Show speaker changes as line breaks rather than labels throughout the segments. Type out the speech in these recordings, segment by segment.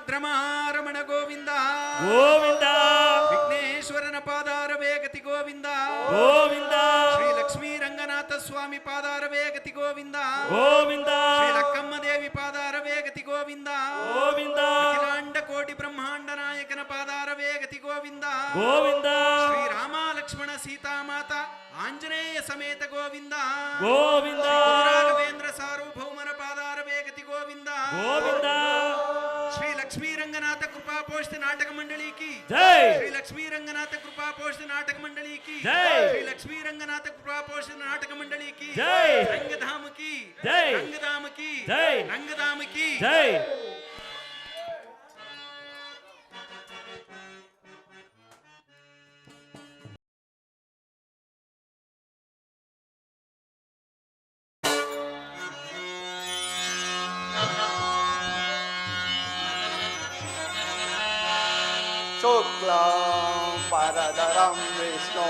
ಭದ್ರಮಾರಮಣ ಗೋವಿಂದ
ಗೋವಿಂದ.
ವಿಘ್ನೇಶ್ವರನ ಪಾದಾರವೇ ಗತಿ ಗೋವಿಂದ
ಗೋವಿಂದ.
ಶ್ರೀ ಲಕ್ಷ್ಮೀ ರಂಗನಾಥ ಸ್ವಾಮಿ ಪಾದಾರವೇ ಗತಿ ಗೋವಿಂದ
ಗೋವಿಂದ.
ಶ್ರೀ ಲಕ್ಕಮ್ಮ ದೇವಿ ಪಾದಾರವೇ ಗತಿ ಗೋವಿಂದ
ಗೋವಿಂದ.
ಅಖಿಲಾಂಡ ಕೋಟಿ ಬ್ರಹ್ಮಾಂಡ ನಾಯಕನ ಪಾದಾರವೇ ಗತಿ ಗೋವಿಂದ
ಗೋವಿಂದ.
ಶ್ರೀ ರಾಮ ಲಕ್ಷ್ಮಣ ಸೀತಾಮಾತ ಆಂಜನೇಯ ಸಮೇತ ಗೋವಿಂದ
ಗೋವಿಂದ.
ರಾಘವೇಂದ್ರ ಸಾರ್ವಭೌಮನ ಪಾದಾರವೇ ಗತಿ ಗೋವಿಂದ
ಗೋವಿಂದ.
ಶ್ರೀ ಲಕ್ಷ್ಮೀ ರಂಗನಾಥ ಕೃಪಾ ಪೋಷಿತ ನಾಟಕ ಮಂಡಳಿ ಕಿ
ಜೈ.
ಶ್ರೀ ಲಕ್ಷ್ಮೀ ರಂಗನಾಥ ಕೃಪಾ ಪೋಷಿತ ನಾಟಕ ಮಂಡಳಿ ಕಿ
ಜೈ.
ಶ್ರೀ ಲಕ್ಷ್ಮೀ ರಂಗನಾಥ ಕೃಪಾ ಪೋಷಿತ ನಾಟಕ ಮಂಡಳಿ ಕಿ
ಜೈ.
ರಂಗಧಾಮ ಕಿ
ಜೈ.
ರಂಗಧಾಮ ಕಿ
ಜೈ.
ರಂಗಧಾಮ ಕಿ
ಜೈ.
शुक्लं परधरं विष्णु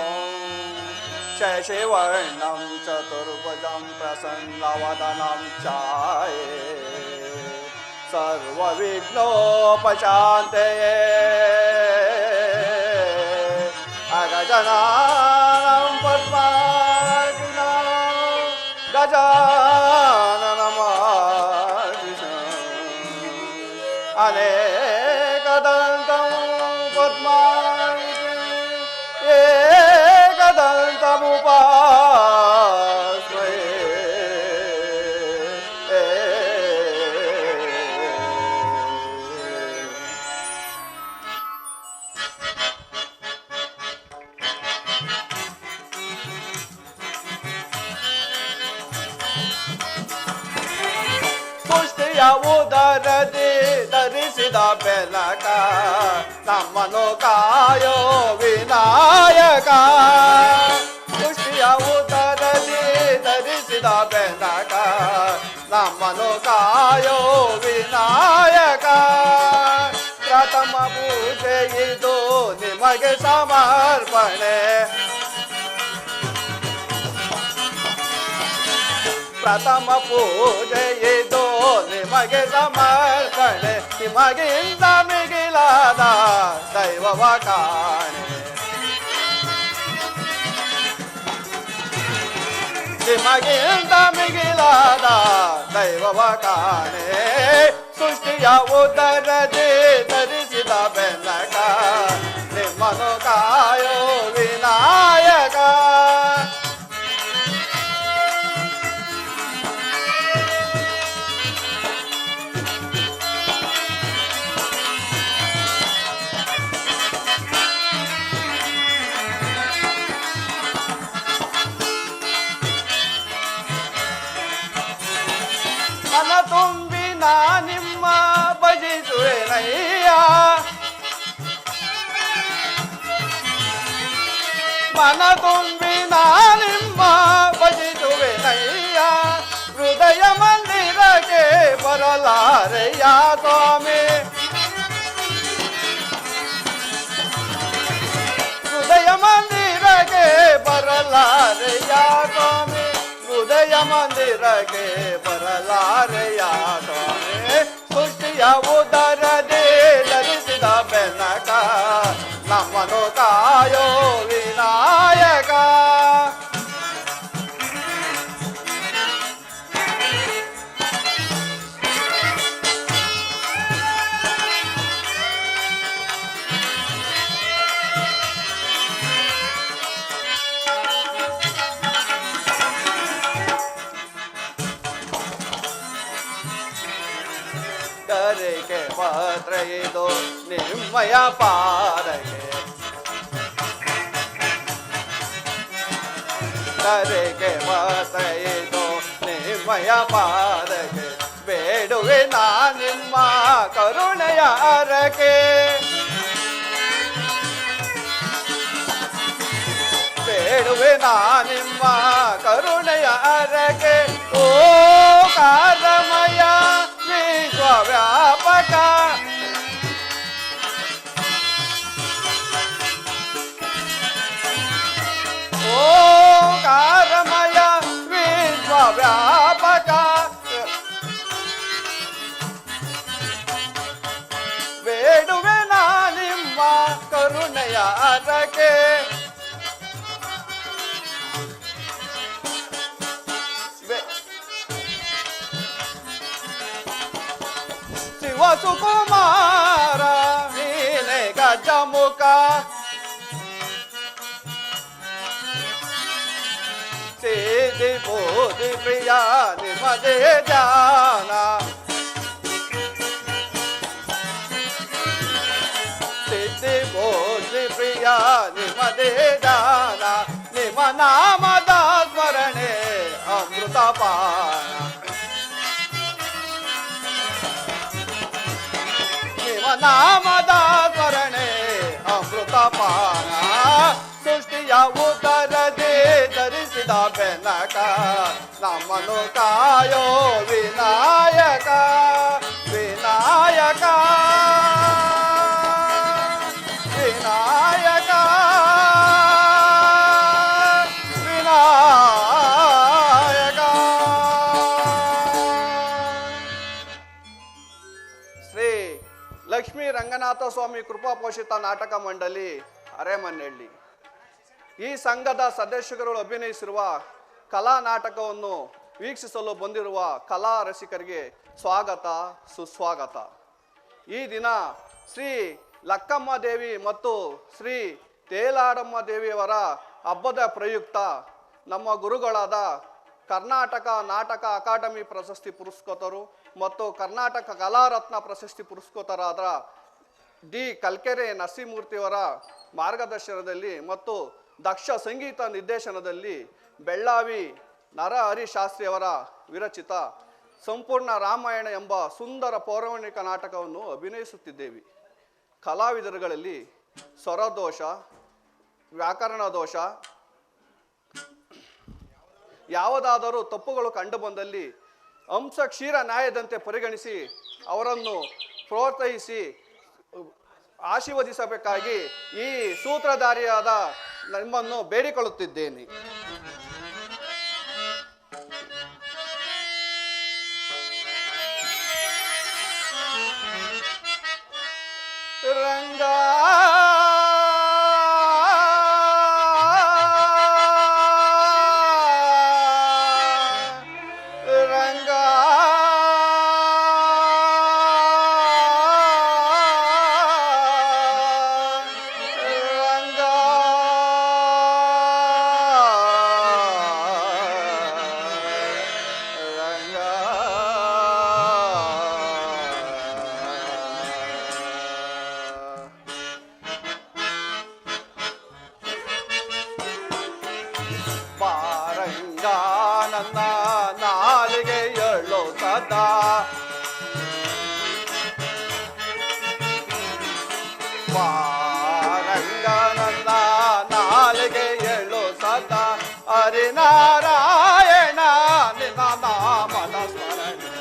शशिवर्णं चतुर्भुजं प्रसन्नवदनं ध्याये सर्वविघ्नोपशान्तये अगजाननं पद्मार्गिनं गजाननमर्दिशम् अनेकदन्तं ಉದರದಿ ಧರಿಸಿದ ಬೆನಕ ನಮ್ಮನು ಕಾಯೋ ವಿನಾಯಕ ಪುಷ್ಟಿಯ ಉದರದಿ ಧರಿಸಿದ ಬೆನಕ ನಮ್ಮನು ಕಾಯೋ ವಿನಾಯಕ ಪ್ರಥಮ ಪೂಜೆ ಇದು ನಿಮಗೆ ಸಮರ್ಪಣೆ ಪ್ರಥಮ ಪೂಜೆ ಇದು ನಿಮಗೆ ಸಮರ್ಪಣೆ ನಿಮಗಿಂತ ಮಿಗಿಲಾದ ದೈವವ ಕಾಣೆ ನಿಮಗಿಂತ ಮಿಗಿಲಾದ ದೈವವ ಕಾಣೆ ಸೃಷ್ಟಿಯ ಉದರದಿ ಧರಿಸಿದ ಬೆನಕ ನಿಮ್ಮನು ಕಾಯೋ ವಿನಾಯಕ ಮನ ತುಂಬಿ ನಾ ನಿಮ್ಮ ಭಜಿಸುವೆನಯ್ಯ ಮನ ತುಂಬಿ ನಾ ನಿಮ್ಮ ಭಜಿಸುವೆನಯ್ಯ ಹೃದಯ ಮಂದಿರಕ್ಕೆ ಬರಲಾರೆಯ ಸ್ವಾಮಿ ಹೃದಯ ಮಂದಿರಕ್ಕೆ ಬರಲಾರೆಯ ಸ್ವಾಮಿ ಹೃದಯ ಮಂದಿರಕ್ಕೆ ಬರಲಾರೆಯ ಸ್ವಾಮಿ ಸೃಷ್ಟಿಯ ಉದರದೆ ಧರಿಸಿದ ಬೆನಕ ನಮ್ಮನು ಕಾಯೋ ವಿನಾಯಕ ಕರೆಗೆ ಪತ್ರ ಇದು ನಿಮ್ಮಯ ಪಾರಗೆ ಕರೆಗೆ ಪತ್ರ ಇದು ನಿಮ್ಮಯ ಪಾರಗೆ ಬೇಡುವೆ ನಾ ನಿಮ್ಮ ಕರುಣೆಯ ಅರಕೆ ಬೇಡುವೆ ನಾ ನಿಮ್ಮ ಕರುಣೆಯ ಅರಕೆ ಓ ಕಾರಮಯ ವಿಶ್ವವ್ಯಾಪಕ ಓ ಕಾರಮಯ ವಿಶ್ವವ್ಯಾಪಕ ಹರಕೆ ಶಿವ ಸುಕುಮಾರ ನೀನೆ ಗಜಮುಖ ಸಿದ್ಧಿ ಬೋಧಿ ಪ್ರಿಯ ನಿಮದೇ ಜಾನ ಸಿದ್ಧಿ ಬೋಧಿ ಪ್ರಿಯ ನಿಮದೇ ಜಾನ ನಿಮ್ಮ ನಾಮದ ಸ್ಮರಣೆ ಅಮೃತ ಪಾನ ನಿಮ್ಮ ನಾಮದ ಸ್ಮರಣೆ ಅಮೃತ ಪಾನ ಸೃಷ್ಟಿಯ ಉದರದೆ ಧರಿಸಿದ ಬೆನಕ ನಮ್ಮನ್ನು ಕಾಯೋ ವಿನಾಯಕ ವಿನಾಯಕ ವಿನಾಯಕ ವಿನಾಯಕ ಶ್ರೀ ಲಕ್ಷ್ಮೀ ರಂಗನಾಥ ಸ್ವಾಮಿ ಕೃಪಾ ಪೋಷಿತ ನಾಟಕ ಮಂಡಳಿ ಅರೇಮನ್ನಹಳ್ಳಿ ಈ ಸಂಘದ ಸದಸ್ಯರು ಅಭಿನಯಿಸಿರುವ ಕಲಾ ನಾಟಕವನ್ನು ವೀಕ್ಷಿಸಲು ಬಂದಿರುವ ಕಲಾ ರಸಿಕರಿಗೆ ಸ್ವಾಗತ ಸುಸ್ವಾಗತ. ಈ ದಿನ ಶ್ರೀ ಲಕ್ಕಮ್ಮ ದೇವಿ ಮತ್ತು ಶ್ರೀ ತೇಲಾಡಮ್ಮ ದೇವಿಯವರ ಹಬ್ಬದ ಪ್ರಯುಕ್ತ ನಮ್ಮ ಗುರುಗಳಾದ ಕರ್ನಾಟಕ ನಾಟಕ ಅಕಾಡೆಮಿ ಪ್ರಶಸ್ತಿ ಪುರಸ್ಕೃತರು ಮತ್ತು ಕರ್ನಾಟಕ ಕಲಾರತ್ನ ಪ್ರಶಸ್ತಿ ಪುರಸ್ಕೃತರಾದ ಡಿ ಕಲ್ಕೆರೆ ನರಸಿಂಹಮೂರ್ತಿಯವರ ಮಾರ್ಗದರ್ಶನದಲ್ಲಿ ಮತ್ತು ದಕ್ಷ ಸಂಗೀತ ನಿರ್ದೇಶನದಲ್ಲಿ ಬೆಳ್ಳಾವಿ ನರಹರಿ ಶಾಸ್ತ್ರಿಯವರ ವಿರಚಿತ ಸಂಪೂರ್ಣ ರಾಮಾಯಣ ಎಂಬ ಸುಂದರ ಪೌರಾಣಿಕ ನಾಟಕವನ್ನು ಅಭಿನಯಿಸುತ್ತಿದ್ದೇವೆ. ಕಲಾವಿದರುಗಳಲ್ಲಿ ಸ್ವರದೋಷ, ವ್ಯಾಕರಣ ದೋಷ, ಯಾವುದಾದರೂ ತಪ್ಪುಗಳು ಕಂಡುಬಂದಲ್ಲಿ ಅಂಶ ಕ್ಷೀರ ನ್ಯಾಯದಂತೆ ಪರಿಗಣಿಸಿ ಅವರನ್ನು ಪ್ರೋತ್ಸಾಹಿಸಿ ಆಶೀರ್ವದಿಸಬೇಕಾಗಿ ಈ ಸೂತ್ರಧಾರಿಯಾದ ನಿಮ್ಮನ್ನು ಬೇಡಿಕೊಳ್ಳುತ್ತಿದ್ದೇನೆ. ರಂಗ ನನ್ನ ನಾಲಿಗೆ ಎಳ್ಳು ಸದಾ ಪಾರಂಗ ನನ್ನ ನಾಲಿಗೆ ಎಳ್ಳು ಸದಾ ಹರಿನಾರಾಯಣ ನಿನ್ನ ನಾಮದ ಸ್ಮರಣೆ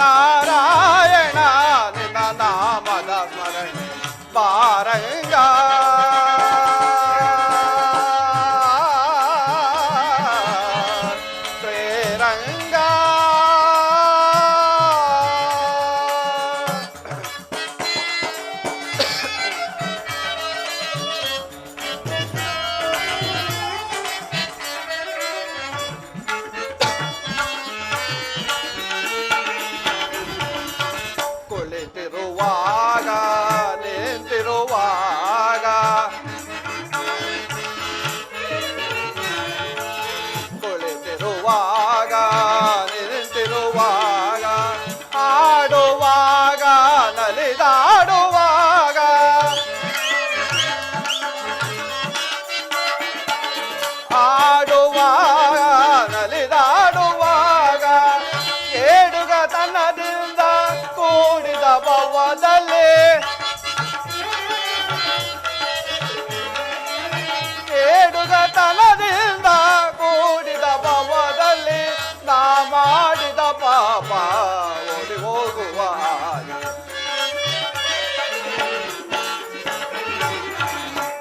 ಹರಿನಾರಾಯಣ ನಿನ್ನ ನಾಮದ ಸ್ಮರಣೆ ಪಾರಂಗ ಕುಳಿತಿರುವಾಗ ನಿಂತಿರುವಾಗ ಕುಳಿತಿರುವಾಗ ನಿಂತಿರುವಾಗ ಆಡುವಾಗ ನಲಿದಾಡುವಾಗ ಆಡುವಾಗ ನಲಿದಾಡುವಾಗ ಕೇಡುಗತನದಿಂದ ಕೂಡಿದ ಭವದಲ್ಲಿ ಕೇಡುಗತನದಿಂದ ಕೂಡಿದ ಭವದಲ್ಲಿ ನಾ ಮಾಡಿದ ಪಾಪ ಓಡಿ ಹೋಗುವ ಹಾಗೆ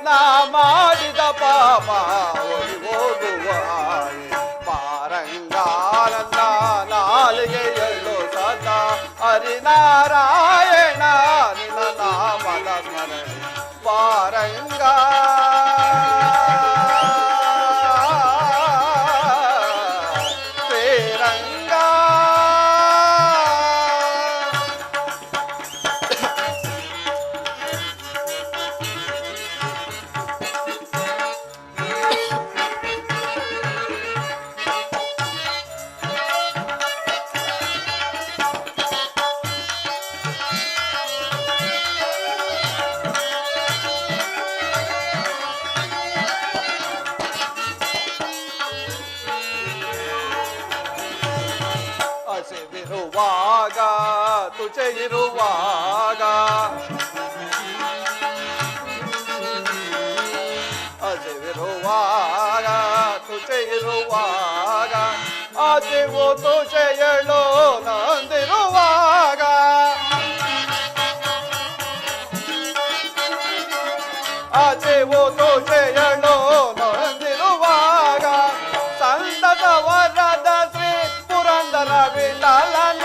ನಾ ಮಾಡಿದ ಪಾಪ ಓಡಿ ಹೋಗುವ ಹಾಗೆ ಪಾರಂಗಾನಂದ ನಾಲಿಗೆ ಎಳ್ಳು ಸದಾ ಹರಿನ ನಾರಾಯಣ ನಿನ್ನ ನಾಮದ ಸ್ಮರಣೆ ಪಾರಂಗ ಶ್ರೀರಂಗ ಹಸಿವಿರುವಾಗ ತುಚೆ ಇರುವಾಗ ಹಸಿವಿರುವಾಗ ತುಚೆ ಇರುವಾಗ ಆಚೆಗೂ ತುಚೆಯಳು ನಂದಿರುವಾಗ ಆಚೆಗೂ ತುಚೆಯಳು ನಂದಿರುವಾಗ ಸಂತತ ವರದ ಶ್ರೀ ಪುರಂದರ ವಿಠಲನ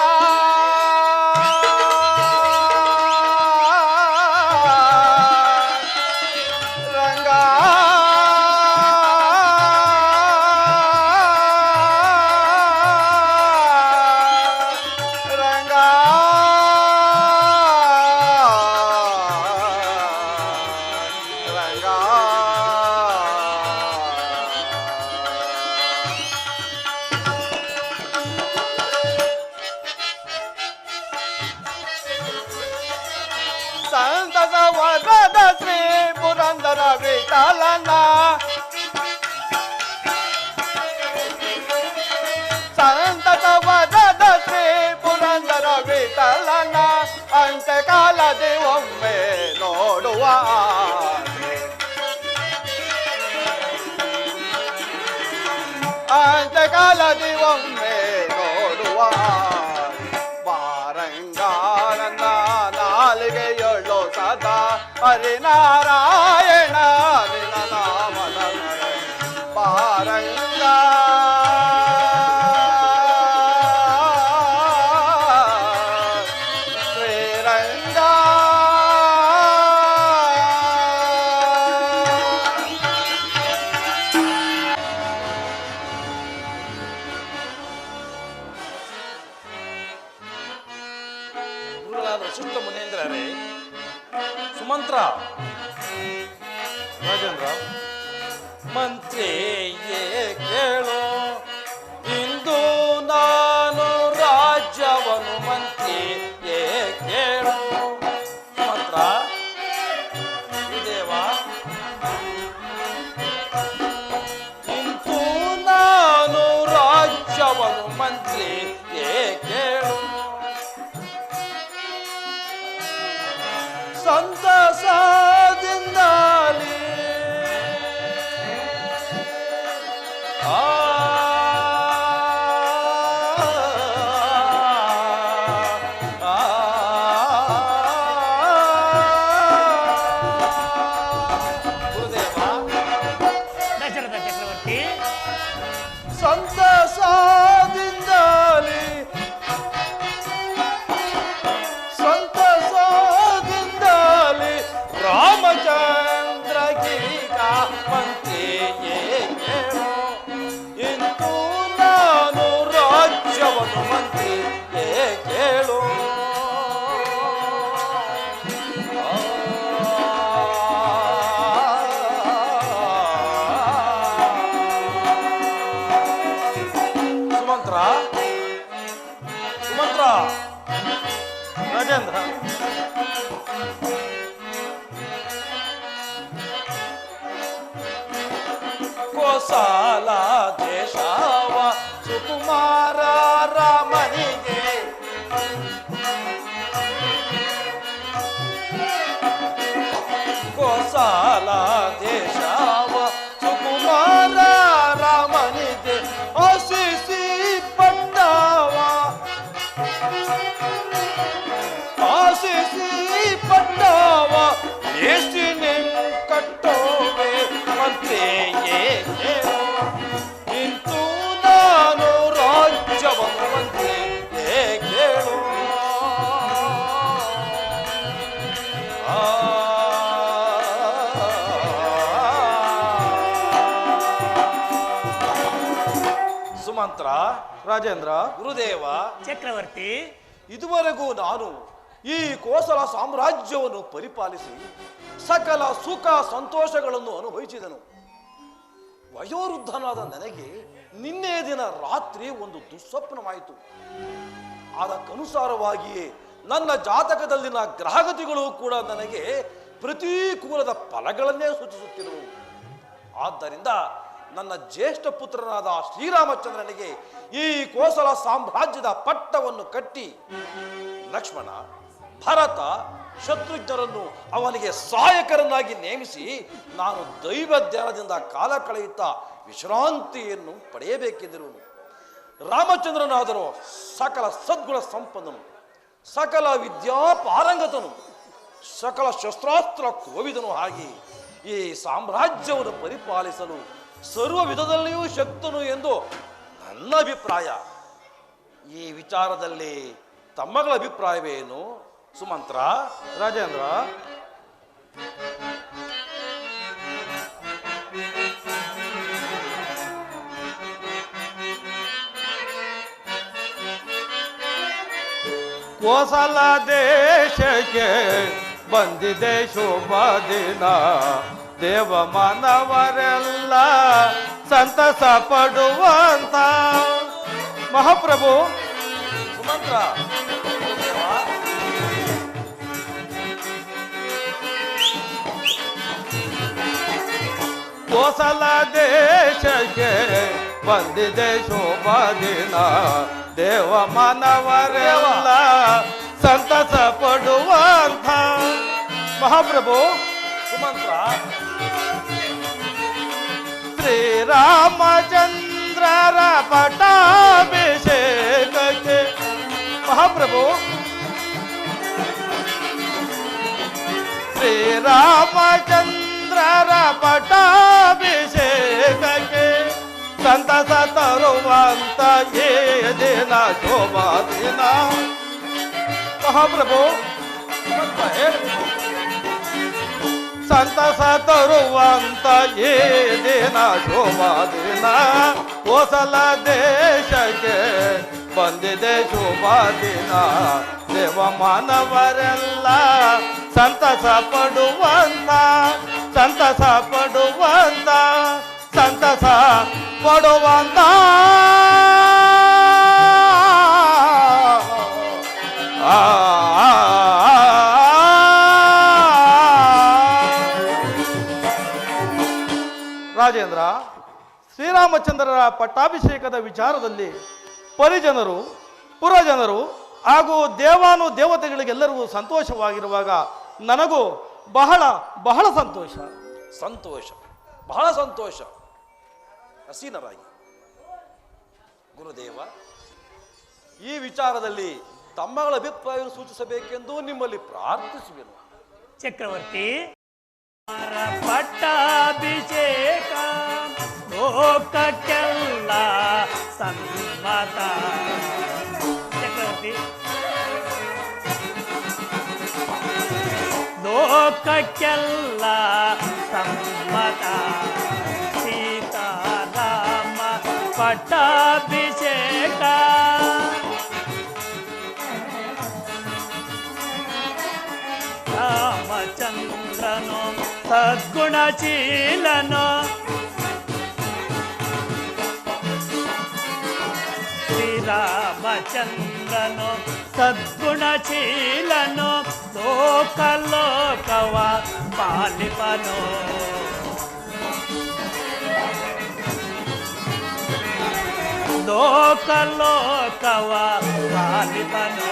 ರಂಗ ರಂಗ ರಂಗ ಸಂತದ ವರದ ಶ್ರೀ ಪುರಂದರ ವಿಠಲನ ಸಂತದ ವರದ ಶ್ರೀ ಪುರಂದರ ವಿಠಲನ ಅಂತ್ಯಕಾಲದಿ ಒಮ್ಮೆ ನೋಡುವ ಆಸೆ. ಅಂತ್ಯಕಾಲದಿ ಒಮ್ಮೆ ನೋಡುವ ಆಸೆ. ಬಾರಂಗಾನಂದ ನಾಲಿಗೆಯೊಳ್ಳು ಸದಾ ಹರಿನಾರಾಯಣ ನಿನ್ನ ನಾಮದ ಸ್ಮರಣೆ ಬಾರಂಗ ಶ್ರೀರಂಗ
ಗುರುಗಳಾದ ಸುತ್ತ ಮುನೇಂದ್ರರೇ, ಸುಮಂತ್ರ
ರಾಜೇಂದ್ರ
ಮಂತ್ರಿಯೇ ಕೇಳೋ, ಇಂದು ನಾನು ರಾಜ್ಯವನ್ನು ಮಂತ್ರಿಯೇ ಕೇಳೋ. ಸುಮಂತ್ರ ದೇವ, ಇಂದು ನಾನು ರಾಜ್ಯವನ್ನು ಮಂತ್ರಿಯೇ ಕೇಳೋ. ಸಂತಸದಿಂದಲೇ ಆ ಗುರುದೇವ,
ದಶರಥ ಚಕ್ರವರ್ತಿ,
ಸಂತಸದಿಂದಲೇ ಸಂತಸದಿಂದಲೇ ರಾಮಚಂದ್ರ ಗೀತ ಮಂತ್ರಿಯೇ ಕೇಳೋ, ಇಂದು ನಾನು ರಾಜ್ಯವನ್ನು ಮಂತ್ರಿಯೇ ಕೇಳೋ. ಸುಮಂತ್ರ ಸುಮಂತ್ರ
ರಾಜೇಂದ್ರ
ಕೋಸಲ ದೇಶವ ಸುಕುಮಾರ ರಾಮನಿಗೆ ಕೋಸಲ ದೇಶವ ಸುಕುಮಾರ ರಾಮನಿಗೆ ಆಶಿಸಿ ಪಟ್ಟವ ಆಶಿಸಿ ಪಟ್ಟವ ಎಷ್ಟು ಕಟ್ಟೋವೆ ಮಂತ್ರಿಯೇ ಕೇಳೋ, ಇಂದು ನಾನು ರಾಜ್ಯವನ್ನು ಮಂತ್ರಿಯೇ ಕೇಳೋ. ಸುಮಂತ್ರ,
ರಾಜೇಂದ್ರ,
ಗುರುದೇವ,
ಚಕ್ರವರ್ತಿ,
ಇದುವರೆಗೂ ನಾನು ಈ ಕೋಸಲ ಸಾಮ್ರಾಜ್ಯವನ್ನು ಪರಿಪಾಲಿಸಿ ಸಕಲ ಸುಖ ಸಂತೋಷಗಳನ್ನು ಅನುಭವಿಸಿದನು. ವಯೋವೃದ್ಧನಾದ ನನಗೆ ನಿನ್ನೆ ದಿನ ರಾತ್ರಿ ಒಂದು ದುಸ್ವಪ್ನವಾಯಿತು. ಅದಕ್ಕನುಸಾರವಾಗಿಯೇ ನನ್ನ ಜಾತಕದಲ್ಲಿನ ಗ್ರಹಗತಿಗಳು ಕೂಡ ನನಗೆ ಪ್ರತಿಕೂಲದ ಫಲಗಳನ್ನೇ ಸೂಚಿಸುತ್ತಿರುವು. ಆದ್ದರಿಂದ ನನ್ನ ಜ್ಯೇಷ್ಠ ಪುತ್ರನಾದ ಶ್ರೀರಾಮಚಂದ್ರನಿಗೆ ಈ ಕೋಸಲ ಸಾಮ್ರಾಜ್ಯದ ಪಟ್ಟವನ್ನು ಕಟ್ಟಿ ಲಕ್ಷ್ಮಣ, ಭರತ, ಶತ್ರುಘ್ನರನ್ನು ಅವನಿಗೆ ಸಹಾಯಕರನ್ನಾಗಿ ನೇಮಿಸಿ ನಾನು ದೈವ ಧ್ಯಾನದಿಂದ ಕಾಲ ಕಳೆಯುತ್ತಾ ವಿಶ್ರಾಂತಿಯನ್ನು ಪಡೆಯಬೇಕೆಂದಿರುವನು. ರಾಮಚಂದ್ರನಾದರೂ ಸಕಲ ಸದ್ಗುಣ ಸಂಪನ್ನನು, ಸಕಲ ವಿದ್ಯಾಪಾರಂಗತನು, ಸಕಲ ಶಸ್ತ್ರಾಸ್ತ್ರ ಕೋವಿದನು. ಹಾಗೆ ಈ ಸಾಮ್ರಾಜ್ಯವನ್ನು ಪರಿಪಾಲಿಸಲು ಸರ್ವ ವಿಧದಲ್ಲಿಯೂ ಶಕ್ತನು ಎಂದು ನನ್ನ ಅಭಿಪ್ರಾಯ. ಈ ವಿಚಾರದಲ್ಲಿ ತಮ್ಮಗಳ ಅಭಿಪ್ರಾಯವೇನು ಸುಮಂತ್ರ?
ರಾಜೇಂದ್ರ, ಕೋಸಲ ದೇಶಕ್ಕೆ ಬಂದಿದೆ ಶುಭ ದಿನ, ದೇವ ಮಾನವರೆಲ್ಲ ಸಂತಸ ಪಡುವಂತ. ಮಹಾಪ್ರಭು,
ಸುಮಂತ್ರ,
ಕೋಸಲ ದೇಶಕ್ಕೆ ಬಂದಿದೆ ಶೋಭ ದಿನ, ದೇವ ಮಾನವರೆಲ್ಲ ಸಂತಸ ಪಡುವಂಥ. ಮಹಾಪ್ರಭು,
ಸುಮಂತ್ರ,
ಶ್ರೀರಾಮಚಂದ್ರರ ಪಟ್ಟಾಭಿಷೇಕಕ್ಕೆ. ಮಹಾಪ್ರಭು, ಶ್ರೀರಾಮಚಂದ್ರರ ಪಟ್ಟಾಭಿಷೇಕಕ್ಕೆ ಸಂತಸ ತರುವಂತ ಈ ದಿನ ಶೋಭಾ ದಿನ. ಮಹಾಪ್ರಭು, ಸಂತಸ ತರುವಂತ ಈ ದಿನ ಶೋಭಾ ದಿನ, ಕೋಸಲ ದೇಶಕ್ಕೆ ಬಂದಿದೆ ಶೋಭಾ ದಿನ, ದೇವ ಮಾನವರೆಲ್ಲ ಸಂತಸ ಪಡುವಂತ, ಸಂತಸ ಪಡುವಂತ, ಸಂತಸ ಪಡುವಂತ. ರಾಜೇಂದ್ರ, ಶ್ರೀರಾಮಚಂದ್ರರ ಪಟ್ಟಾಭಿಷೇಕದ ವಿಚಾರದಲ್ಲಿ ಪರಿಜನರು, ಪುರಜನರು ಹಾಗೂ ದೇವಾನು ದೇವತೆಗಳಿಗೆಲ್ಲರಿಗೂ ಸಂತೋಷವಾಗಿರುವಾಗ ನನಗೂ ಬಹಳ ಬಹಳ ಸಂತೋಷ.
ಸಂತೋಷ, ಬಹಳ ಸಂತೋಷ. ಹಸೀನರಾಗಿ ಗುರುದೇವ, ಈ ವಿಚಾರದಲ್ಲಿ ತಮ್ಮಗಳ ಅಭಿಪ್ರಾಯವನ್ನು ಸೂಚಿಸಬೇಕೆಂದು ನಿಮ್ಮಲ್ಲಿ ಪ್ರಾರ್ಥಿಸುವೆನು.
ಚಕ್ರವರ್ತಿ, ಪಟ್ಟಾಭಿಷೇಕ ಲೋಕಕ್ಕೆಲ್ಲ ಸಮ್ಮತ. ಚಕ್ರವರ್ತಿ, ಲೋಕಕ್ಕೆಲ್ಲ ಸಮ್ಮತ. ಸೀತಾರಾಮ ಪಟ್ಟಾಭಿಷೇಕ ರಾಮಚಂದ್ರನು ಸದ್ಗುಣಶೀಲನು, ಶ್ರೀರಾಮಚಂದ್ರನು ಸದ್ಗುಣಶೀಲನು, ಲೋಕಲೋಕವ ಪಾಲಿಪನು. ಲೋಕಲೋಕವ ಪಾಲಿಪನು.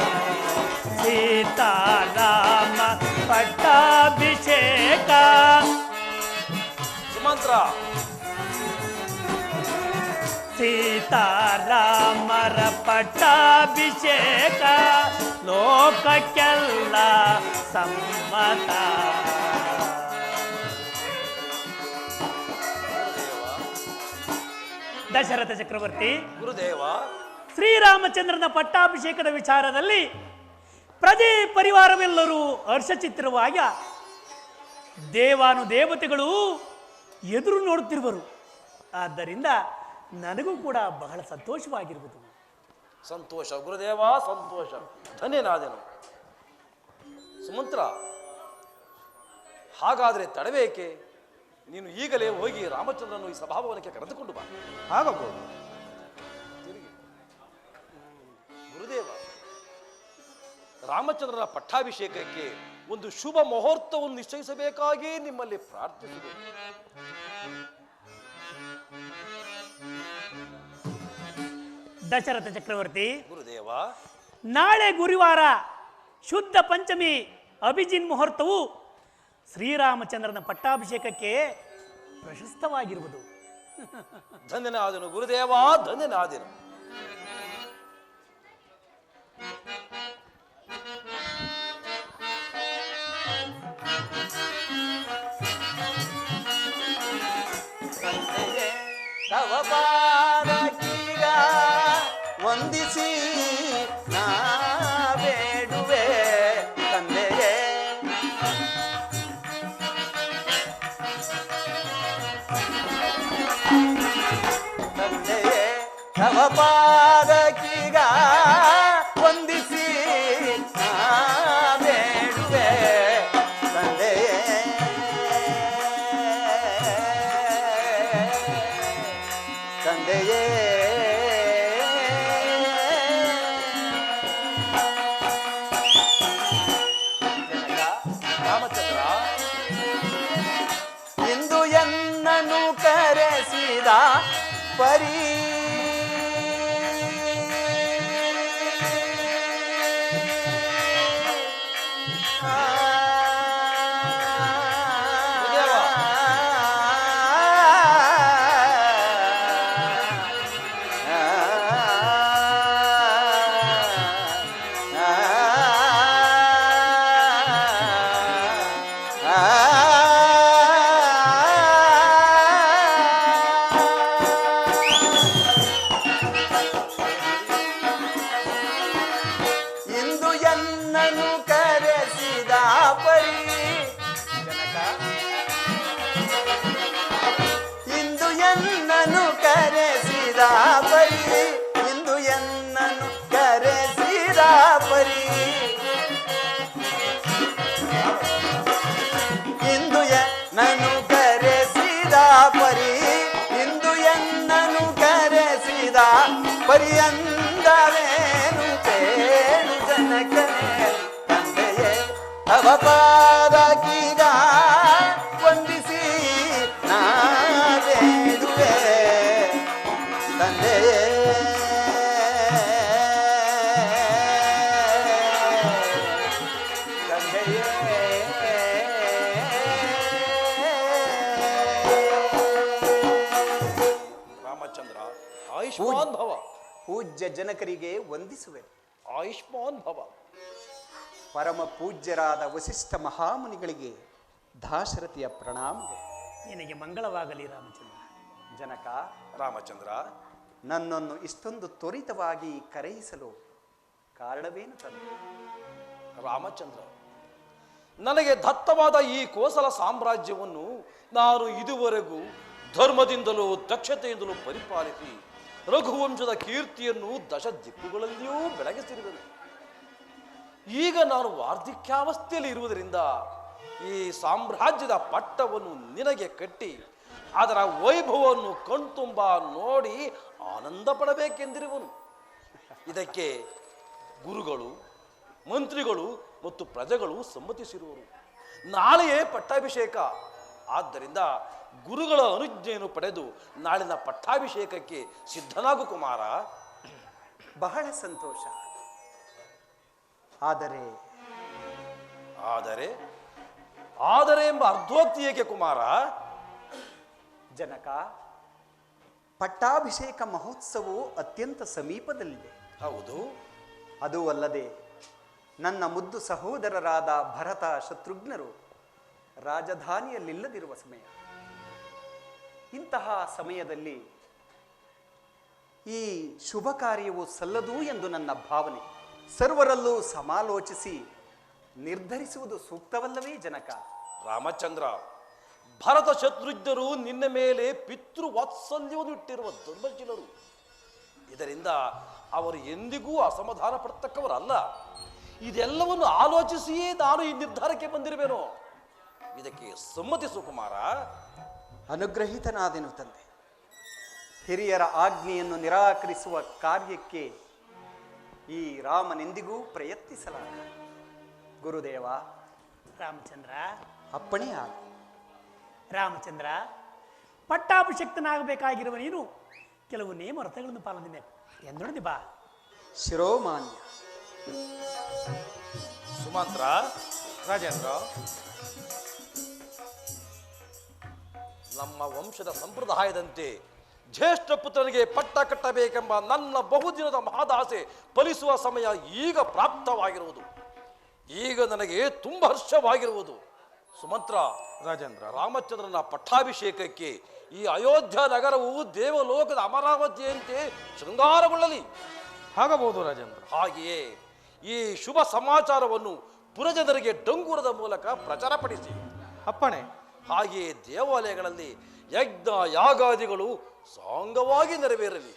ಸೀತಾರಾಮ ಪಟ್ಟಾಭಿಷೇಕ.
ಸುಮಂತ್ರ,
ಸೀತಾರಾಮರ ಪಟ್ಟಾಭಿಷೇಕ ಲೋಕಕ್ಕೆಲ್ಲ ಸಮ್ಮತ. ದಶರಥ ಚಕ್ರವರ್ತಿ,
ಗುರುದೇವ,
ಶ್ರೀರಾಮಚಂದ್ರನ ಪಟ್ಟಾಭಿಷೇಕದ ವಿಚಾರದಲ್ಲಿ ಪ್ರಜೆ ಪರಿವಾರವೆಲ್ಲರೂ ಹರ್ಷಚಿತ್ರವಾಗಿ ದೇವಾನು ದೇವತೆಗಳು ಎದುರು ನೋಡುತ್ತಿರುವರು. ಆದ್ದರಿಂದ ನನಗೂ ಕೂಡ ಬಹಳ ಸಂತೋಷವಾಗಿರುವುದು.
ಸಂತೋಷ ಗುರುದೇವ, ಸಂತೋಷ. ಧನ್ಯನಾದೆನು. ಸುಮಂತ್ರ, ಹಾಗಾದರೆ ತಡಬೇಕೆ? ನೀನು ಈಗಲೇ ಹೋಗಿ ರಾಮಚಂದ್ರನು ಈ ಸಭಾಭವನಕ್ಕೆ ಕರೆದುಕೊಂಡು ಬಾ.
ಆಗಬಹುದು.
ತಿರುಗಿ. ಗುರುದೇವ, ರಾಮಚಂದ್ರನ ಪಟ್ಟಾಭಿಷೇಕಕ್ಕೆ ಒಂದು ಶುಭ ಮುಹೂರ್ತವನ್ನು ನಿಶ್ಚಯಿಸಬೇಕಾಗಿ ನಿಮ್ಮಲ್ಲಿ ಪ್ರಾರ್ಥಿಸಿದೆ.
ದಶರಥ ಚಕ್ರವರ್ತಿ,
ಗುರುದೇವ,
ನಾಳೆ ಗುರುವಾರ ಶುದ್ಧ ಪಂಚಮಿ ಅಭಿಜಿನ್ ಮುಹೂರ್ತವು ಶ್ರೀರಾಮಚಂದ್ರನ ಪಟ್ಟಾಭಿಷೇಕಕ್ಕೆ ಪ್ರಶಸ್ತವಾಗಿರುವುದು.
ಧನ್ಯನಾದೆನು ಗುರುದೇವ, ಧನ್ಯನಾದೆನು.
ತವ ಪಾದಕೀಗ ವಂದಿಸಿ ನಾ ಬೇಡುವೆ ತಂದೆಯೇ. ತಂದೆಯೇ ತವ ಪಾದಕೀಗ ವಂದಿಸಿ ನಾ ಬೇಡುವೆ ತಂದೆಯೇ. ತಂದೆಯೇ
ರಾಮಚಂದ್ರ,
ಇಂದು ಎನ್ನನು ಕರೆಸಿದ ಪರಿ ಇಂದು ಎನ್ನನು ಕರೆಸಿದ ಪರಿ ಜನಕ. ಇಂದು ಎನ್ನನು ಕರೆಸಿದ ಪರಿ, ಇಂದು ಎನ್ನನು ಕರೆಸಿದ ಪರಿ, ಇಂದು ಎನ್ನನು ಕರೆಸಿದ ಪರಿ, ಇಂದು ಎನ್ನನು ಕರೆಸಿದ ಪರ್ಯಂತವೇನು ಬೇಡು ಜನಕನೇ. ತಂದೆಯೇ ತವ ಪಾದಕೀಗ ವಂದಿಸಿ ನಾ ಬೇಡುವೆ ತಂದೆಯೇ. ತಂದೆಯೇ
ರಾಮಚಂದ್ರ, ಆಯುಷ್ಮಾನ್ ಭವ.
ಪೂಜ್ಯ ಜನಕರಿಗೆ ವಂದಿಸುವೆ.
ಆಯುಷ್ಮಾನ್ ಭವ.
ಪರಮ ಪೂಜ್ಯರಾದ ವಸಿಷ್ಠ ಮಹಾಮುನಿಗಳಿಗೆ ದಾಶರಥಿಯ ಪ್ರಣಾಮಗಳು.
ನಿನಗೆ ಮಂಗಳವಾಗಲಿ ರಾಮಚಂದ್ರ.
ಜನಕ,
ರಾಮಚಂದ್ರ,
ನನ್ನನ್ನು ಇಷ್ಟೊಂದು ತ್ವರಿತವಾಗಿ ಕರೆಯಿಸಲು ಕಾರಣವೇನು ತಂದೆ?
ರಾಮಚಂದ್ರ, ನನಗೆ ದತ್ತವಾದ ಈ ಕೋಸಲ ಸಾಮ್ರಾಜ್ಯವನ್ನು ನಾನು ಇದುವರೆಗೂ ಧರ್ಮದಿಂದಲೂ ದಕ್ಷತೆಯಿಂದಲೂ ಪರಿಪಾಲಿಸಿ ರಘುವಂಶದ ಕೀರ್ತಿಯನ್ನು ದಶ ದಿಕ್ಕುಗಳಲ್ಲಿಯೂ ಬೆಳಗಿಸಿರುವೆನು. ಈಗ ನಾನು ವಾರ್ಧಕ್ಯಾವಸ್ಥೆಯಲ್ಲಿ ಇರುವುದರಿಂದ ಈ ಸಾಮ್ರಾಜ್ಯದ ಪಟ್ಟವನ್ನು ನಿನಗೆ ಕಟ್ಟಿ ಅದರ ವೈಭವವನ್ನು ಕಣ್ತುಂಬ ನೋಡಿ ಆನಂದ ಪಡಬೇಕೆಂದಿರುವನು. ಇದಕ್ಕೆ ಗುರುಗಳು, ಮಂತ್ರಿಗಳು ಮತ್ತು ಪ್ರಜೆಗಳು ಸಮ್ಮತಿಸಿರುವರು. ನಾಳೆಯೇ ಪಟ್ಟಾಭಿಷೇಕ. ಆದ್ದರಿಂದ ಗುರುಗಳ ಅನುಜ್ಞೆಯನ್ನು ಪಡೆದು ನಾಳಿನ ಪಟ್ಟಾಭಿಷೇಕಕ್ಕೆ ಸಿದ್ಧನಾಗು ಕುಮಾರ.
ಬಹಳ ಸಂತೋಷ. ಆದರೆ
ಆದರೆ ಆದರೆ ಎಂಬ ಅರ್ಧೋಕ್ತಿ ಏಕೆ ಕುಮಾರ?
ಜನಕ, ಪಟ್ಟಾಭಿಷೇಕ ಮಹೋತ್ಸವವು ಅತ್ಯಂತ ಸಮೀಪದಲ್ಲಿದೆ.
ಹೌದು.
ಅದೂ ಅಲ್ಲದೆ ನನ್ನ ಮುದ್ದು ಸಹೋದರರಾದ ಭರತ, ಶತ್ರುಘ್ನರು ರಾಜಧಾನಿಯಲ್ಲಿಲ್ಲದಿರುವ ಸಮಯ. ಇಂತಹ ಸಮಯದಲ್ಲಿ ಈ ಶುಭ ಕಾರ್ಯವು ಸಲ್ಲದು ಎಂದು ನನ್ನ ಭಾವನೆ. ಸರ್ವರಲ್ಲೂ ಸಮಾಲೋಚಿಸಿ ನಿರ್ಧರಿಸುವುದು ಸೂಕ್ತವಲ್ಲವೇ ಜನಕ?
ರಾಮಚಂದ್ರ, ಭರತ ಶತ್ರುಘ್ನರು ನಿನ್ನ ಮೇಲೆ ಪಿತೃ ವಾತ್ಸಲ್ಯವನ್ನು ಇಟ್ಟಿರುವ ಧರ್ಮಶೀಲರು. ಇದರಿಂದ ಅವರು ಎಂದಿಗೂ ಅಸಮಾಧಾನ ಪಡ್ತಕ್ಕವರಲ್ಲ. ಇದೆಲ್ಲವನ್ನು ಆಲೋಚಿಸಿಯೇ ನಾನು ಈ ನಿರ್ಧಾರಕ್ಕೆ ಬಂದಿರುವೆನೋ. ಇದಕ್ಕೆ ಸಮ್ಮತಿಸು ಕುಮಾರ.
ಅನುಗ್ರಹಿತನಾದೆನು ತಂದೆ. ಹಿರಿಯರ ಆಜ್ಞೆಯನ್ನು ನಿರಾಕರಿಸುವ ಕಾರ್ಯಕ್ಕೆ ಈ ರಾಮನೆಂದಿಗೂ ಪ್ರಯತ್ನಿಸಲಾರ. ಗುರುದೇವ,
ರಾಮಚಂದ್ರ,
ಅಪ್ಪಣೆ ಆಗ.
ರಾಮಚಂದ್ರ, ಪಟ್ಟಾಭಿಷಕ್ತನಾಗಬೇಕಾಗಿರುವ ನೀನು ಕೆಲವು ನೇಮ ವ್ರತಗಳನ್ನು ಪಾಲನೆ ಎಂದೊಡನೆ ಬಾ.
ಶಿರೋಮಾನ್ಯ.
ಸುಮಂತ್ರ,
ರಾಜೇಂದ್ರ,
ನಮ್ಮ ವಂಶದ ಸಂಪ್ರದಾಯದಂತೆ ಜ್ಯೇಷ್ಠ ಪುತ್ರನಿಗೆ ಪಟ್ಟ ಕಟ್ಟಬೇಕೆಂಬ ನನ್ನ ಬಹುದಿನದ ಮಹದಾಸೆ ಫಲಿಸುವ ಸಮಯ ಈಗ ಪ್ರಾಪ್ತವಾಗಿರುವುದು. ಈಗ ನನಗೆ ತುಂಬ ಹರ್ಷವಾಗಿರುವುದು. ಸುಮಂತ್ರ,
ರಾಜೇಂದ್ರ,
ರಾಮಚಂದ್ರನ ಪಟ್ಟಾಭಿಷೇಕಕ್ಕೆ ಈ ಅಯೋಧ್ಯ ನಗರವು ದೇವಲೋಕದ ಅಮರಾವತಿಯಂತೆ ಶೃಂಗಾರಗೊಳ್ಳಲಿ.
ಆಗಬಹುದು ರಾಜೇಂದ್ರ.
ಹಾಗೆಯೇ ಈ ಶುಭ ಸಮಾಚಾರವನ್ನು ಪುರಜನರಿಗೆ ಡಂಗೂರದ ಮೂಲಕ ಪ್ರಚಾರಪಡಿಸಿ.
ಅಪ್ಪಣೆ.
ಹಾಗೆಯೇ ದೇವಾಲಯಗಳಲ್ಲಿ ಯಜ್ಞ ಯಾಗಾದಿಗಳು ಸಾಂಗವಾಗಿ ನೆರವೇರಲಿ.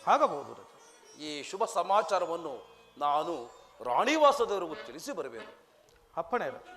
ಆಗಬಹುದು ರಾಜ.
ಈ ಶುಭ ಸಮಾಚಾರವನ್ನು ನಾನು ರಾಣಿವಾಸದವರೆಗೂ ತಿಳಿಸಿ ಬರಬೇಕು.
ಅಪ್ಪಣೆ ರಾಜ.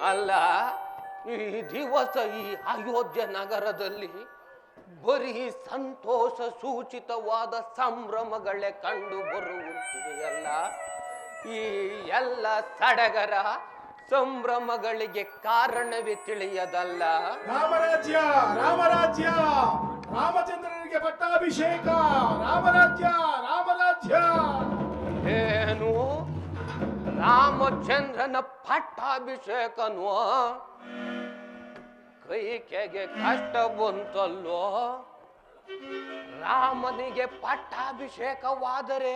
ಅಲ್ಲ, ಈ ದಿವಸ ಈ ಅಯೋಧ್ಯ ನಗರದಲ್ಲಿ ಬರೀ ಸಂತೋಷ ಸೂಚಿತವಾದ ಸಂಭ್ರಮಗಳೇ ಕಂಡು ಬರುವಂತಿದೆಯಲ್ಲ. ಈ ಎಲ್ಲ ಸಡಗರ ಸಂಭ್ರಮಗಳಿಗೆ ಕಾರಣವೇ ತಿಳಿಯದಲ್ಲ.
ರಾಮರಾಜ್ಯ, ರಾಮರಾಜ್ಯ, ರಾಮಚಂದ್ರನಿಗೆ ಪಟ್ಟಾಭಿಷೇಕ, ರಾಮರಾಜ್ಯ, ರಾಮರಾಜ್ಯ.
ಏನು ರಾಮಚಂದ್ರನ ಪಟ್ಟಾಭಿಷೇಕನೋ? ಕೈಕೆಗೆ ಕಷ್ಟ ಬಂತಲ್ಲೋ. ರಾಮನಿಗೆ ಪಟ್ಟಾಭಿಷೇಕವಾದರೆ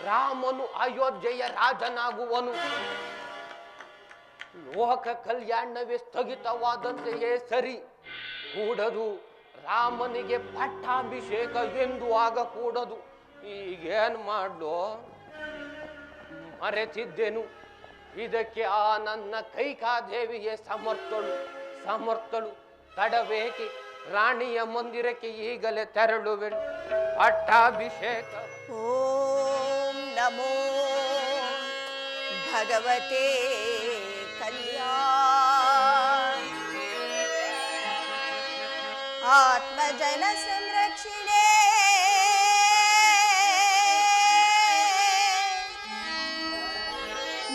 ರಾಮನು ಅಯೋಧ್ಯೆಯ ರಾಜನಾಗುವನು. ಲೋಕ ಕಲ್ಯಾಣವೇ ಸ್ಥಗಿತವಾದಂತೆಯೇ ಸರಿ ಕೂಡದು. ರಾಮನಿಗೆ ಪಟ್ಟಾಭಿಷೇಕ ಎಂದು ಆಗಕೂಡದು. ಈಗೇನು ಮಾಡ್ಲೋ? ಮರೆತಿದ್ದೆನು. ಇದಕ್ಕೆ ಆ ನನ್ನ ಕೈಕಾದೇವಿಯೇ ಸಮರ್ಥಳು. ತಡಬೇಕೆ? ರಾಣಿಯ ಮಂದಿರಕ್ಕೆ ಈಗಲೇ ತೆರಳುವೆನು. ಪಟ್ಟಾಭಿಷೇಕ.
ಓಂ ನಮೋ ಭಗವತೆ ಕಲ್ಯಾಣ. ಆತ್ಮಜನ ಸಂರಕ್ಷಣೆ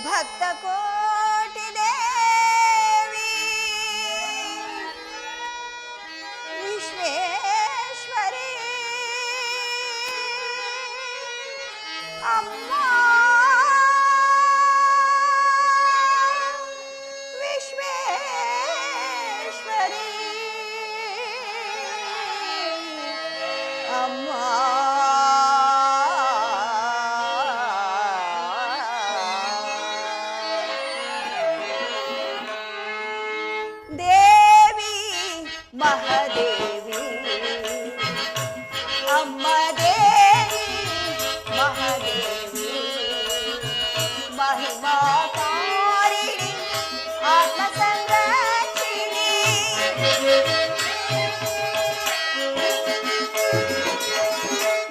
ಭಕ್ತ ಕೋಟಿ ದೇವಿ ವಿಶ್ವೇಶ್ವರಿ ಅಮ್ಮ ವಿಶ್ವೇಶ್ವರಿ ಅಮ್ಮ ದೇವಿ ಮಹಾದೇವಿ ಅಮ್ಮ ದೇವಿ ಮಹಾದೇವಿ ಮಹಿಮಾ ಕಾರಿಣಿ ಆತ್ಮ ಸಂರಕ್ಷಿಣಿ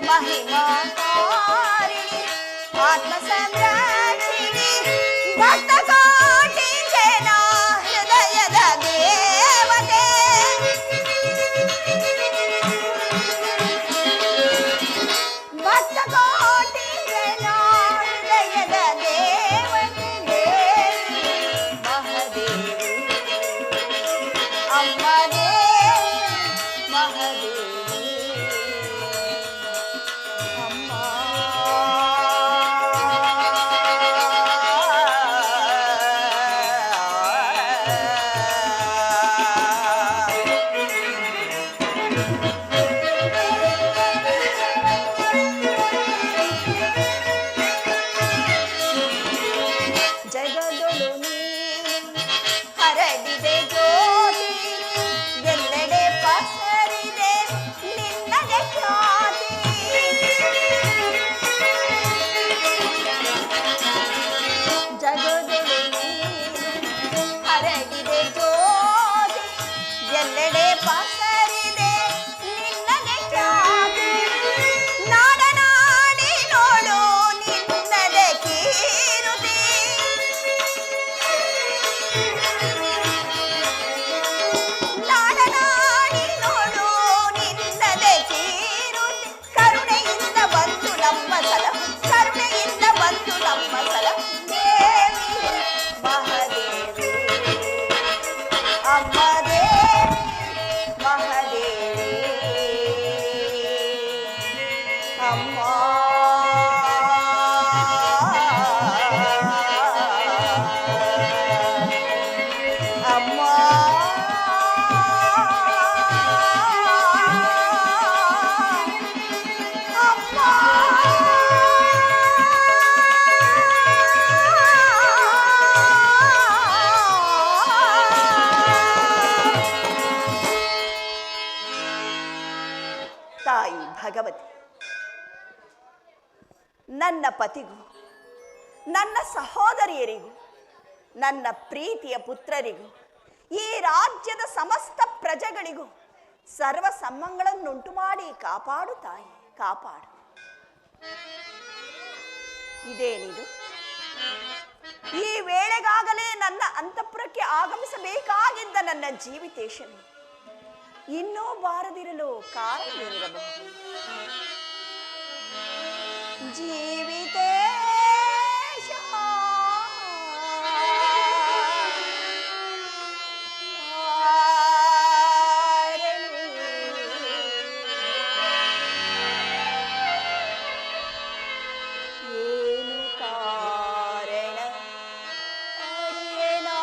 ಮಹಿಮಾ ಕಾರಿಣಿ ಆತ್ಮ ಸಂರಕ್ಷಿಣಿ ಭಕ್ತ ಕೋಟಿ ಜನ ಹೃದಯದ ದೇವತೆ ಭಕ್ತ ಕೋಟಿ ಜನ ಹೃದಯದ ದೇವತೆ ದೇವಿ ಮಹಾದೇವಿ ಅಮ್ಮ ದೇವಿ ಮಹಾದೇವಿ ಅಮ್ಮ ಜಗದೊಳು ನೀನು ಹರಡಿದೆ ಜ್ಯೋತಿ ಎಲ್ಲೆಡೆ ಪಸರಿದೆ ನಿನ್ನದೆ ಖ್ಯಾತಿ ಜಗದೊಳು ನೀನು ಹರಡಿದೆ ಜ್ಯೋತಿ ಎಲ್ಲೆಡೆ ಪಸರಿದೆ ನಿನ್ನದೆ ಖ್ಯಾತಿ ನಾಡನಾಡಿ ನೋಡು ನಿನ್ನದೆ ಕೀರುತಿ ನಾಡನಾಡಿ ನೋಡು ನಿನ್ನದೆ ಕೀರುತಿ ಕರುಣೆಯಿಂದ ಬಂದು ನಮ್ಮ ಸಲಹು ಕರುಣೆಯಿಂದ ಬಂದು ನಮ್ಮ ಸಲಹು ದೇವಿ ಮಹಾದೇವಿ ಅಮ್ಮ ದೇವಿ ಮಹಾದೇವಿ ಅಮ್ಮ ಅಮ್ಮ ತಾಯಿ ಭಗವತಿ ನನ್ನ ಪತಿಗೂ ನನ್ನ ಸಹೋದರಿಯರಿಗೂ ನನ್ನ ಪ್ರೀತಿಯ ಪುತ್ರರಿಗೂ ಈ ರಾಜ್ಯದ ಸಮಸ್ತ ಪ್ರಜೆಗಳಿಗೂ ಸರ್ವ ಸಮ್ಮಂಗಳನ್ನುಂಟು ಮಾಡಿ ಕಾಪಾಡು ತಾಯಿ ಕಾಪಾಡು. ಇದೇನಿದು? ಈ ವೇಳೆಗಾಗಲೇ ನನ್ನ ಅಂತಃಪುರಕ್ಕೆ ಆಗಮಿಸಬೇಕಾಗಿದ್ದ ನನ್ನ ಜೀವಿತೇಶನು ಇನ್ನೂ ಬಾರದಿರಲು ಕಾರಣವೇನಿರಬಹುದು? ಜೀವಿತೇಶ ಏನು ಕಾರಣ ಅರಿಯೇನಾ?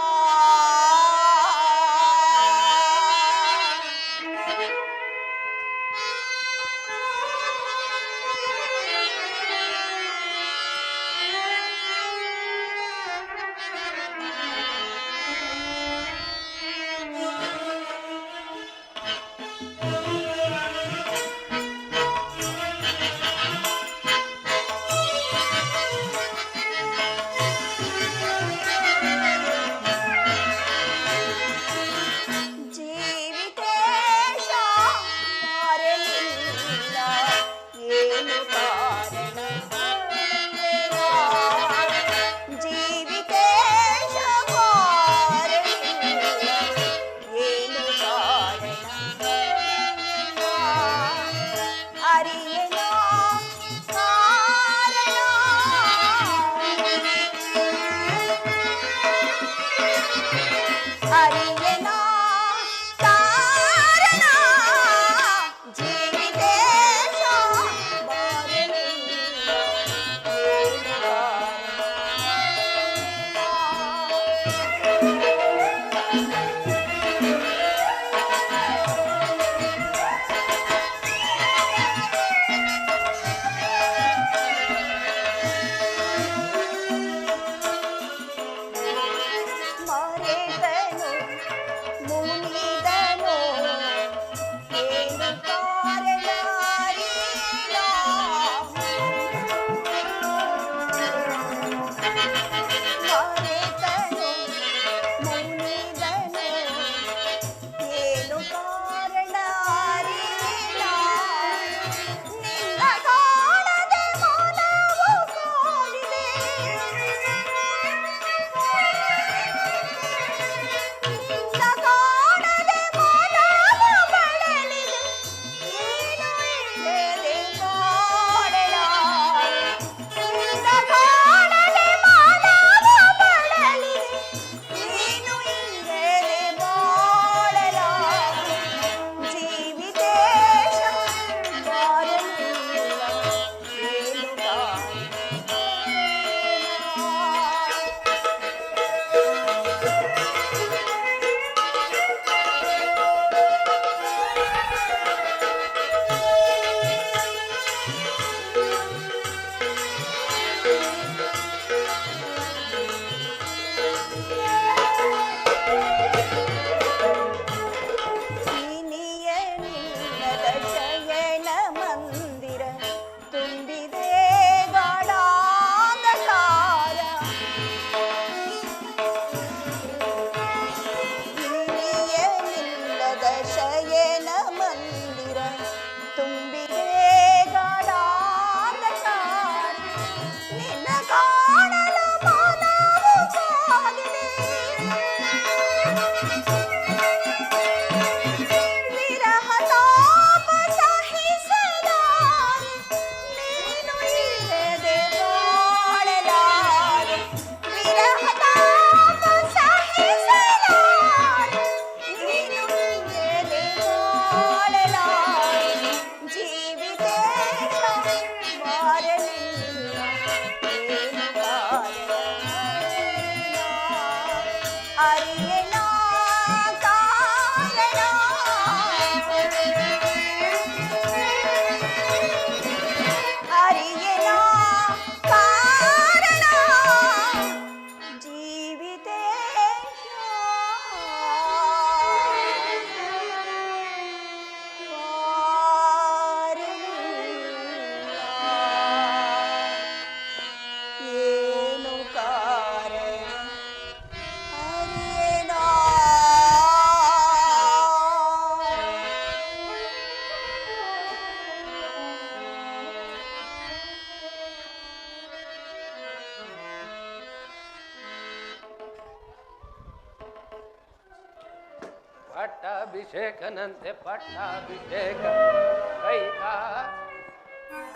ಪಟ್ಟಾಭಿಷೇಕನಂತೆ ಪಟ್ಟಾಭಿಷೇಕ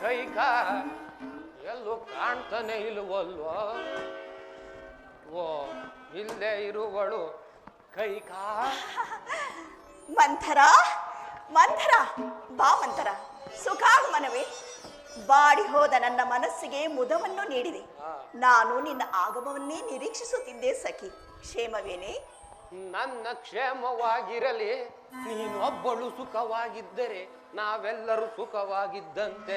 ಕೈಕ ಎಲ್ಲೂ ಕಾಣ್ತಾನೆ ಇಲ್ವಲ್ವೋ? ಓ, ಇಲ್ಲೇ ಇರುವಳು ಕೈಕ.
ಮಂಥರ ಮಂಥರ, ಬಾ ಮಂಥರ, ಸುಖಾಗಮನವೇ. ಬಾಡಿ ಹೋದ ನನ್ನ ಮನಸ್ಸಿಗೆ ಮುದವನ್ನು ನೀಡಿದೆ. ನಾನು ನಿನ್ನ ಆಗಮವನ್ನೇ ನಿರೀಕ್ಷಿಸುತ್ತಿದ್ದೆ ಸಖಿ. ಕ್ಷೇಮವೇನೆ?
ನನ್ನ ಕ್ಷೇಮವಾಗಿರಲಿ. ನೀನೊಬ್ಬಳು ಸುಖವಾಗಿದ್ದರೆ ನಾವೆಲ್ಲರೂ ಸುಖವಾಗಿದ್ದಂತೆ.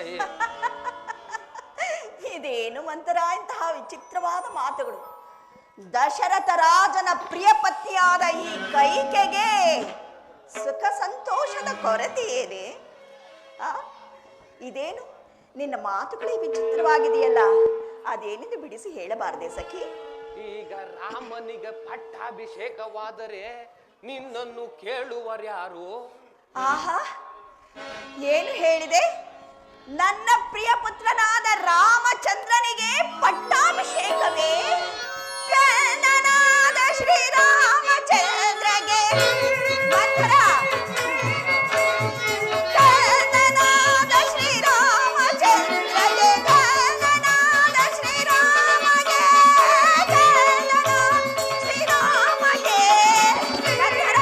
ಇದೇನು ಮಂಥರ ಇಂತಹ ವಿಚಿತ್ರವಾದ ಮಾತುಗಳು? ದಶರಥ ರಾಜನ ಪ್ರಿಯ ಪತ್ನಿಯಾದ ಈ ಕೈಕೆಗೆ ಸುಖ ಸಂತೋಷದ ಕೊರತೆ ಏನೇ? ಇದೇನು ನಿನ್ನ ಮಾತುಗಳೇ ವಿಚಿತ್ರವಾಗಿದೆಯಲ್ಲ, ಅದೇನೆಂದು ಬಿಡಿಸಿ ಹೇಳಬಾರದೆ ಸಖಿ?
ಈಗ ರಾಮನಿಗೆ ಪಟ್ಟಾಭಿಷೇಕವಾದರೆ ನಿನ್ನನ್ನು ಕೇಳುವರ್ಯಾರು?
ಆಹಾ, ಏನು ಹೇಳಿದೆ? ನನ್ನ ಪ್ರಿಯ ಪುತ್ರನಾದ ರಾಮಚಂದ್ರನಿಗೆ ಪಟ್ಟಾಭಿಷೇಕವೇ? ಕನ್ನನಾದ ಶ್ರೀರಾಮಚಂದ್ರಗೆ ಮಂಥರ, ಕನ್ನನಾದ ಶ್ರೀರಾಮಚಂದ್ರಗೆ, ಕನ್ನನಾದ ಶ್ರೀರಾಮಗೆ, ಕನ್ನನಾದ ಶ್ರೀರಾಮಗೆ ಮಂಥರ.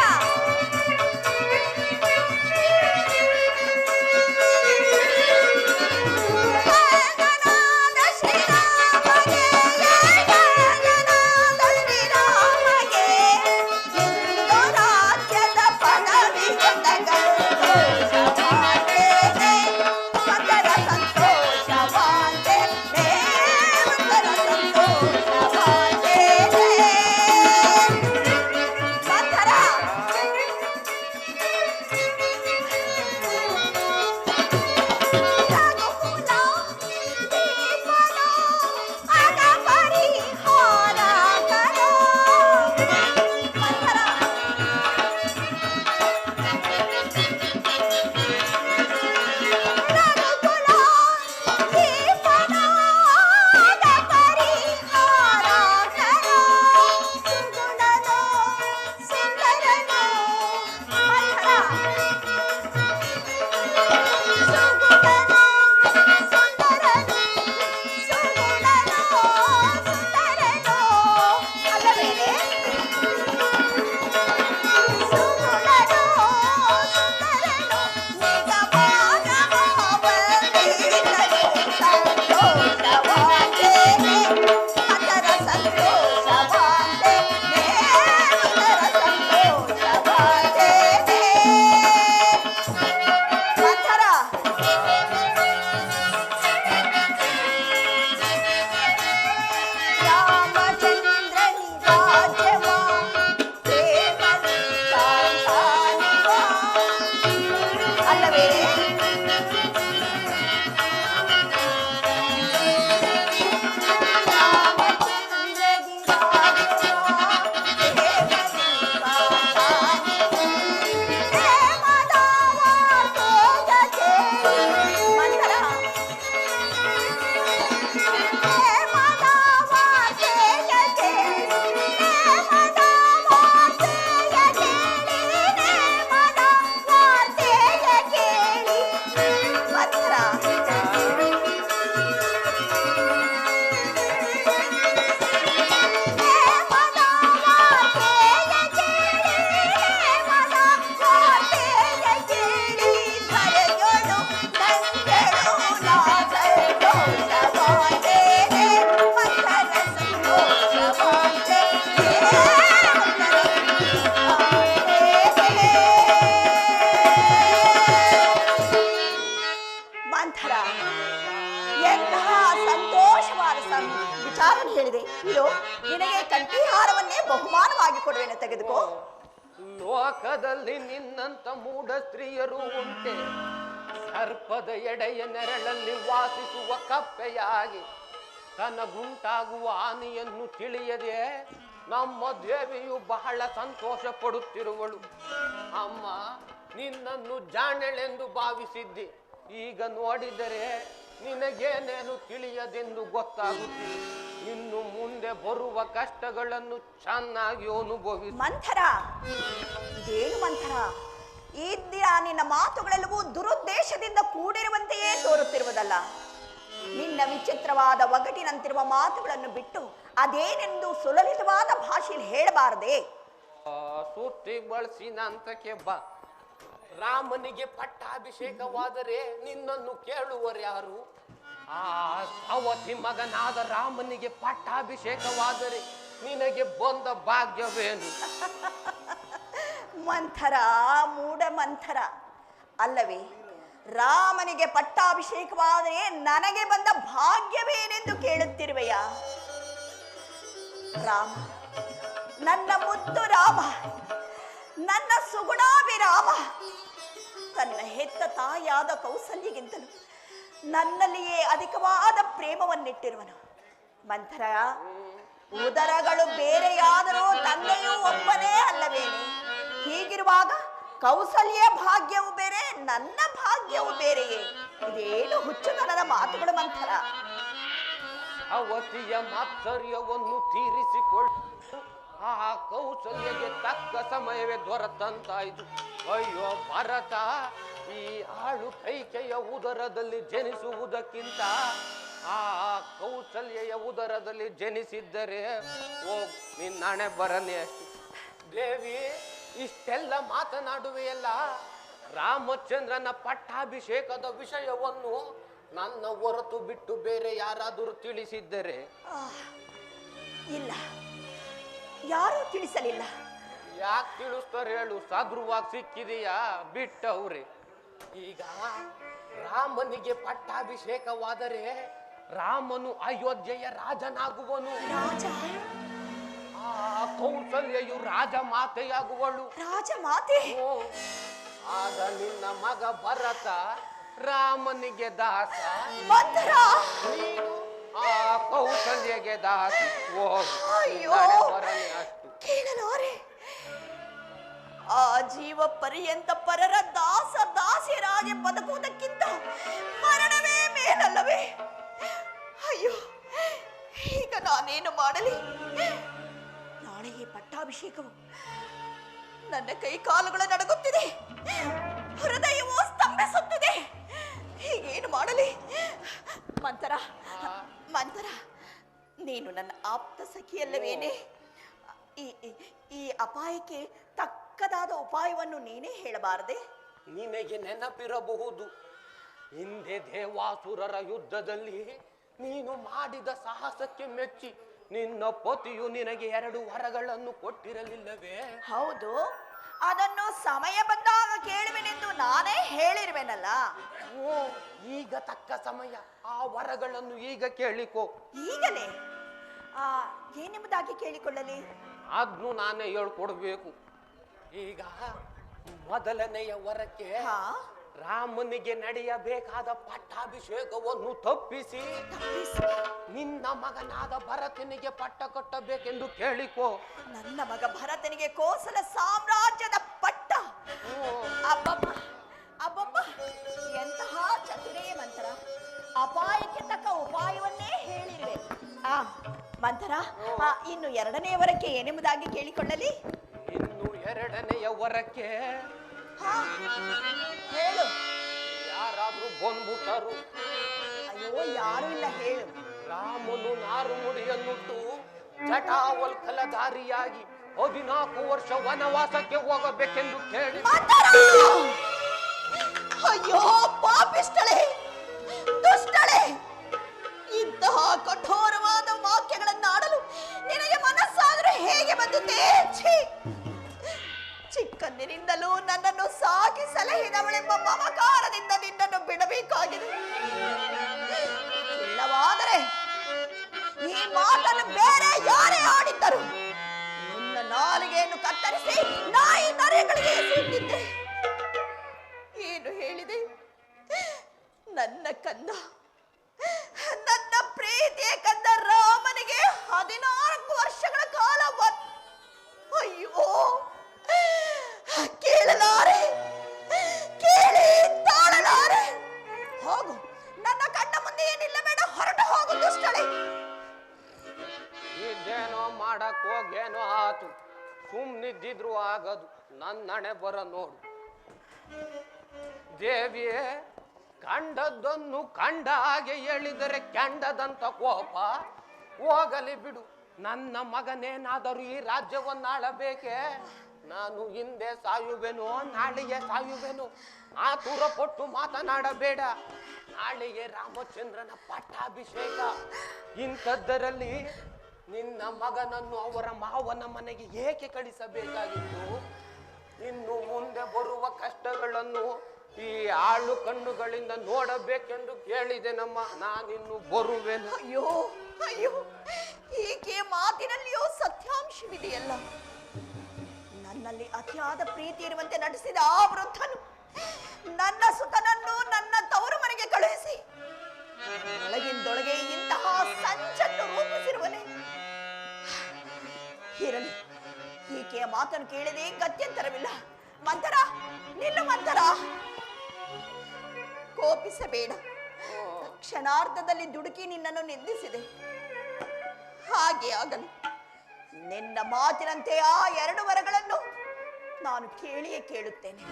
ಕೊಡುವೆನು, ತೆಗೆದುಕೋ.
ಲೋಕದಲ್ಲಿ ನಿನ್ನಂತ ಮೂಢ ಸ್ತ್ರೀಯರು ಉಂಟೆ. ಸರ್ಪದ ಎಡೆಯ ನೆರಳಲ್ಲಿ ವಾಸಿಸುವ ಕಪ್ಪೆಯಾಗಿ ತನಗುಂಟಾಗುವ ಹಾನಿಯನ್ನು ತಿಳಿಯದೆ ನಮ್ಮ ದೇವಿಯು ಬಹಳ ಸಂತೋಷ ಪಡುತ್ತಿರುವಳು. ಅಮ್ಮ, ನಿನ್ನನ್ನು ಜಾಣಳೆಂದು ಭಾವಿಸಿದ್ದೆ. ಈಗ ನೋಡಿದರೆ ನಿನಗೇನೇನು ತಿಳಿಯದೆಂದು ಗೊತ್ತಾಗುತ್ತಿದೆ. ಇನ್ನು ಮುಂದೆ ಬರುವ ಕಷ್ಟಗಳನ್ನು ಚೆನ್ನಾಗಿ ಅನುಭವಿಸಿ.
ಮಂಥರ, ಇದೇನು ಮಂಥರ? ಇಂದಿನ ನಿನ್ನ ಮಾತುಗಳೆಲ್ಲವೂ ದುರುದ್ದೇಶದಿಂದ ಕೂಡಿರುವಂತೆಯೇ ತೋರುತ್ತಿರುವುದಲ್ಲ. ನಿನ್ನ ವಿಚಿತ್ರವಾದ ಒಗಟಿನಂತಿರುವ ಮಾತುಗಳನ್ನು ಬಿಟ್ಟು ಅದೇನೆಂದು ಸುಲಲಿತವಾದ ಭಾಷೆಯಲ್ಲಿ ಹೇಳಬಾರದೆ.
ಸುತ್ತಿ ಬಳಸಿನಂತಕ್ಕೆ ಬಾ. ರಾಮನಿಗೆ ಪಟ್ಟಾಭಿಷೇಕವಾದರೆ ನಿನ್ನನ್ನು ಕೇಳುವರ್ಯಾರು? ಆ ಸವತಿ ಮಗನಾದ ರಾಮನಿಗೆ ಪಟ್ಟಾಭಿಷೇಕವಾದರೆ ನಿನಗೆ ಬಂದ ಭಾಗ್ಯವೇನು?
ಮಂಥರ, ಮೂಢ ಮಂಥರ ಅಲ್ಲವೇ? ರಾಮನಿಗೆ ಪಟ್ಟಾಭಿಷೇಕವಾದರೆ ನನಗೆ ಬಂದ ಭಾಗ್ಯವೇನೆಂದು ಕೇಳುತ್ತಿರುವೆಯಾ? ರಾಮ, ನನ್ನ ಮುದ್ದು ರಾಮ, ನನ್ನ ಸುಗುಣಾಭಿರಾಮ, ತನ್ನ ಹೆತ್ತ ತಾಯಾದ ಕೌಸಲ್ಯಗಿಂತಲೂ ನನ್ನಲ್ಲಿಯೇ ಅಧಿಕವಾದ ಪ್ರೇಮವನ್ನಿಟ್ಟಿರುವನು. ಮಂಥರ, ಉದರಗಳು ಬೇರೆಯಾದರೂ ತಂದೆಯೂ ಒಬ್ಬನೇ ಅಲ್ಲವೇನೆ? ಹೀಗಿರುವಾಗ ಕೌಸಲ್ಯ ಭಾಗ್ಯವು ಬೇರೆ, ನನ್ನ ಭಾಗ್ಯವು ಬೇರೆಯೇ? ಇದೇನು ಹುಚ್ಚುತನದ ಮಾತುಗಳು ಮಂಥರ?
ಅವತಿಯ ಮಾತ್ಸರ್ಯವನ್ನು ತೀರಿಸಿಕೊಳ್ಳು. ಆ ಕೌಸಲ್ಯಗೆ ತಕ್ಕ ಸಮಯವೇ ದೊರೆತಂತಾಯಿತು. ಅಯ್ಯೋ ಭರತ, ಈ ಆಳು ಕೈಕೆಯ ಉದರದಲ್ಲಿ ಜನಿಸುವುದಕ್ಕಿಂತ ಆ ಕೌಸಲ್ಯೆಯ ಉದರದಲ್ಲಿ ಜನಿಸಿದ್ದರೆ ನಿನ್ನ ಹಣೆ ಬರನೇ ಅಷ್ಟು. ದೇವಿ, ಇಷ್ಟೆಲ್ಲ ಮಾತನಾಡುವೆಯಲ್ಲ, ರಾಮಚಂದ್ರನ ಪಟ್ಟಾಭಿಷೇಕದ ವಿಷಯವನ್ನು ನನ್ನ ಹೊರತು ಬಿಟ್ಟು ಬೇರೆ ಯಾರಾದರೂ ತಿಳಿಸಿದ್ದರೆ?
ಇಲ್ಲ, ಯಾರೂ ತಿಳಿಸಲಿಲ್ಲ.
ಯಾಕೆ ತಿಳಿಸ್ತಾರೆ ಹೇಳು? ಸಾಧುವಾಗಿ ಸಿಕ್ಕಿದೆಯಾ? ಬಿಟ್ಟವ್ರೆ. ಈಗ ರಾಮನಿಗೆ ಪಟ್ಟಾಭಿಷೇಕವಾದರೆ ರಾಮನು ಅಯೋಧ್ಯೆಯ ರಾಜನಾಗುವನು.
ರಾಜ?
ಆ ಕೌಸಲ್ಯೆಯು ರಾಜಮಾತೆಯಾಗುವಳು.
ರಾಜಮಾತೆ?
ಆಗ ನಿನ್ನ ಮಗ ಭರತ ರಾಮನಿಗೆ ದಾಸ, ನೀನು ಆ ಕೌಸಲ್ಯಗೆ ದಾಸಿ.
ಕೇಳಲಾರೆ. ಆ ಜೀವ ಪರ್ಯಂತ ಪರರ ದಾಸ ದಾಸಿಯರಾಗಿ ಬದುಕುವುದಕ್ಕಿಂತ ಮರಣವೇ ಮೇಲಲ್ಲವೇ? ಅಯ್ಯೋ, ಈಗ ನಾನೇನು ಮಾಡಲಿ? ನಾಳೆ ಈ ಪಟ್ಟಾಭಿಷೇಕವು ನನ್ನ ಕೈ ಕಾಲುಗಳು ನಡುಗುತ್ತಿದೆ, ಹೃದಯವು ಸ್ತಂಭಿಸುತ್ತಿದೆ. ಹೀಗೇನು ಮಾಡಲಿ? ಮಂಥರ, ಮಂಥರ, ನೀನು ನನ್ನ ಆಪ್ತ ಸಖಿಯಲ್ಲವೇನೆ? ಈ ಅಪಾಯಕ್ಕೆ ತಕ್ಕದಾದ ಉಪಾಯವನ್ನು ನೀನೇ ಹೇಳಬಾರದೆ?
ನಿನಗೆ ನೆನಪಿರಬಹುದು, ಹಿಂದೆ ದೇವಾಸುರರ ಯುದ್ಧದಲ್ಲಿ ನೀನು ಮಾಡಿದ ಸಾಹಸಕ್ಕೆ ಮೆಚ್ಚಿ ನಿನ್ನ ಪತಿಯು ನಿನಗೆ 2 ವರಗಳನ್ನು ಕೊಟ್ಟಿರಲಿಲ್ಲವೇ?
ಹೌದು, ಅದನ್ನು ಸಮಯ ಬಂದಾಗ ಕೇಳುವೆನೆಂದು ನಾನೇ ಹೇಳಿರುವೆನಲ್ಲ.
ಈಗ ತಕ್ಕ ಸಮಯ. ಆ ವರಗಳನ್ನು ಈಗ ಕೇಳಿಕೋ.
ಈಗಲೇ? ಏನೆಂಬುದಾಗಿ ಕೇಳಿಕೊಳ್ಳಲಿ?
ಅದ್ನು ನಾನೇ ಹೇಳ್ಕೊಡ್ಬೇಕು. ಈಗ ಮೊದಲನೆಯ ವರಕ್ಕೆ ರಾಮನಿಗೆ ನಡೆಯಬೇಕಾದ ಪಟ್ಟಾಭಿಷೇಕವನ್ನು ತಪ್ಪಿಸಿ ನಿನ್ನ ಮಗನಾದ ಭರತನಿಗೆ ಪಟ್ಟ ಕಟ್ಟಬೇಕೆಂದು ಕೇಳಿಕೋ.
ನನ್ನ ಮಗ ಭರತನಿಗೆ ಕೋಸಲ ಸಾಮ್ರಾಜ್ಯದ ಪಟ್ಟ? ಅಬ್ಬಬ್ಬ ಅಬ್ಬಬ್ಬ, ಎಂತಹ ಚತುರೇ ಮಂಥರ! ಅಪಾಯಕ್ಕೆ ತಕ್ಕ ಉಪಾಯವನ್ನೇ ಹೇಳಿರುವೆ. ಮಂಥರ, ಇನ್ನು 2ನೇ ವರಕ್ಕೆ ಏನೆಂಬುದಾಗಿ ಕೇಳಿಕೊಳ್ಳಲಿ?
ಇನ್ನು 2ನೆಯ ವರಕ್ಕೆ
ಹೇಳು.
ಯಾರಾದ್ರೂ ಬಂದ್ಬಿಟ್ಟರು?
ಅಯ್ಯೋ, ಯಾರು ಇಲ್ಲ, ಹೇಳು.
ರಾಮನು ನಾರು ಮುಡಿಯನ್ನುಟ್ಟು ಜಟಾವಲ್ಕಲಧಾರಿಯಾಗಿ 14 ವರ್ಷ ವನವಾಸಕ್ಕೆ ಹೋಗಬೇಕೆಂದು ಕೇಳಿ.
ಅಯ್ಯೋ ಪಾಪಿಷ್ಟಳೆ, ದುಷ್ಟಳೆ! ಇಂತಹ ಕಠೋರವಾದ ವಾಕ್ಯಗಳನ್ನಾಡಲು ನಿನಗೆ ಮನಸ್ಸಾದರೂ ಹೇಗೆ ಬಂದಿದೆ? ಚಿಕ್ಕಂದಿನಿಂದಲೂ ನನ್ನನ್ನು ಸಾಕಿ ಸಲಹಿದವಳೆಂಬ ಮಮಕಾರದಿಂದ ನಿನ್ನನ್ನು ಬಿಡಬೇಕಾಗಿದೆ. ಇಲ್ಲವಾದರೆ ಈ ಮಾತನ್ನು ಬೇರೆ ಯಾರೇ ಆಡಿದ್ದರು ನಿನ್ನ ನಾಲಿಗೆಯನ್ನು ಕತ್ತರಿಸಿ ನಾಯಿ ನರೆಗಳಿಗೆ ಎಸೆಯುತ್ತಿದ್ದೆ. ಏನು ಹೇಳಿದೆ? ನನ್ನ ಕಂದ, ನನ್ನ ಪ್ರೀತಿಯ ಕಂದ ರಾಮನಿಗೆ 14 ವರ್ಷಗಳ ಕಾಲ ಅಯ್ಯೋ, ಕೇಳಲಾರೆ, ಕೇಳಿ ತಾಳಲಾರೆ. ಹೋಗು, ನನ್ನ ಕಣ್ಣ ಮುಂದೆ ಏನಿಲ್ಲ ಬೇಡ, ಹೊರಟು ಹೋಗು ದುಷ್ಟಳೆ.
ಇದೇನೋ ಮಾಡಕ್ ಹೋಗೇನೋ ಆತು, ಸುಮ್ನಿದ್ದಿದ್ರು ಆಗದು. ನನ್ನ ಹಣೆ ಬರ ನೋಡು. ದೇವಿಯೇ, ಕಂಡದ್ದನ್ನು ಕಂಡ ಹಾಗೆ ಹೇಳಿದರೆ ಕೆಂಡದಂತ ಕೋಪ ಹೋಗಲಿ ಬಿಡು. ನನ್ನ ಮಗನೇನಾದರೂ ಈ ರಾಜ್ಯವನ್ನಾಳಬೇಕೆ? ನಾನು ಹಿಂದೆ ಸಾಯುವೆನೋ, ನಾಳೆಗೆ ಸಾಯುವೆನೋ? ಆತುರ ಪಟ್ಟು ಮಾತನಾಡಬೇಡ. ನಾಳೆಗೆ ರಾಮಚಂದ್ರನ ಪಟ್ಟಾಭಿಷೇಕ. ಇಂಥದ್ದರಲ್ಲಿ ನಿನ್ನ ಮಗನನ್ನು ಅವರ ಮಾವನ ಮನೆಗೆ ಏಕೆ ಕಳಿಸಬೇಕಾಗಿತ್ತು? ಇನ್ನು ಮುಂದೆ ಬರುವ ಕಷ್ಟಗಳನ್ನು ಈ ಆಳು ಕಣ್ಣುಗಳಿಂದ ನೋಡಬೇಕೆಂದು ಕೇಳಿದೆ ನಮ್ಮ. ನಾನಿನ್ನು ಬರುವೆನು.
ಅಯ್ಯೋ ಅಯ್ಯೋ, ಈಕೆ ಮಾತಿನಲ್ಲಿಯೋ ಸತ್ಯಾಂಶವಿದೆಯಲ್ಲ. ನನ್ನಲ್ಲಿ ಅತಿಯಾದ ಪ್ರೀತಿ ಇರುವಂತೆ ನಟಿಸಿದ ಆ ವೃದ್ಧನು ನನ್ನ ಸುತನನ್ನು ನನ್ನ ತವರು ಮನೆಗೆ ಕಳುಹಿಸಿ ಒಳಗಿಂದೊಳಗೆ ಇಂತಹ ಸಂಚನ್ನು ರೂಪಿಸಿರುವನೆ. ಇರಲಿ, ಈಕೆಯ ಮಾತನ್ನು ಕೇಳದೆ ಗತ್ಯಂತರವಿಲ್ಲ. ಮಂತರ, ನಿಲ್ಲು ಮಂತರ, ಕೋಪಿಸಬೇಡ. ಕ್ಷಣಾರ್ಧದಲ್ಲಿ ದುಡುಕಿ ನಿನ್ನನ್ನು ನಿಂದಿಸಿದೆ. ಹಾಗೆ ಆಗಲಿ. ನಿನ್ನ ಮಾತಿನಂತೆ ಆ 2 ವರಗಳನ್ನು ನಾನು ಕೇಳಿಯೇ ಕೇಳುತ್ತೇನೆ.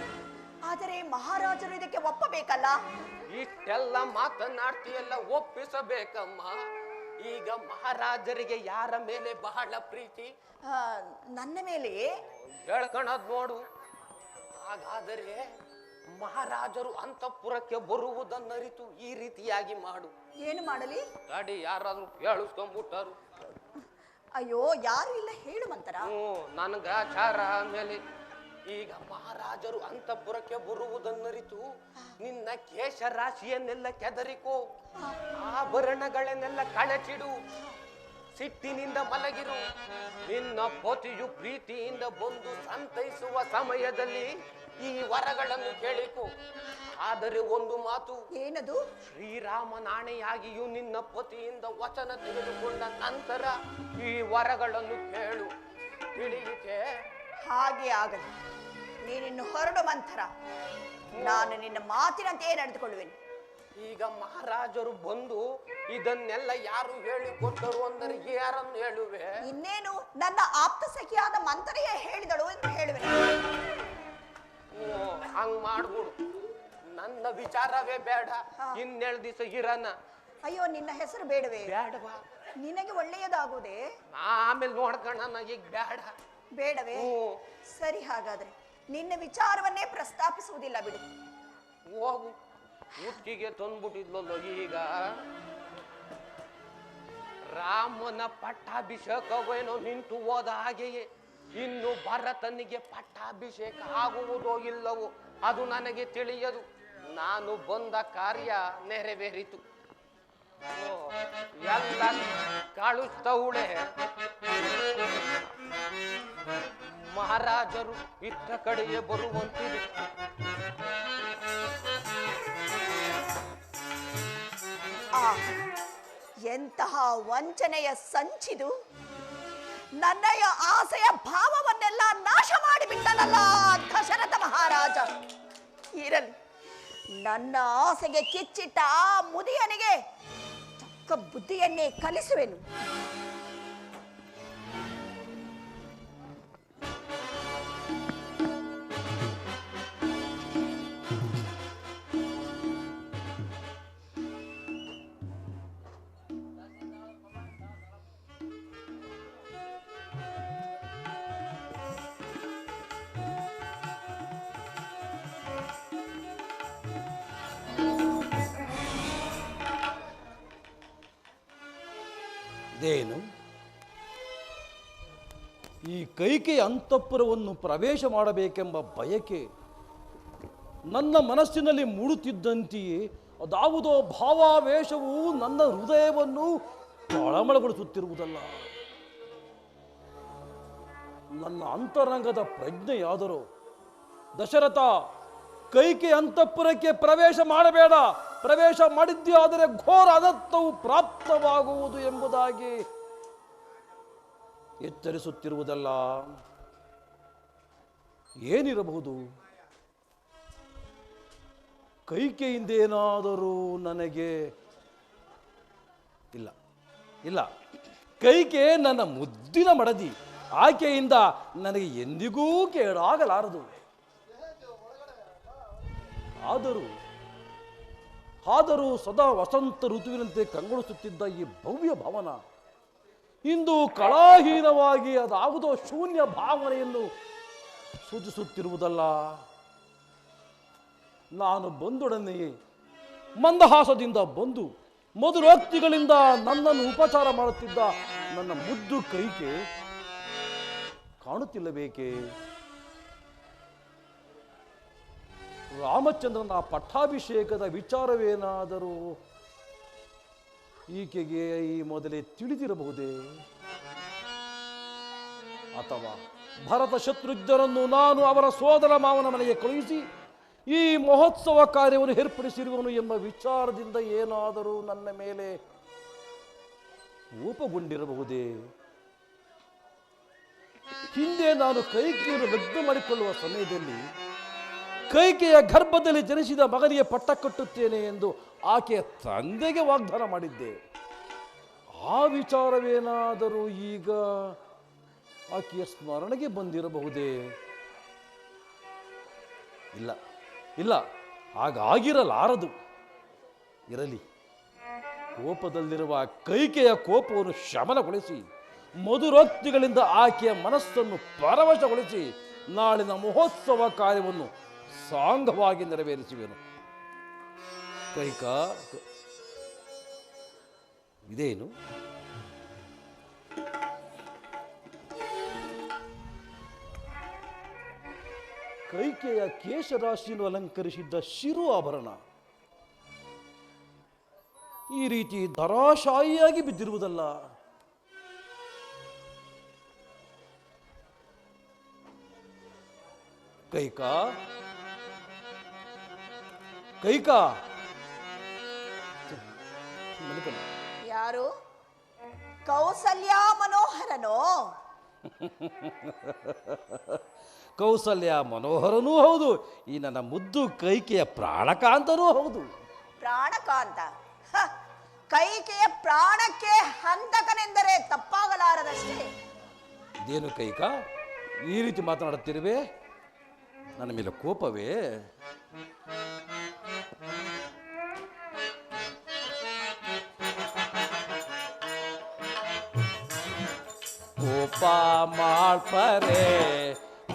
ಆದರೆ ಮಹಾರಾಜರು ಇದಕ್ಕೆ ಒಪ್ಪಬೇಕಲ್ಲ?
ಇಷ್ಟೆಲ್ಲ ಮಾತನಾಡ್ತಿಯೆಲ್ಲ ಒಪ್ಪಿಸಬೇಕಮ್ಮ. ಈಗ ಮಹಾರಾಜರಿಗೆ ಯಾರ ಮೇಲೆ ಬಹಳ ಪ್ರೀತಿ?
ನನ್ನ ಮೇಲೆ
ಹೇಳ್ಕಣದ್ ನೋಡು. ಹಾಗಾದರೆ ಮಹಾರಾಜರು ಅಂತಃಪುರಕ್ಕೆ ಬರುವುದನ್ನರಿತು ಈ ರೀತಿಯಾಗಿ ಮಾಡು.
ಏನು ಮಾಡಲಿ?
ತಡಿ, ಯಾರಾದ್ರೂ ಕೇಳಿಸ್ಕೊಂಡ್ಬಿಟ್ಟರು.
ಅಯ್ಯೋ, ಯಾರು ಇಲ್ಲ, ಹೇಳು ಮಂತರ.
ನನಗ ಚಾರ ಮೇಲೆ ಈಗ ಮಹಾರಾಜರು ಅಂತಃಪುರಕ್ಕೆ ಬರುವುದನ್ನರಿತು ನಿನ್ನ ಕೇಶ ರಾಶಿಯನ್ನೆಲ್ಲ ಕೆದರಿಕೋ, ಆಭರಣಗಳನ್ನೆಲ್ಲ ಕಳಚಿಡು, ಸಿಟ್ಟಿನಿಂದ ಮಲಗಿರು. ನಿನ್ನ ಪತಿಯು ಪ್ರೀತಿಯಿಂದ ಬಂದು ಸಂತೈಸುವ ಸಮಯದಲ್ಲಿ ಈ ವರಗಳನ್ನು ಕೇಳಿಕೋ. ಆದರೆ ಒಂದು ಮಾತು.
ಏನದು?
ಶ್ರೀರಾಮ ನಾಣೆಯಾಗಿಯೂ ನಿನ್ನ ಪತಿಯಿಂದ ವಚನ ತೆಗೆದುಕೊಂಡ ನಂತರ ಈ ವರಗಳನ್ನು ಕೇಳು. ತಿಳಿಯಿತೆ?
ಹಾಗೆ ಆಗಲಿ. ನೀನಿನ್ನು ಹೊರಡು ಮಂಥರ. ನಾನು ನಿನ್ನ ಮಾತಿನಂತೆಯೇ ನಡೆದುಕೊಳ್ಳುವೆನು.
ಈಗ ಮಹಾರಾಜರು ಬಂದು ಇದನ್ನೆಲ್ಲ ಯಾರು ಹೇಳಿಕೊಟ್ಟರು ಅಂದರೆ ಯಾರನ್ನು ಹೇಳುವೆ?
ಇನ್ನೇನು, ನನ್ನ ಆಪ್ತ ಸಖಿಯಾದ ಮಂಥರೆಯೇ ಹೇಳಿದಳು ಎಂದು ಹೇಳುವೆನು.
ಹಂಗ್ ಮಾಡ್ಬಿಡು. ನನ್ನ ವಿಚಾರವೇ ಬೇಡ. ಇನ್ನೆರಡು ದಿವಸ ಇರನ.
ಅಯ್ಯೋ, ನಿನ್ನ ಹೆಸರು ಬೇಡವೇ?
ಬೇಡವಾ?
ನಿನಗೆ ಒಳ್ಳೆಯದಾಗುವುದೇ?
ಆಮೇಲೆ ನೋಡ್ಕೋಣ. ಈಗ ಬೇಡ.
ಬೇಡವೇ? ಸರಿ, ಹಾಗಾದ್ರೆ ನಿನ್ನ ವಿಚಾರವನ್ನೇ ಪ್ರಸ್ತಾಪಿಸುವುದಿಲ್ಲ ಬಿಡು.
ಹೋಗು. ಉತ್ತಿಗೆ ತಂದ್ಬಿಟ್ಟಿದ್ಲಲ್ಲ ಈಗ. ರಾಮನ ಪಟ್ಟಾಭಿಷೇಕವೇನೋ ನಿಂತು ಹೋದ ಹಾಗೆಯೇ ಇನ್ನು ಭರತನಿಗೆ ಪಟ್ಟಾಭಿಷೇಕ ಆಗುವುದೋ ಇಲ್ಲವೋ ಅದು ನನಗೆ ತಿಳಿಯದು. ನಾನು ಬಂದ ಕಾರ್ಯ ನೆರವೇರಿತು. ಎಲ್ಲ ಕಳುಸ್ತವಳೆ. ಮಹಾರಾಜರು ಇತ್ತ ಕಡೆಯೇ ಬರುವಂತಿದೆ.
ಎಂತಹ ವಂಚನೆಯ ಸಂಚಿದು! ನನ್ನಯ ಆಸೆಯ ಭಾವವನ್ನೆಲ್ಲ ನಾಶ ಮಾಡಿಬಿಟ್ಟನಲ್ಲ ದಶರಥ ಮಹಾರಾಜ. ಇರಲಿ, ನನ್ನ ಆಸೆಗೆ ಕಿಚ್ಚಿಟ್ಟ ಆ ಮುದಿಯನಿಗೆ ತಕ್ಕ ಬುದ್ಧಿಯನ್ನೇ ಕಲಿಸುವೆನು.
ಇದೇನು? ಈ ಕೈಕೆಯ ಅಂತಃಪುರವನ್ನು ಪ್ರವೇಶ ಮಾಡಬೇಕೆಂಬ ಬಯಕೆ ನನ್ನ ಮನಸ್ಸಿನಲ್ಲಿ ಮೂಡುತ್ತಿದ್ದಂತೆಯೇ ಅದಾವುದೋ ಭಾವಾವೇಶವು ನನ್ನ ಹೃದಯವನ್ನು ತಳಮಳಗೊಳಿಸುತ್ತಿರುವುದಲ್ಲ. ನನ್ನ ಅಂತರಂಗದ ಪ್ರಜ್ಞೆಯಾದರೂ ದಶರಥ, ಕೈಕೆ ಅಂತಃಪುರಕ್ಕೆ ಪ್ರವೇಶ ಮಾಡಬೇಡ, ಪ್ರವೇಶ ಮಾಡಿದ್ದೇ ಆದರೆ ಘೋರ ಅನರ್ಥವು ಪ್ರಾಪ್ತವಾಗುವುದು ಎಂಬುದಾಗಿ ಎಚ್ಚರಿಸುತ್ತಿರುವುದಲ್ಲ. ಏನಿರಬಹುದು? ಕೈಕೆಯಿಂದೇನಾದರೂ ನನಗೆ ಇಲ್ಲ ಇಲ್ಲ ಕೈಕೆ ನನ್ನ ಮುದ್ದಿನ ಮಡದಿ. ಆಕೆಯಿಂದ ನನಗೆ ಎಂದಿಗೂ ಕೇಳಾಗಲಾರದು. ಆದರೂ ಸದಾ ವಸಂತ ಋತುವಿನಂತೆ ಕಂಗೊಳಿಸುತ್ತಿದ್ದ ಈ ಭವ್ಯ ಭವನ ಇಂದು ಕಳಾಹೀನವಾಗಿ ಅದಾವುದೋ ಶೂನ್ಯ ಭಾವನೆಯನ್ನು ಸೂಚಿಸುತ್ತಿರುವುದಲ್ಲ. ನಾನು ಬಂದೊಡನೆಯೇ ಮಂದಹಾಸದಿಂದ ಬಂದು ಮಧುರೋಕ್ತಿಗಳಿಂದ ನನ್ನನ್ನು ಉಪಚಾರ ಮಾಡುತ್ತಿದ್ದ ನನ್ನ ಮುದ್ದು ಕೈಗೆ ಕಾಣುತ್ತಿಲ್ಲಬೇಕೆ? ರಾಮಚಂದ್ರನ ಪಟ್ಟಾಭಿಷೇಕದ ವಿಚಾರವೇನಾದರೂ ಈಕೆಗೆ ಈ ಮೊದಲೇ ತಿಳಿದಿರಬಹುದೇ? ಅಥವಾ ಭರತ ಶತ್ರುಘ್ನರನ್ನು ನಾನು ಅವರ ಸೋದರ ಮಾವನ ಮನೆಗೆ ಕಳುಹಿಸಿ ಈ ಮಹೋತ್ಸವ ಕಾರ್ಯವನ್ನು ಏರ್ಪಡಿಸಿರುವನು ಎಂಬ ವಿಚಾರದಿಂದ ಏನಾದರೂ ನನ್ನ ಮೇಲೆ ಕೋಪಗೊಂಡಿರಬಹುದೇ? ಹಿಂದೆ ನಾನು ಕೈಕೆಯನ್ನು ಲಗ್ನ ಮಾಡಿಕೊಳ್ಳುವ ಸಮಯದಲ್ಲಿ ಕೈಕೆಯ ಗರ್ಭದಲ್ಲಿ ಜನಿಸಿದ ಮಗನಿಗೆ ಪಟ್ಟ ಕಟ್ಟುತ್ತೇನೆ ಎಂದು ಆಕೆಯ ತಂದೆಗೆ ವಾಗ್ದಾನ ಮಾಡಿದ್ದೆ. ಆ ವಿಚಾರವೇನಾದರೂ ಈಗ ಆಕೆಯ ಸ್ಮರಣೆಗೆ ಬಂದಿರಬಹುದೇ? ಇಲ್ಲ ಇಲ್ಲ, ಹಾಗಾಗಿರಲಾರದು. ಇರಲಿ, ಕೋಪದಲ್ಲಿರುವ ಕೈಕೆಯ ಕೋಪವನ್ನು ಶಮನಗೊಳಿಸಿ ಮಧುರೋಕ್ತಿಗಳಿಂದ ಆಕೆಯ ಮನಸ್ಸನ್ನು ಪರವಶಗೊಳಿಸಿ ನಾಳಿನ ಮಹೋತ್ಸವ ಕಾರ್ಯವನ್ನು ಸಾಂಗವಾಗಿ ನೆರವೇರಿಸುವೆನು. ಕೈಕಾ, ಇದೇನು? ಕೈಕೆಯ ಕೇಶರಾಶಿಯನ್ನು ಅಲಂಕರಿಸಿದ್ದ ಶಿರು ಆಭರಣ ಈ ರೀತಿ ಧರಾಶಾಯಿಯಾಗಿ ಬಿದ್ದಿರುವುದಲ್ಲ. ಕೈಕಾ, ಕೈಕಾ,
ಯಾರು? ಕೌಸಲ್ಯ ಮನೋಹರನೋ?
ಕೌಸಲ್ಯ ಮನೋಹರನೂ ಹೌದು, ಈ ನನ್ನ ಮುದ್ದು ಕೈಕೆಯ ಪ್ರಾಣಕಾಂತನೂ ಹೌದು.
ಪ್ರಾಣಕಾಂತ? ಕೈಕೆಯ ಪ್ರಾಣಕ್ಕೆ ಹಂತಕನೆಂದರೆ ತಪ್ಪಾಗಲಾರದಷ್ಟೇ.
ಇದೇನು ಕೈಕಾ, ಈ ರೀತಿ ಮಾತನಾಡುತ್ತಿರುವೆ? ನನ್ನ ಮೇಲೆ ಕೋಪವೇ? ಕೋಪ ಮಾಡ್ಪರೆ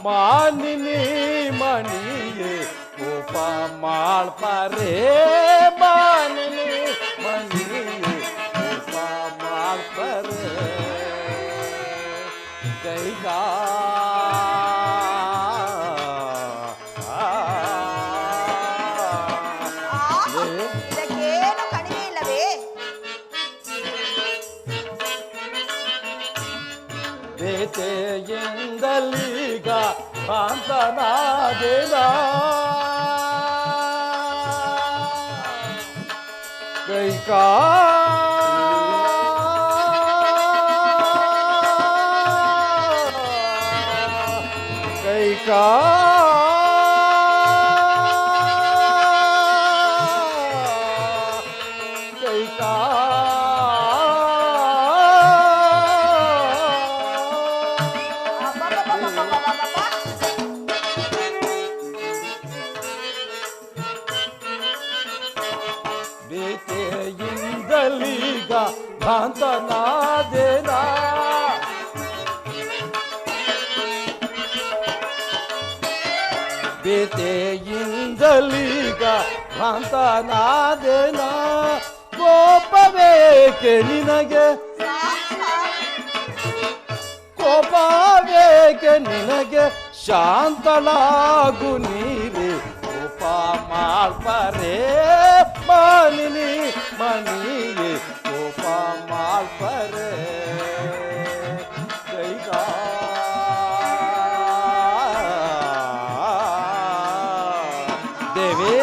ಮಾನಿನಿ ಮಣಿಯೇ, ಕೋಪ ಮಾಡ್ಪರೆ ಮಾನಿನಿ ಮಣಿಯೇ, ಕೋಪ ಮಾಡ್ಪರೆ ಕೈಕಾ.
ಇದಕ್ಕೇನು ಕಡಿಮೆ ಇಲ್ಲವೇ?
ಬೇತೆಯಿಂದಲೀಗ ಕಾಂತನಾದೇನ ಕೈಕಾ. ಕೈಕಾ ಕೈಕಾ ಬೇತೆಯಿಂದಲೀಗ ಕಾಂತನಾದೇನ ಬೇತೆಯಿಂದಲೀಗ ಕಾಂತನಾದೇನ ಕೋಪವೇಕೆ ನಿನಗೆ, ಕೋಪವೇಕೆ ನಿನಗೆ, ಶಾಂತಳಾಗು ನೀರೆ, ಕೋಪ ಮಾಡ್ಪರೆ ಮಾನಿನಿ ಮಣಿಯೇ, ಕೋಪ ಮಾಡ್ಪರೆ ಕೈಕಾ. ದೇವಿ,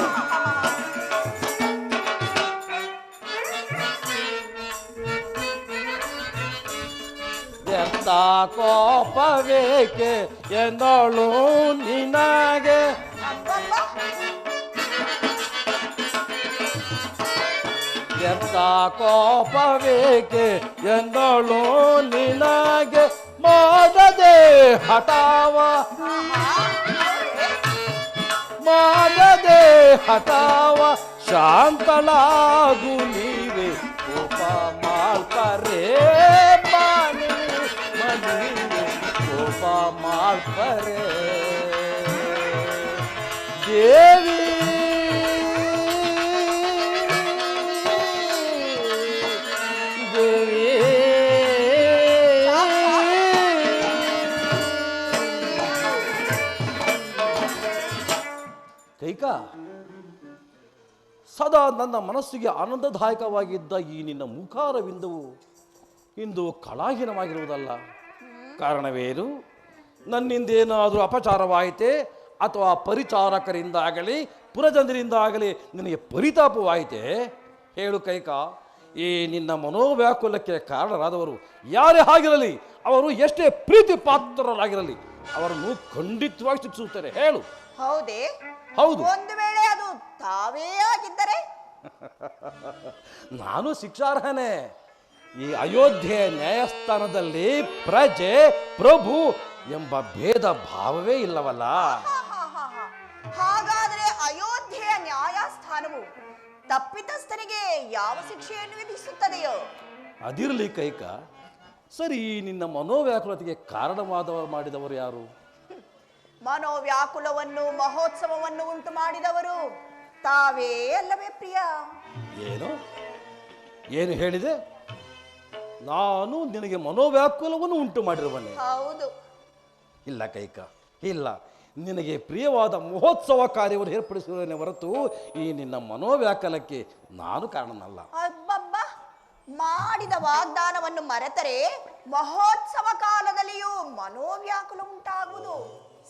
ವ್ಯರ್ಥ ಕೋಪವೇಕೆ ಎಂದಳು ನಿನಗೆ, ವ್ಯರ್ಥ ಕೋಪವೇಕೆ ಎಂದಳು ನಿನಗೆ, ಮಾಡದೆ ಹಠಾವ ಮಾಡದೆ ಹಠಾವ ಶಾಂತಳಾಗು ನೀವೇ ಕೋಪ ಮಾಡ್ತಾರೆ ಕೋಪ ಮಾಡ್ತಾರೆ ದೇವಿ ದೇವಿ ಕೈಕಾ ಸದಾ ನನ್ನ ಮನಸ್ಸಿಗೆ ಆನಂದದಾಯಕವಾಗಿದ್ದ ಈ ನಿನ್ನ ಮುಖಾರವಿಂದವು ಇಂದು ಕಳಾಹೀನವಾಗಿರುವುದಲ್ಲ. ಕಾರಣವೇನು? ನನ್ನಿಂದೇನಾದರೂ ಅಪಚಾರವಾಯಿತೆ ಅಥವಾ ಪರಿಚಾರಕರಿಂದಾಗಲಿ ಪುರಜನರಿಂದಾಗಲಿ ನಿನಗೆ ಪರಿತಾಪವಾಯಿತೆ? ಹೇಳು ಕೈಕಾ. ಈ ನಿನ್ನ ಮನೋವ್ಯಾಕುಲಕ್ಕೆ ಕಾರಣರಾದವರು ಯಾರೇ ಆಗಿರಲಿ, ಅವರು ಎಷ್ಟೇ ಪ್ರೀತಿ ಪಾತ್ರರಾಗಿರಲಿ, ಅವರನ್ನು ಖಂಡಿತವಾಗಿ ಶಿಕ್ಷಿಸುತ್ತಾರೆ. ಹೇಳು.
ಹೌದೇ?
ಹೌದು.
ಒಂದು ವೇಳೆ ಅದು ತಾವೇ ಆಗಿದ್ದರೆ?
ನಾನು ಶಿಕ್ಷಾರ್ಹನೇ. ಈ ಅಯೋಧ್ಯೆ ನ್ಯಾಯಸ್ಥಾನದಲ್ಲಿ ಪ್ರಜೆ ಪ್ರಭು ಎಂಬ ಭೇದ ಭಾವವೇ ಇಲ್ಲವಲ್ಲ.
ಹಾಗಾದರೆ ಅಯೋಧ್ಯೆಯ ನ್ಯಾಯಸ್ಥಾನವು ತಪ್ಪಿತಸ್ಥನಿಗೆ ಯಾವ ಶಿಕ್ಷೆಯನ್ನು ವಿಧಿಸುತ್ತದೆಯೋ?
ಅದಿರಲಿ ಕೈಕ. ಸರಿ, ನಿನ್ನ ಮನೋವ್ಯಾಕುಲತೆಗೆ ಮಾಡಿದವರು ಯಾರು?
ಮನೋವ್ಯಾಕುಲವನ್ನು ಮಹೋತ್ಸವವನ್ನು ಉಂಟು ಮಾಡಿದವರು ತಾವೇ ಅಲ್ಲವೇ ಪ್ರಿಯ?
ಏನು ಹೇಳಿದೆ? ನಾನು ನಿನಗೆ ಮನೋವ್ಯಾಕುಲವನ್ನು ಉಂಟು ಮಾಡಿರುವನೆ?
ಹೌದು.
ಇಲ್ಲ ಕೈಕ, ಇಲ್ಲ. ನಿನಗೆ ಪ್ರಿಯವಾದ ಮಹೋತ್ಸವ ಕಾರ್ಯವನ್ನು ಏರ್ಪಡಿಸುವುದನ್ನೇ ಹೊರತು ಈ ನಿನ್ನ ಮನೋವ್ಯಾಕುಲಕ್ಕೆ ನಾನು ಕಾರಣನಲ್ಲ.
ಅಬ್ಬಬ್ಬ, ಮಾಡಿದ ವಾಗ್ದಾನವನ್ನು ಮರೆತರೆ ಮಹೋತ್ಸವ ಕಾಲದಲ್ಲಿಯೂ ಮನೋವ್ಯಾಕುಲ ಉಂಟಾಗುವುದು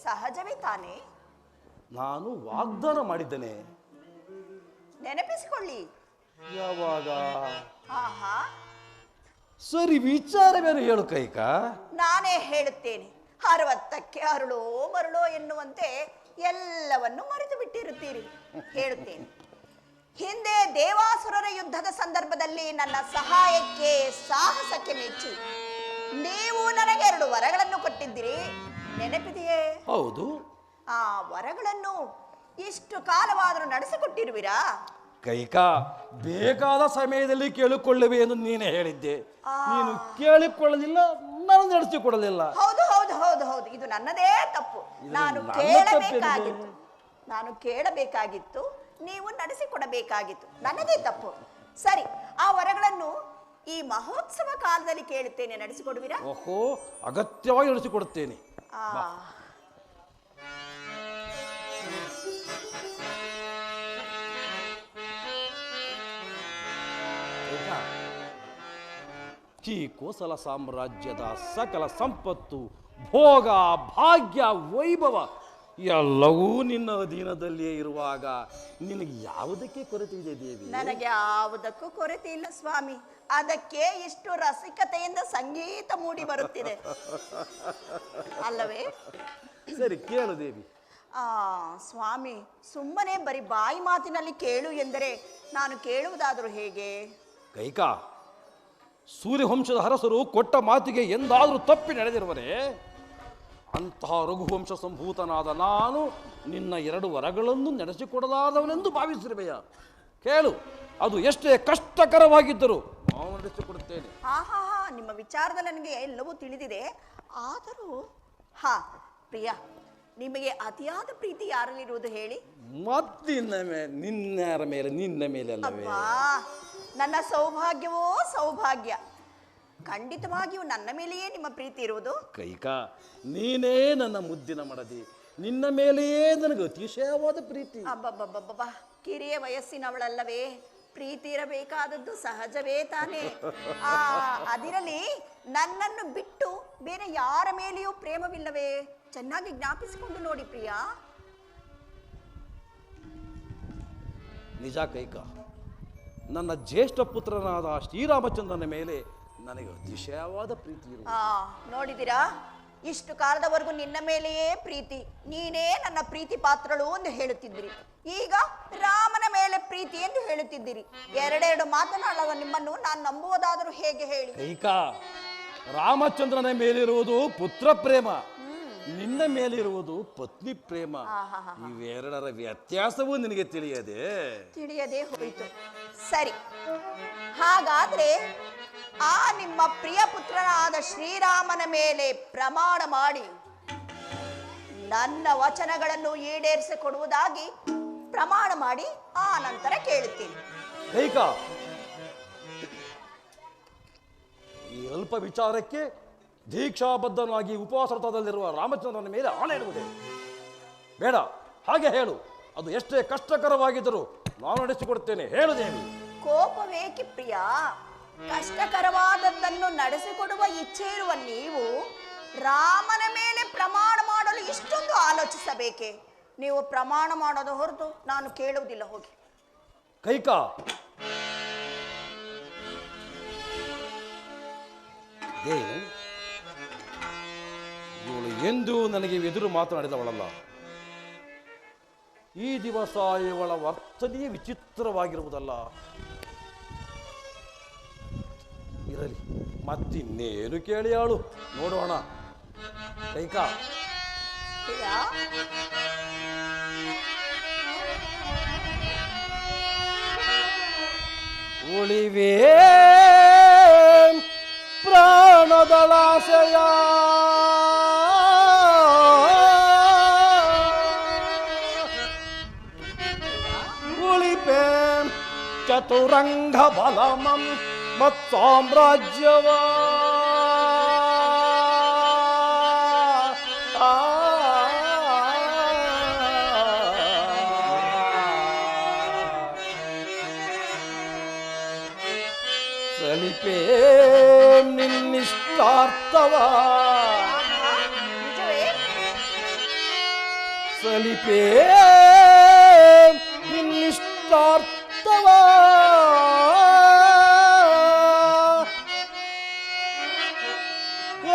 ಸಹಜವೇ ತಾನೇ?
ನಾನು ವಾಗ್ದಾನ ಮಾಡಿದ್ದೇನೆ.
ನೆನಪಿಸಿಕೊಳ್ಳಿ.
ಯಾವಾಗ?
ಆಹಾ,
ಸರಿ, ವಿಚಾರವೇನು ಹೇಳು ಕೈಕ.
ನಾನೇ ಹೇಳುತ್ತೇನೆ. 60ಕ್ಕೆ ಅರುಳೋ ಮರುಳೋ ಎನ್ನುವಂತೆ ಎಲ್ಲವನ್ನು ಮರೆತು ಬಿಟ್ಟಿರುತ್ತೀರಿ. ಹೇಳುತ್ತೇನೆ. ಹಿಂದೆ ದೇವಾಸುರರ ಯುದ್ಧದ ಸಂದರ್ಭದಲ್ಲಿ ನನ್ನ ಸಹಾಯಕ್ಕೆ ಸಾಹಸಕ್ಕೆ ಮೆಚ್ಚಿ ನೀವು ನನಗೆ 2 ವರಗಳನ್ನು ಕೊಟ್ಟಿದ್ದೀರಿ, ನೆನಪಿದೆಯೇ?
ಹೌದು.
ಆ ವರಗಳನ್ನು ಇಷ್ಟು ಕಾಲವಾದರೂ ನಡೆಸಿಕೊಟ್ಟಿರುವಿರಾ?
ಕೈಕ, ಬೇಕಾದ ಸಮಯದಲ್ಲಿ ಕೇಳಿಕೊಳ್ಳುವೆ ಎಂದು ನೀನೇ ಹೇಳಿದ್ದೆ. ನೀನು ಕೇಳಿಕೊಳ್ಳಲಿಲ್ಲ, ನಾನು ನಡೆಸಿಕೊಡಲಿಲ್ಲ.
ಹೌದು ಹೌದು ಹೌದು ಹೌದು, ಇದು ನನ್ನದೇ ತಪ್ಪು. ನಾನು ಕೇಳಬೇಕಾಗಿತ್ತು, ನೀವು ನಡೆಸಿಕೊಡಬೇಕಾಗಿತ್ತು. ನನ್ನದೇ ತಪ್ಪು. ಸರಿ, ಆ ವರಗಳನ್ನು ಈ ಮಹೋತ್ಸವ ಕಾಲದಲ್ಲಿ ಕೇಳುತ್ತೇನೆ, ನಡೆಸಿಕೊಡುವಿರಾ?
ಓಹೋ, ಅಗತ್ಯವಾಗಿ ನಡೆಸಿಕೊಡುತ್ತೇನೆ. ಈ ಕೋಸಲ ಸಾಮ್ರಾಜ್ಯದ ಸಕಲ ಸಂಪತ್ತು, ಭೋಗ, ಭಾಗ್ಯ, ವೈಭವ ಎಲ್ಲವೂ ನಿನ್ನ ಅಧೀನದಲ್ಲಿಯೇ ಇರುವಾಗ ನಿನಗೆ ಯಾವುದಕ್ಕೆ ಕೊರತೆ ಇದೆ ದೇವಿ?
ನನಗೆ ಯಾವುದಕ್ಕೂ ಕೊರತೆ ಇಲ್ಲ ಸ್ವಾಮಿ. ಅದಕ್ಕೆ ಇಷ್ಟು ರಸಿಕತೆಯಿಂದ ಸಂಗೀತ ಮೂಡಿ ಬರುತ್ತಿದೆ ಅಲ್ಲವೇ?
ಸರಿ, ಕೇಳು ದೇವಿ.
ಸ್ವಾಮಿ, ಸುಮ್ಮನೆ ಬರೀ ಬಾಯಿ ಮಾತಿನಲ್ಲಿ ಕೇಳು ಎಂದರೆ ನಾನು ಕೇಳುವುದಾದರೂ ಹೇಗೆ?
ಕೈಕಾ, ಸೂರ್ಯವಂಶದ ಅರಸರು ಕೊಟ್ಟ ಮಾತಿಗೆ ಎಂದಾದರೂ ತಪ್ಪಿ ನಡೆದಿರುವರೆ? ಅಂತಹ ರಘುವಂಶ ಸಂಭೂತನಾದ ನಾನು ನಿನ್ನ 2 ವರಗಳನ್ನು ನಡೆಸಿಕೊಡಲಾದವನೆಂದು ಭಾವಿಸಿರುವೆಯ? ಕೇಳು, ಅದು ಎಷ್ಟೇ ಕಷ್ಟಕರವಾಗಿದ್ದರೂ ನಾವು ನಡೆಸಿಕೊಡುತ್ತೇನೆ.
ನಿಮ್ಮ ವಿಚಾರದಲ್ಲಿ ನನಗೆ ಎಲ್ಲವೂ ತಿಳಿದಿದೆ. ಆದರೂ ಪ್ರಿಯ, ನಿಮಗೆ ಅತಿಯಾದ ಪ್ರೀತಿ ಯಾರಲ್ಲಿರುವುದು ಹೇಳಿ?
ನಿನ್ನ ಮೇಲೆ ಅಲ್ಲವೇ?
ನನ್ನ ಸೌಭಾಗ್ಯವೋ ಸೌಭಾಗ್ಯ. ಖಂಡಿತವಾಗಿಯೂ ನನ್ನ ಮೇಲೆಯೇ ನಿಮ್ಮ ಪ್ರೀತಿ ಇರುವುದು.
ಕೈಕಾ, ನೀನೇ ನನ್ನ ಮುದ್ದಿನ ಮಡದಿ, ನಿನ್ನ ಮೇಲೆಯೇ ನನಗೆ ಅತಿಶಯವಾದ ಪ್ರೀತಿ.
ಅಬ್ಬಬ್ಬಬ್ಬಬ್ಬ, ಕಿರಿಯ ವಯಸ್ಸಿನವಳಲ್ಲವೇ? ಪ್ರೀತಿ ಇರಬೇಕಾದದ್ದು ಸಹಜವೇ ತಾನೇ? ಅದಿರಲಿ, ನನ್ನನ್ನು ಬಿಟ್ಟು ಬೇರೆ ಯಾರ ಮೇಲೆಯೂ ಪ್ರೇಮವಿಲ್ಲವೇ? ಚೆನ್ನಾಗಿ ಜ್ಞಾಪಿಸಿಕೊಂಡು ನೋಡಿ ಪ್ರಿಯಾ.
ನಿಜ ಕೈಕಾ, ನನ್ನ ಜ್ಯೇಷ್ಠ ಪುತ್ರನಾದ ಶ್ರೀರಾಮಚಂದ್ರನ ಮೇಲೆ ನನಗೆ ಅತಿಶಯವಾದ ಪ್ರೀತಿ ಇರುವುದು.
ನೋಡಿದಿರಾ, ಇಷ್ಟು ಕಾಲದವರೆಗೂ ನಿನ್ನ ಮೇಲೆಯೇ ಪ್ರೀತಿ, ನೀನೇ ನನ್ನ ಪ್ರೀತಿ ಪಾತ್ರಳು ಎಂದು ಹೇಳುತ್ತಿದ್ದಿರಿ. ಈಗ ರಾಮನ ಮೇಲೆ ಪ್ರೀತಿ ಎಂದು ಹೇಳುತ್ತಿದ್ದೀರಿ. 2 ಮಾತನಾಡುವ ನಿಮ್ಮನ್ನು ನಾನು ನಂಬುವುದಾದರೂ ಹೇಗೆ ಹೇಳಿ?
ಕೈಕಾ, ರಾಮಚಂದ್ರನ ಮೇಲಿರುವುದು ಪುತ್ರ ಪ್ರೇಮ, ನಿನ್ನ ಮೇಲಿರುವುದು ಪತ್ನಿ ಪ್ರೇಮ. ಇವೆರಡರ ವ್ಯತ್ಯಾಸವೂ ನಿನಗೆ
ತಿಳಿಯದೆ ಹೋಯಿತು. ಸರಿ, ಹಾಗಾದ್ರೆ ಆ ನಿಮ್ಮ ಪ್ರಿಯ ಪುತ್ರನಾದ ಶ್ರೀರಾಮನ ಮೇಲೆ ಪ್ರಮಾಣ ಮಾಡಿ ನನ್ನ ವಚನಗಳನ್ನು ಈಡೇರಿಸಿಕೊಡುವುದಾಗಿ ಪ್ರಮಾಣ ಮಾಡಿ ಆ ನಂತರ ಕೇಳುತ್ತೇನೆ.
ಕೈಕ, ಈ ಅಲ್ಪ ವಿಚಾರಕ್ಕೆ ದೀಕ್ಷಾಬದ್ಧನಾಗಿ ಉಪವಾಸರಥದಲ್ಲಿರುವ ರಾಮಚಂದ್ರನ ಮೇಲೆ ಆಣೆ ಇಡುವುದೇ? ಬೇಡ, ಹಾಗೆ ಹೇಳು. ಅದು ಎಷ್ಟೇ ಕಷ್ಟಕರವಾಗಿದ್ದರೂ ನಾನು ನಡೆಸಿಕೊಡುತ್ತೇನೆ. ಹೇಳು ದೇವಿ.
ಕೋಪವೇಕೆ ಪ್ರಿಯ? ಕಷ್ಟಕರವಾದದ್ದನ್ನು ನಡೆಸಿಕೊಡುವ ಇಚ್ಛೆ ಇರುವ ನೀವು ರಾಮನ ಮೇಲೆ ಪ್ರಮಾಣ ಮಾಡಲು ಇಷ್ಟೊಂದು ಆಲೋಚಿಸಬೇಕೆ? ನೀವು ಪ್ರಮಾಣ ಮಾಡೋದು ಹೊರತು ನಾನು ಕೇಳುವುದಿಲ್ಲ, ಹೋಗಿ.
ಕೈಕ, ಏನು ಇವಳು ಎಂದೂ ನನಗೆ ಎದುರು ಮಾತನಾಡಿದವಳಲ್ಲ. ಈ ದಿವಸ ಇವಳ ವರ್ತನೆಯೇ ವಿಚಿತ್ರವಾಗಿರುವುದಲ್ಲ. ಇರಲಿ, ಮತ್ತಿನ್ನೇನು ಕೇಳಿಯಾಳು ನೋಡೋಣ. ಕೈಕ,
ಪ್ರಿಯ,
ಉಳಿವೇ ಪ್ರಾಣದಳಾಶಯ, ಉಳಿಪೇ ಚತುರಂಗ ಬಲಮಂ ಮತ್ ಸಾಮ್ರಾಜ್ಯವ. ಸಲಿಪೇ ನಿನ್ನಿಷ್ಟಾರ್ಥವ,
ನಿಜವೇ?
ಸಲಿಪೇ ನಿನ್ನಿಷ್ಟಾರ್ಥವ,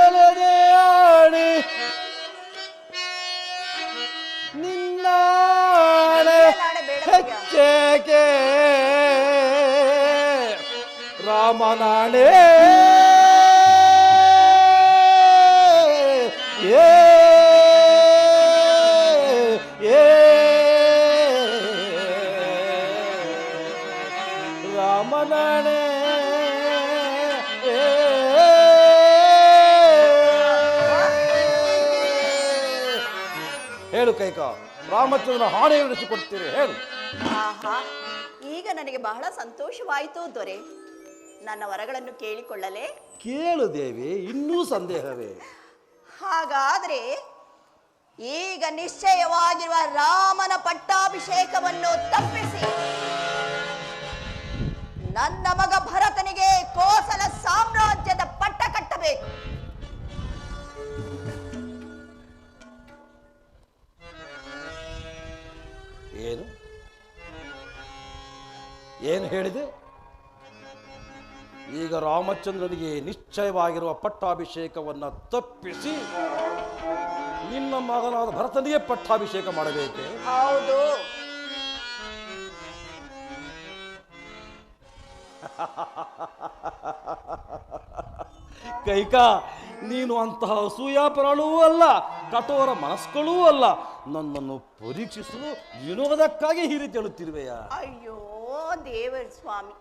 ಎಲೆದೆಯಾಣಿ ನಿನ್ನಾಣೆ ಹೆಚ್ಚೇಕೆ ರಾಮನಾಣೆ. ರಾಮನಾಣೆ. ಹೇಳು ಕೈಕ, ರಾಮಚಂದ್ರನ ಹಾಣೆ ನಡೆಸಿಕೊಡ್ತೀರಿ, ಹೇಳು.
ಆಹಾ, ಈಗ ನನಗೆ ಬಹಳ ಸಂತೋಷವಾಯಿತು ದೊರೆ. ನನ್ನ ವರಗಳನ್ನು ಕೇಳಿಕೊಳ್ಳಲೇ?
ಕೇಳು ದೇವಿ, ಇನ್ನೂ ಸಂದೇಹವೇ?
ಹಾಗಾದ್ರೆ ಈಗ ನಿಶ್ಚಯವಾಗಿರುವ ರಾಮನ ಪಟ್ಟಾಭಿಷೇಕವನ್ನು ತಪ್ಪಿಸಿ ನನ್ನ ಮಗ ಭರತನಿಗೆ ಕೋಸಲ ಸಾಮ್ರಾಜ್ಯದ ಪಟ್ಟ ಕಟ್ಟಬೇಕು.
ಏನು ಹೇಳಿದೆ? ಈಗ ರಾಮಚಂದ್ರನಿಗೆ ನಿಶ್ಚಯವಾಗಿರುವ ಪಟ್ಟಾಭಿಷೇಕವನ್ನು ತಪ್ಪಿಸಿ ನಿನ್ನ ಮಗನಾದ ಭರತನಿಗೆ ಪಟ್ಟಾಭಿಷೇಕ ಮಾಡಬೇಕೆ?
ಹೌದು.
ಕೈಕ, ನೀನು ಅಂತಹ ಅಸೂಯಾಪರಳೂ ಅಲ್ಲ, ಕಠೋರ ಮನಸ್ಕಳೂ ಅಲ್ಲ. ನನ್ನನ್ನು ಪರೀಕ್ಷಿಸಲು ವಿನೋದಕ್ಕಾಗಿ ಈ ರೀತಿ ಹೇಳುತ್ತಿರುವೆಯ?
ಅಯ್ಯೋ ದೇವರ ಸ್ವಾಮಿ,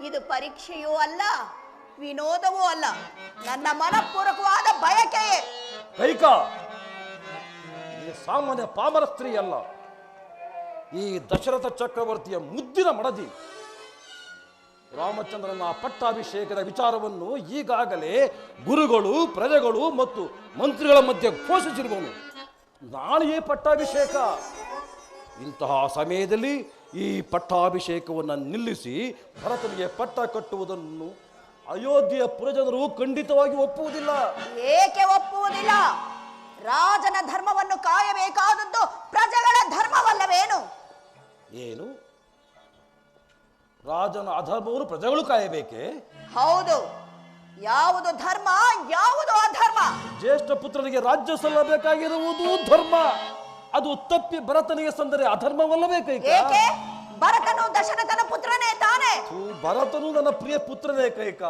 ಇದು ಪರೀಕ್ಷೆಯೂ ಅಲ್ಲ, ವಿನೋದವೂ ಅಲ್ಲ, ನನ್ನ ಮನಪೂರ್ವಕವಾದ ಬಯಕೆಯೇ.
ಕೈಕ, ಈ ಸಾಮಾನ್ಯ ಪಾಮರ ಸ್ತ್ರೀ ಅಲ್ಲ, ಈ ದಶರಥ ಚಕ್ರವರ್ತಿಯ ಮುದ್ದಿನ ಮಡದಿ. ರಾಮಚಂದ್ರನ ಪಟ್ಟಾಭಿಷೇಕದ ವಿಚಾರವನ್ನು ಈಗಾಗಲೇ ಗುರುಗಳು, ಪ್ರಜೆಗಳು ಮತ್ತು ಮಂತ್ರಿಗಳ ಮಧ್ಯೆ ಘೋಷಿಸಿರುವನು. ನಾಳೆಯೇ ಪಟ್ಟಾಭಿಷೇಕ. ಇಂತಹ ಸಮಯದಲ್ಲಿ ಈ ಪಟ್ಟಾಭಿಷೇಕವನ್ನು ನಿಲ್ಲಿಸಿ ಭರತನಿಗೆ ಪಟ್ಟ ಕಟ್ಟುವುದನ್ನು ಅಯೋಧ್ಯೆಯ ಪುರಜನರು ಖಂಡಿತವಾಗಿ ಒಪ್ಪುವುದಿಲ್ಲ.
ಏಕೆ ಒಪ್ಪುವುದಿಲ್ಲ? ರಾಜನ ಧರ್ಮವನ್ನು ಕಾಯಬೇಕಾದದ್ದು ಪ್ರಜೆಗಳ ಧರ್ಮವಲ್ಲವೇನು?
ಏನು? ರಾಜನ ಅಧರ್ಮವನ್ನು ಪ್ರಜೆಗಳು ಕಾಯಬೇಕೆ?
ಹೌದು. ಯಾವುದು ಧರ್ಮ, ಯಾವುದು ಅಧರ್ಮ?
ಜ್ಯೇಷ್ಠ ಪುತ್ರನಿಗೆ ರಾಜ್ಯ ಸಲ್ಲಬೇಕಾಗಿರುವುದು ಧರ್ಮ. ಅದು ತಪ್ಪಿ ಭರತನಿಗೆ ಸಂದರೆ ಅಧರ್ಮವಲ್ಲವೇ ಕೈಕ?
ಏಕೆ? ಭರತನು ದಶರಥನ ಪುತ್ರನೇ ತಾನೆ.
ಭರತನು ನನ್ನ ಪ್ರಿಯ ಪುತ್ರನೇ ಕೈಕ.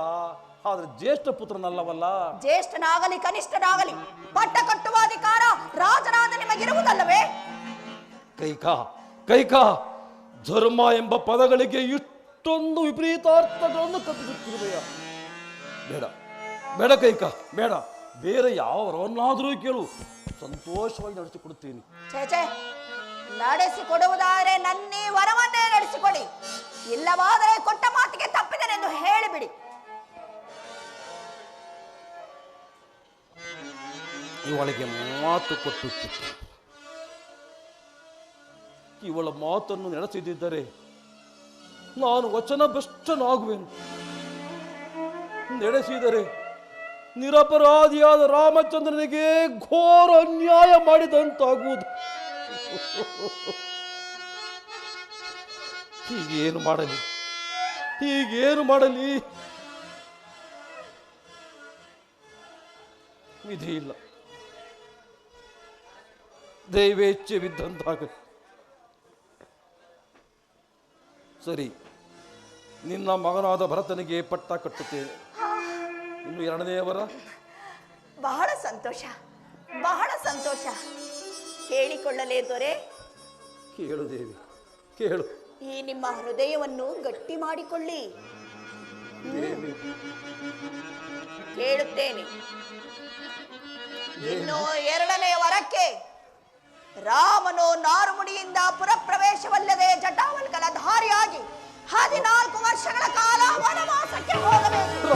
ಆದ್ರೆ ಜ್ಯೇಷ್ಠ ಪುತ್ರನಲ್ಲವಲ್ಲ.
ಜ್ಯೇಷ್ಠನಾಗಲಿ ಕನಿಷ್ಠನಾಗಲಿ ಪಟ್ಟ ಕಟ್ಟುವ ಅಧಿಕಾರ ರಾಜನಾದ ನಿಮಗಿರುವುದಲ್ಲವೇ?
ಕೈಕಾ ಧರ್ಮ ಎಂಬ ಪದಗಳಿಗೆ ಇಷ್ಟೊಂದು ವಿಪರೀತಾರ್ಥಗಳನ್ನು ಕಲ್ಪಿಸುತ್ತಿರುವೆಯ? ಬೇಡ ಬೇಡ ಕೈಕಾ, ಬೇಡ. ಬೇರೆ ಯಾವರನ್ನಾದರೂ ಕೇಳು, ಸಂತೋಷವಾಗಿ ನಡೆಸಿಕೊಡುತ್ತೀನಿ.
ಛೇ, ನಡೆಸಿಕೊಡುವುದಾದರೆ ನನ್ನೀ ವರವನ್ನೇ ನಡೆಸಿಕೊಡಿ, ಇಲ್ಲವಾದರೆ ಕೊಟ್ಟ ಮಾತಿಗೆ ತಪ್ಪಿದನೆಂದು ಹೇಳಿಬಿಡಿ.
ಇವಳಿಗೆ ಮಾತು ಕೊಟ್ಟುತ್ತಿತ್ತು. ಇವಳ ಮಾತನ್ನು ನಡೆಸಿದ್ದರೆ ನಾನು ವಚನಭ್ರಷ್ಟನಾಗುವೆನು. ನಡೆಸಿದರೆ ನಿರಪರಾಧಿಯಾದ ರಾಮಚಂದ್ರನಿಗೆ ಘೋರ ಅನ್ಯಾಯ ಮಾಡಿದಂತಾಗುವುದು. ಹೀಗೇನು ಮಾಡಲಿ? ವಿಧಿ ಇಲ್ಲ, ದೈವೇಚ್ಛೆ ಬಿದ್ದಂತಾಗಲಿ. ಸರಿ, ನಿನ್ನ ಮಗನಾದ ಭರತನಿಗೆ ಪಟ್ಟ ಕಟ್ಟುತ್ತೇನೆ. ಇನ್ನು ಎರಡನೆಯವರ?
ಬಹಳ ಸಂತೋಷ. ಕೇಳಿಕೊಳ್ಳಲೇ ದೊರೆ?
ಕೇಳು ದೇವಿ, ಕೇಳು.
ಈ ನಿಮ್ಮ ಹೃದಯವನ್ನು ಗಟ್ಟಿ ಮಾಡಿಕೊಳ್ಳಿ. ಕೇಳುತ್ತೇನೆ. ಇನ್ನು ಎರಡನೆಯ ವರಕ್ಕೆ ರಾಮನು ನಾರುಮುಡಿಯಿಂದ ಪುರಪ್ರವೇಶವಲ್ಲದೆ ಜಟಾವಲ್ಕಲ ಧಾರಿಯಾಗಿ 14 ವರ್ಷಗಳ ಕಾಲ ವನವಾಸಕ್ಕೆ ಹೋಗಬೇಕು.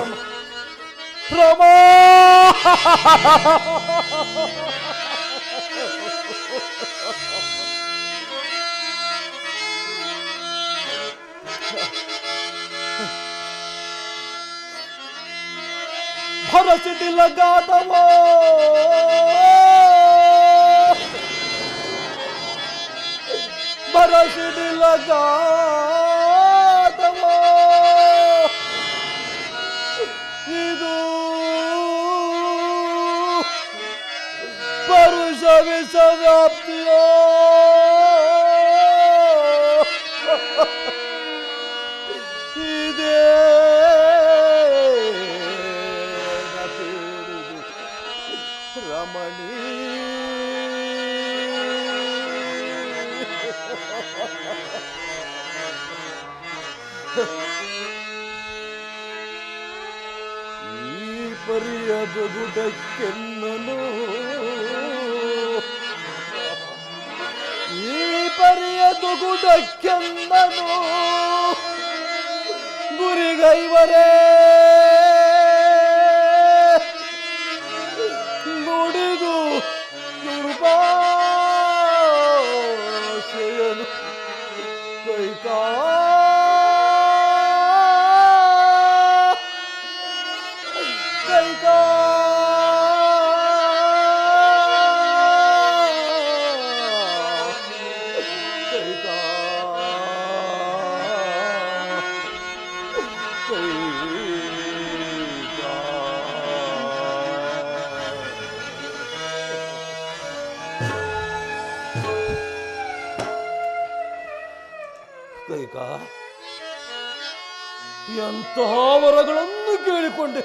ಭರಸಿಟಿ ಲಗಾದವೋ ಇದು ಪರುಷ ವಿಷವ್ಯಾಪ್ತಿಯೋ? ಇದೇ ರಮಣಿ. ಈ ಪರಿಯದ ಗುಡಕ್ಕೆನ್ನನು, ಈ ಪರಿಯದ ಗುಡಕ್ಕೆನ್ನನು ಗುರಿಗೈವರೇ ನುಡಿದು ದುರ್ಭಾಷೆಯನು ಕೈಕಾ. ಕೈಕಾ, ಎಂತಹ ವರಗಳನ್ನು ಕೇಳಿಕೊಂಡೆ.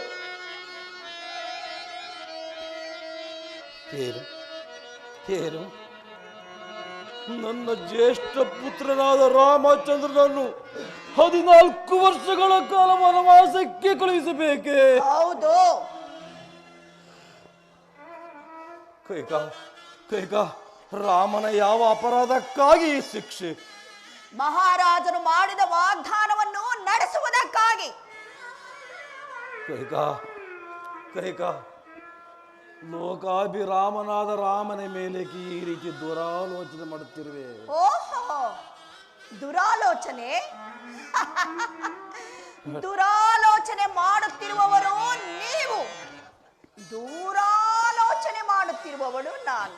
ಕೇಳು, ನನ್ನ ಜ್ಯೇಷ್ಠ ಪುತ್ರನಾದ ರಾಮಚಂದ್ರನನ್ನು 14 ವರ್ಷಗಳ ಕಾಲ ವನವಾಸಕ್ಕೆ ಕಳುಹಿಸಬೇಕೆ?
ಹೌದು.
ಕೈಕಾ, ರಾಮನ ಯಾವ ಅಪರಾಧಕ್ಕಾಗಿ ಈ ಶಿಕ್ಷೆ?
ಮಹಾರಾಜರು ಮಾಡಿದ ವಾಗ್ದಾನವನ್ನು ನಡೆಸುವುದಕ್ಕಾಗಿ.
ಕೈಕಾ, ಲೋಕಾಭಿರಾಮನಾದ ರಾಮನ ಮೇಲೆ ಈ ರೀತಿ ದುರಾಲೋಚನೆ ಮಾಡುತ್ತಿರುವೆ.
ಓಹೋ, ದುರಾಲೋಚನೆ? ದುರಾಲೋಚನೆ ಮಾಡುತ್ತಿರುವವರು ನೀವು, ದೂರಾಲೋಚನೆ ಮಾಡುತ್ತಿರುವವಳು ನಾನು.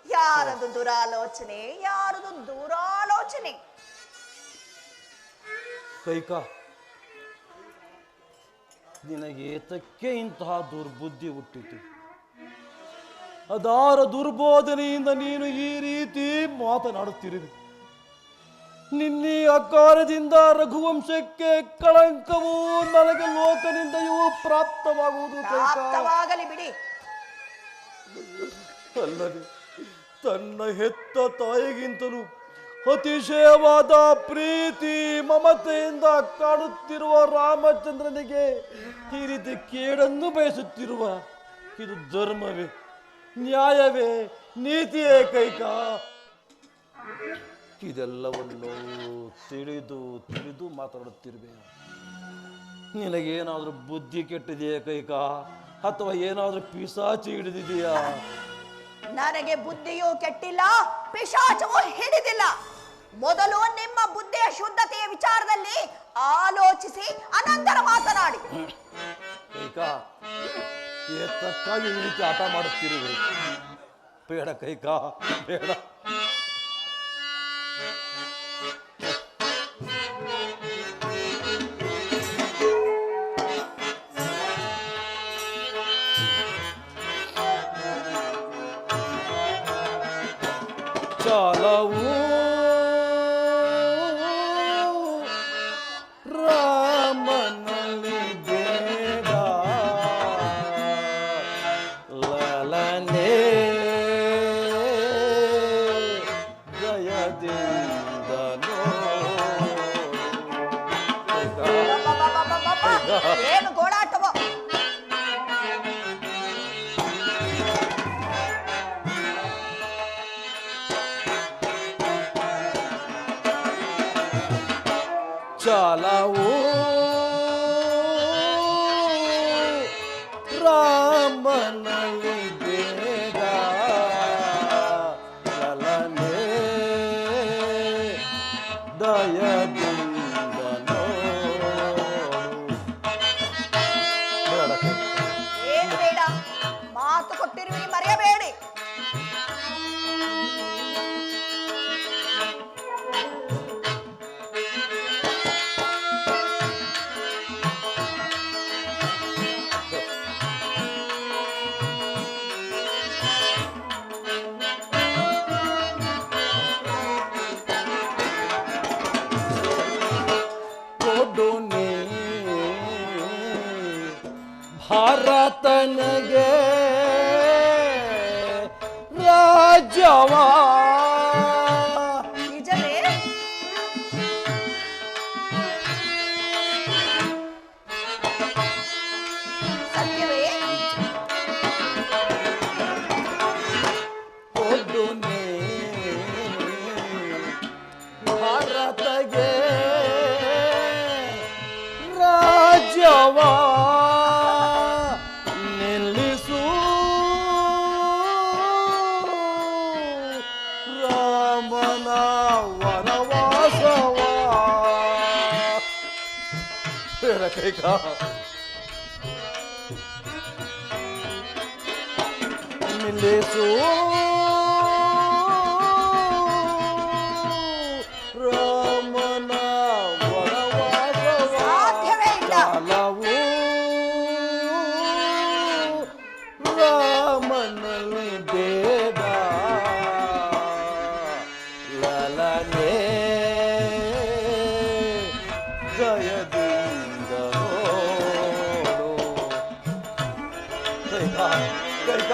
ಯಾರದು ದುರಾಲೋಚನೆ, ಯಾರದು ದೂರಾಲೋಚನೆ?
ಕೈಕಾ, ನಿನಗೆ ಏತಕ್ಕೆ ಇಂತಹ ದುರ್ಬುದ್ಧಿ ಹುಟ್ಟಿತು? ಅದಾರ ದುರ್ಬೋಧನೆಯಿಂದ ನೀನು ಈ ರೀತಿ ಮಾತನಾಡುತ್ತಿರುವೆ. ನಿನ್ನೀ ಅಕಾರದಿಂದ ರಘುವಂಶಕ್ಕೆ ಕಳಂಕವೂ ನನಗೆ ಲೋಕನಿಂದಯೂ ಪ್ರಾಪ್ತವಾಗುವುದು ಕೈಕ.
ಪ್ರಾಪ್ತವಾಗಲಿ ಬಿಡಿ.
ಅಲ್ಲದೆ ತನ್ನ ಹೆತ್ತ ತಾಯಿಗಿಂತಲೂ ಅತಿಶಯವಾದ ಪ್ರೀತಿ ಮಮತೆಯಿಂದ ಕಾಡುತ್ತಿರುವ ರಾಮಚಂದ್ರನಿಗೆ ಈ ರೀತಿ ಕೇಡನ್ನು ಬಯಸುತ್ತಿರುವ ಇದು ಧರ್ಮವೇ, ನ್ಯಾಯವೇ, ನೀತಿಯೇ ಕೈಕ? ಇದೆಲ್ಲವನ್ನು ತಿಳಿದು ಮಾತಾಡುತ್ತಿರುವೆ. ನಿನಗೇನಾದ್ರೂ ಬುದ್ಧಿ ಕೆಟ್ಟಿದೆಯಾ ಕೈಕ? ಅಥವಾ ಏನಾದ್ರೂ ಪಿಶಾಚಿ ಹಿಡಿದಿದೆಯಾ?
ನನಗೆ ಬುದ್ಧಿಯೂ ಕೆಟ್ಟಿಲ್ಲ, ಪಿಶಾಚವೂ ಹಿಡಿದಿಲ್ಲ. ಮೊದಲು ನಿಮ್ಮ ಬುದ್ಧಿಯ ಶುದ್ಧತೆಯ ವಿಚಾರದಲ್ಲಿ ಆಲೋಚಿಸಿ ಅನಂತರ ಮಾತನಾಡಿ.
ಕೈಕ, ಏತಕ್ಕಾಗಿ ಈ ರೀತಿ ಆಟ ಮಾಡುತ್ತಿರುವೆ? ಬೇಡ ಕೈಕ, ಬೇಡ. ಚಾಲವು ರಾಮನಲ್ಲಿ ಬೇಡ ಲಲನೆ ಜಯದಿಂದನೋ.
ಏನು ಗೋಳಾಟವೋ?
ಚಾಲವು ರಾಮನಲ್ಲಿ ಬೇಡ ಲಲನೆ ದಯದಿಂದನೋ.
ಏನು ಬೇಡ, ಮಾತು ಕೊಟ್ಟಿರುವಿರಿ, ಮರೆಯಬೇಡಿ.
ಭಾರತನಿಗೆ ರಾಜ್ಯವಾ
ನಿಜವೇ? ಸತ್ಯವೇ?
ಕೊಡುನೆ ಭಾರತಗೆ ರಾಜ್ಯವಾ ನಿಲ್ಲಿಸು ರಾಮನ ವನವಾಸವಾ. ಬೇಡ ಕೈಕ, ನಿಲ್ಲಿಸು ರಾಮನ ವನವಾಸವಾ.
ಸಾಧ್ಯವೇ ಇಲ್ಲ.
ಚಾಲವು ರಾಮನಲ್ಲಿ ಬೇಡ ಲಲನೆ ಜಯದಿಂದ ನೋಡು. ಕೈಕ, ಕೈಕ,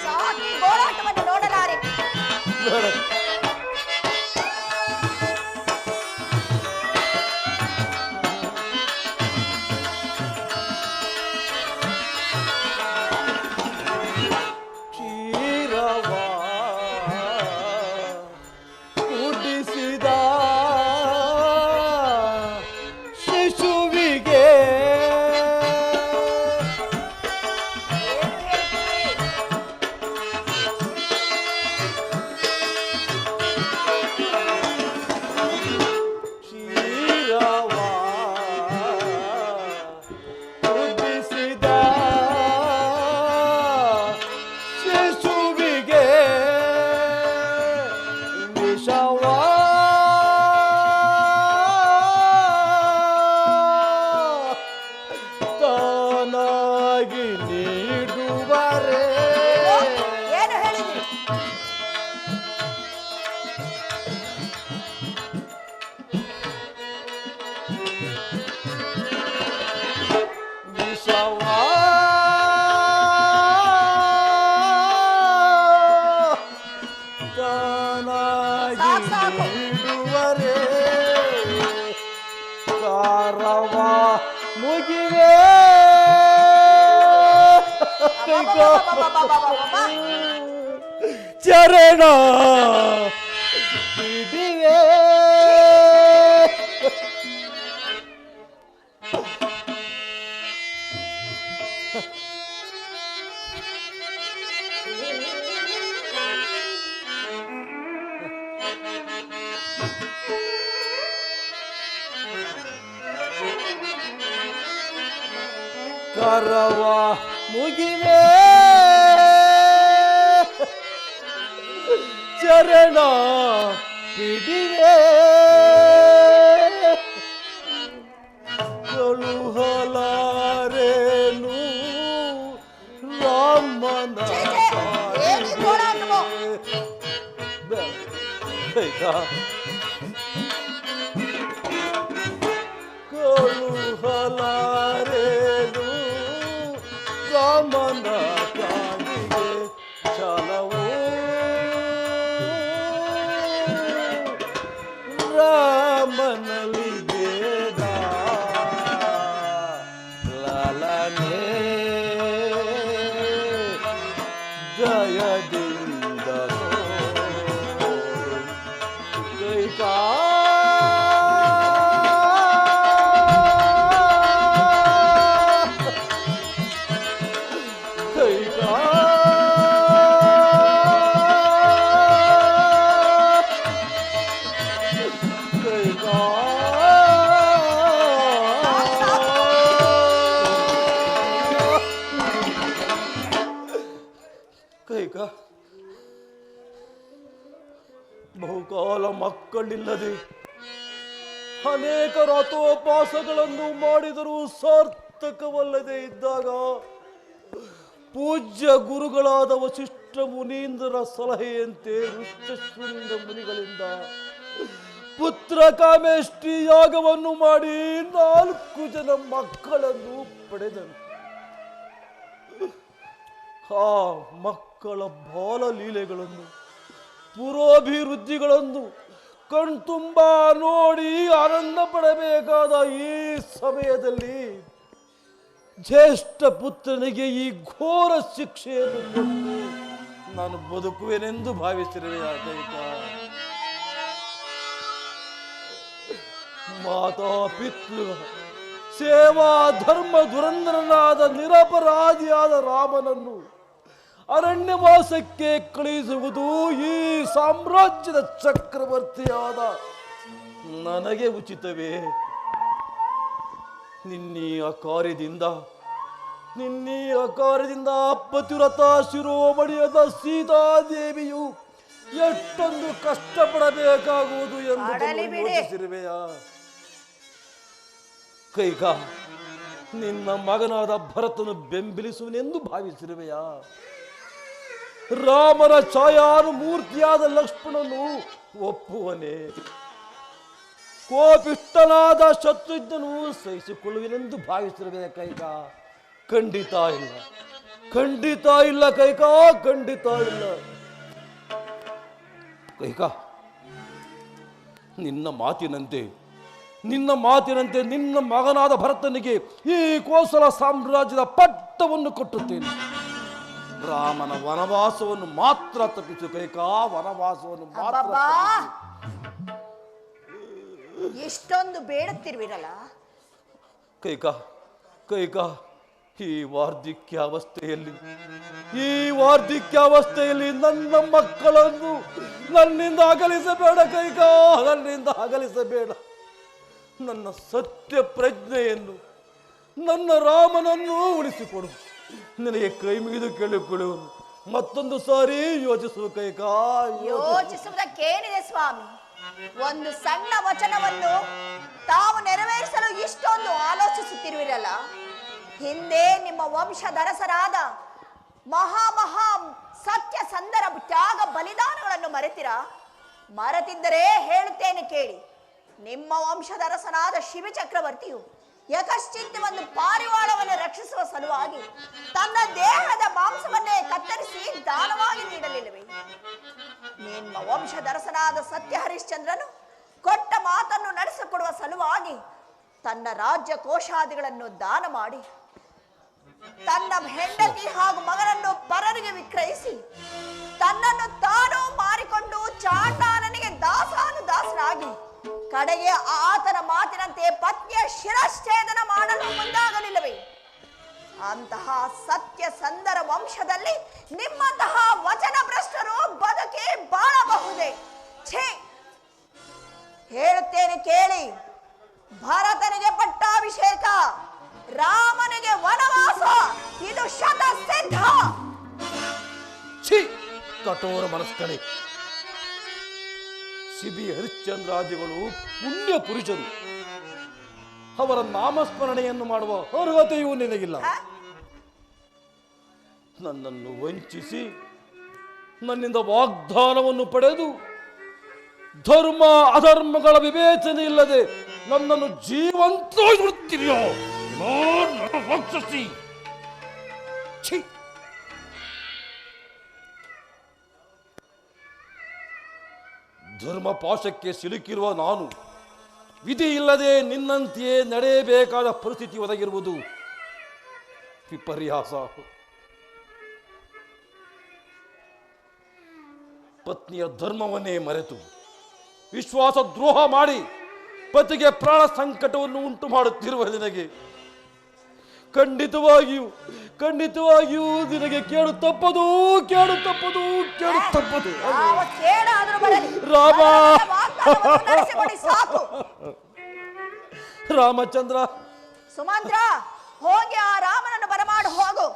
ಸಾಕಿ ಗೋಳಾಟವನ್ನು ನೋಡಲಾರೆ.
ಬೇಡ. ಕ್ಷೀರವಾ ಕುಡಿಸಿದ ಶಿಶುವಿಗೆ
ಏನು ಹೇಳ್ತೀರಿ?
ಕರವ ಮುಗಿವೆ ಚರಣ ಹಿಡಿವೆ ಕರವ ಮುಗಿವೆ ಚರಣ ಹಿಡಿವೆ ಕಳುಹಲಾರೇನು ರಾಮನ ಕಳುಹಲಾರೇನು ರಾಮನ ಕಾಡಿಗೆ ಛಲವು ರಾಮನಲ್ಲಿ ಬೇಡ ಲಲನೆ ಜಯದಿಂದ ಕೈಕಾ ಬಹುಕಾಲ ಮಕ್ಕಳಿಲ್ಲದೆ ಅನೇಕ ರಾತೋಪವಾಸಗಳನ್ನು ಮಾಡಿದರೂ ಸಾರ್ಥಕವಲ್ಲದೆ ಇದ್ದಾಗ ಪೂಜ್ಯ ಗುರುಗಳಾದ ವಸಿಷ್ಠ ಮುನೀಂದ್ರರ ಸಲಹೆಯಂತೆ ಋಷ್ಯಶೃಂಗ ಮುನಿಗಳಿಂದ ಪುತ್ರ ಕಾಮೇಷ್ಟಿ ಯಾಗವನ್ನು ಮಾಡಿ 4 ಜನ ಮಕ್ಕಳನ್ನು ಪಡೆದನು. ಆ ಮಕ್ಕಳ ಬಾಲಲೀಲೆಗಳನ್ನು ಪುರೋಭಿವೃದ್ಧಿಗಳನ್ನು ಕಣ್ತುಂಬ ನೋಡಿ ಆನಂದ ಪಡಬೇಕಾದ ಈ ಸಮಯದಲ್ಲಿ ಜ್ಯೇಷ್ಠ ಪುತ್ರನಿಗೆ ಈ ಘೋರ ಶಿಕ್ಷೆಯನ್ನು ಕೊಟ್ಟು ನಾನು ಬದುಕುವೆನೆಂದು ಭಾವಿಸಿರುವೆಯಾಗೈತ. ಮಾತಾ ಪಿತೃ ಸೇವಾ ಧರ್ಮ ದುರಂಧರನಾದ ನಿರಪರಾಧಿಯಾದ ರಾಮನನ್ನು ಅರಣ್ಯವಾಸಕ್ಕೆ ಕಳುಹಿಸುವುದು ಈ ಸಾಮ್ರಾಜ್ಯದ ಚಕ್ರವರ್ತಿಯಾದ ನನಗೆ ಉಚಿತವೇ? ನಿನ್ನೀ ಅಕಾರ್ಯದಿಂದ ಪತಿವ್ರತ ಶಿರೋಮಣಿಯಾದ ಸೀತಾದೇವಿಯು ಎಷ್ಟೊಂದು ಕಷ್ಟಪಡಬೇಕಾಗುವುದು ಎಂದು ಯೋಚಿಸಿರುವೆಯಾ? ಕೈಕ ನಿನ್ನ ಮಗನಾದ ಭರತನು ಬೆಂಬಲಿಸುವನೆಂದು ಭಾವಿಸಿರುವೆಯಾ? ರಾಮನ ಛಾಯಾನುಮೂರ್ತಿಯಾದ ಲಕ್ಷ್ಮಣನು ಒಪ್ಪುವನೇ? ಕೋಪಿಷ್ಟನಾದ ಶತ್ರುಘ್ನನು ಸಹಿಸಿಕೊಳ್ಳುವೆನೆಂದು ಭಾವಿಸಿರುವೆ ಕೈಕ? ಖಂಡಿತ ಇಲ್ಲ, ಖಂಡಿತ ಇಲ್ಲ ಕೈಕ, ಖಂಡಿತ ಇಲ್ಲ. ಕೈಕ ನಿನ್ನ ಮಾತಿನಂತೆ ನಿನ್ನ ಮಗನಾದ ಭರತನಿಗೆ ಈ ಕೋಸಲ ಸಾಮ್ರಾಜ್ಯದ ಪಟ್ಟವನ್ನು ಕೊಟ್ಟುತ್ತೇನೆ. ರಾಮನ ವನವಾಸವನ್ನು ಮಾತ್ರ ತಪ್ಪಿಸು ಕೈಕ, ವನವಾಸವನ್ನು ಮಾತ್ರ.
ಎಷ್ಟೊಂದು ಬೇಡುತ್ತಿರುವಿರಲ್ಲ
ಕೈಕ. ಈ ವಾರ್ಧಿಕ್ಯಾವಸ್ಥೆಯಲ್ಲಿ ನನ್ನ ಮಕ್ಕಳನ್ನು ನನ್ನಿಂದ ಅಗಲಿಸಬೇಡ ಕೈಕ, ನನ್ನಿಂದ ಅಗಲಿಸಬೇಡ. ನನ್ನ ಸತ್ಯ ಪ್ರಜ್ಞೆಯನ್ನು, ನನ್ನ ರಾಮನನ್ನು ಉಳಿಸಿಕೊಡು. ನನಗೆ ಕೈ ಮುಗಿದು ಕೇಳಿಕೊಳ್ಳುವನು. ಮತ್ತೊಂದು ಸಾರಿ ಯೋಚಿಸುವ ಕೈಕ.
ಯೋಚಿಸುವುದಕ್ಕೇನಿದೆ ಸ್ವಾಮಿ? ಒಂದು ಸಣ್ಣ ವಚನವನ್ನು ತಾವು ನೆರವೇರಿಸಲು ಇಷ್ಟೊಂದು ಆಲೋಚಿಸುತ್ತಿರುವಿರಲ್ಲ. ಹಿಂದೆ ನಿಮ್ಮ ವಂಶಧರಸರಾದ ಮಹಾ ಸತ್ಯ ಸಂದರ ತ್ಯಾಗ ಬಲಿದಾನಗಳನ್ನು ಮರೆತಿದ್ದರೆ ಹೇಳುತ್ತೇನೆ ಕೇಳಿ. ನಿಮ್ಮ ವಂಶಧರಸನಾದ ಶಿವ ಚಕ್ರವರ್ತಿಯು ಯಕಶ್ಚಿತ್ ಒಂದು ಪಾರಿವಾಳವನ್ನು ರಕ್ಷಿಸುವ ಸಲುವಾಗಿ ತನ್ನ ದೇಹದ ಮಾಂಸವನ್ನೇ ಕತ್ತರಿಸಿ ದಾನವಾಗಿ ನೀಡಲಿಲ್ಲವೇ? ನಿಮ್ಮ ವಂಶಧರಸನಾದ ಸತ್ಯ ಹರಿಶ್ಚಂದ್ರನು ಕೊಟ್ಟ ಮಾತನ್ನು ನಡೆಸಿಕೊಡುವ ಸಲುವಾಗಿ ತನ್ನ ರಾಜ್ಯ ಕೋಶಾದಿಗಳನ್ನು ದಾನ ಮಾಡಿ ತನ್ನ ಹೆಂಡತಿ ಹಾಗೂ ಮಗನನ್ನು ಪರರಿಗೆ ವಿಕ್ರಯಿಸಿ ತನ್ನನ್ನು ತಾನು ಮಾರಿಕೊಂಡು ಚಾಂಡಾಲನಿಗೆ ದಾಸಾನುದಾಸನಾಗಿ ಕಡೆಗೆ ಆತನ ಮಾತಿನಂತೆ ಪತ್ನಿಯ ಶಿರಶ್ಛೇದನ ಮಾಡಲು ಮುಂದಾಗಲಿಲ್ಲವೇ? ಅಂತಹ ಸತ್ಯಸಂಧರ ವಂಶದಲ್ಲಿ ನಿಮ್ಮಂತಹ ವಚನ ಭ್ರಷ್ಟರು ಬದುಕಿ ಬಾಳಬಹುದೇ? ಛೇ, ಹೇಳುತ್ತೇನೆ ಕೇಳಿ. ಭರತನಿಗೆ ಪಟ್ಟಾಭಿಷೇಕ, ರಾಮನಿಗೆ ವನವಾಸ, ಇದು ಶತಸಿದ್ಧ.
ಛೀ, ಕಠೋರ ಮನಸ್ಕನೆ. ಸಿಬಿ ಹರಿಶ್ಚಂದ್ರಾದಿಗಳು ಪುಣ್ಯ ಪುರುಷರು. ಅವರ ನಾಮಸ್ಮರಣೆಯನ್ನು ಮಾಡುವ ಅರ್ಹತೆಯೂ ನಿನಗಿಲ್ಲ. ನನ್ನನ್ನು ವಂಚಿಸಿ ನನ್ನಿಂದ ವಾಗ್ದಾನವನ್ನು ಪಡೆದು ಧರ್ಮ ಅಧರ್ಮಗಳ ವಿವೇಚನೆ ಇಲ್ಲದೆ ನನ್ನನ್ನು ಜೀವಂತಗೊಳಿಸುತ್ತೀರಿಯೋ ರಾಕ್ಷಸಿ. ಛೀ, ಧರ್ಮ ಪಾಶಕ್ಕೆ ಸಿಲುಕಿರುವ ನಾನು ವಿಧಿ ಇಲ್ಲದೆ ನಿನ್ನಂತೆಯೇ ನಡೆಯಬೇಕಾದ ಪರಿಸ್ಥಿತಿ ಒದಗಿರುವುದು ವಿಪರ್ಯಾಸ. ಪತ್ನಿಯ ಧರ್ಮವನ್ನೇ ಮರೆತು ವಿಶ್ವಾಸ ದ್ರೋಹ ಮಾಡಿ ಪತಿಗೆ ಪ್ರಾಣ ಸಂಕಟವನ್ನು ಉಂಟು ಮಾಡುತ್ತಿರುವ ನಿನಗೆ ಖಂಡಿತವಾಗಿಯೂ ನಿನಗೆ ಕೇಳು ತಪ್ಪದು. ರಾಮ, ರಾಮಚಂದ್ರ,
ಸುಮಂತ್ರ, ಹೋಗಿ ಆ ರಾಮನನ್ನು ಬರಮಾಡು ಹೋಗು.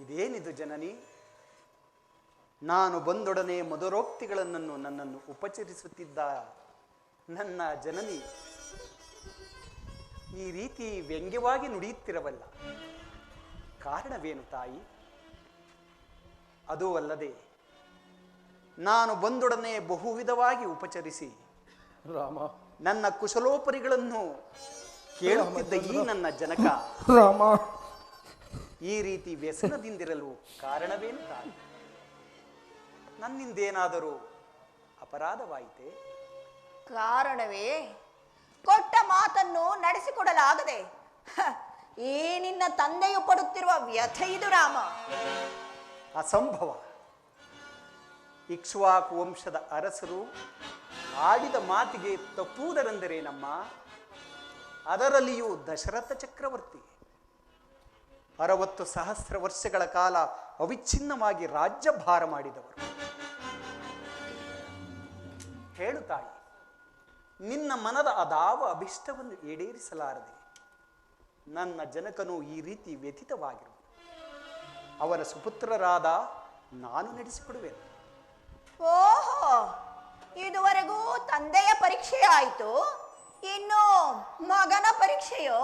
ಇದೇನಿದು ಜನನಿ? ನಾನು ಬಂದೊಡನೆ ಮಧುರೋಕ್ತಿಗಳನ್ನು ನನ್ನನ್ನು ಉಪಚರಿಸುತ್ತಿದ್ದ ನನ್ನ ಜನನಿ ಈ ರೀತಿ ವ್ಯಂಗ್ಯವಾಗಿ ನುಡಿಯುತ್ತಿರವಲ್ಲ, ಕಾರಣವೇನು ತಾಯಿ? ಅದೂ ಅಲ್ಲದೆ ನಾನು ಬಂದೊಡನೆ ಬಹುವಿಧವಾಗಿ ಉಪಚರಿಸಿ
ರಾಮ,
ನನ್ನ ಕುಶಲೋಪರಿಗಳನ್ನು ಕೇಳುತ್ತಿದ್ದ ಈ ನನ್ನ ಜನಕ
ರಾಮ,
ಈ ರೀತಿ ವ್ಯಸನದಿಂದಿರಲು ಕಾರಣವೇನು ತಾಯಿ? ನನ್ನಿಂದೇನಾದರೂ ಅಪರಾಧವಾಯಿತೆ?
ಕಾರಣವೇ ಕೊಟ್ಟ ಮಾತನ್ನು ನಡೆಸಿಕೊಡಲಾಗದೆ ಈ ನಿನ್ನ ತಂದೆಯು ಪಡುತ್ತಿರುವ ವ್ಯಥೆ ಇದು ರಾಮ.
ಅಸಂಭವ. ಇಕ್ಷ್ವಾಕು ವಂಶದ ಅರಸರು ಆಡಿದ ಮಾತಿಗೆ ತಪ್ಪುವುದರೆಂದರೆ ನಮ್ಮ, ಅದರಲ್ಲಿಯೂ ದಶರಥ ಚಕ್ರವರ್ತಿ 60 ಸಹಸ್ರ ವರ್ಷಗಳ ಕಾಲ ಅವಿಚ್ಛಿನ್ನವಾಗಿ ರಾಜ್ಯಭಾರ ಮಾಡಿದವರು. ಹೇಳು ತಾಯಿ, ನಿನ್ನ ಮನದ ಅದಾವ ಅಭಿಷ್ಟವನ್ನು ಈಡೇರಿಸಲಾರದೆ ನನ್ನ ಜನಕನು ಈ ರೀತಿ ವ್ಯಥಿತವಾಗಿರುವುದು. ಅವರ ಸುಪುತ್ರರಾದ ನಾನು ನಡೆಸಿಕೊಡುವೆನು.
ಓಹೋ, ಇದುವರೆಗೂ ತಂದೆಯ ಪರೀಕ್ಷೆ ಆಯಿತು, ಇನ್ನು ಮಗನ ಪರೀಕ್ಷೆಯೋ?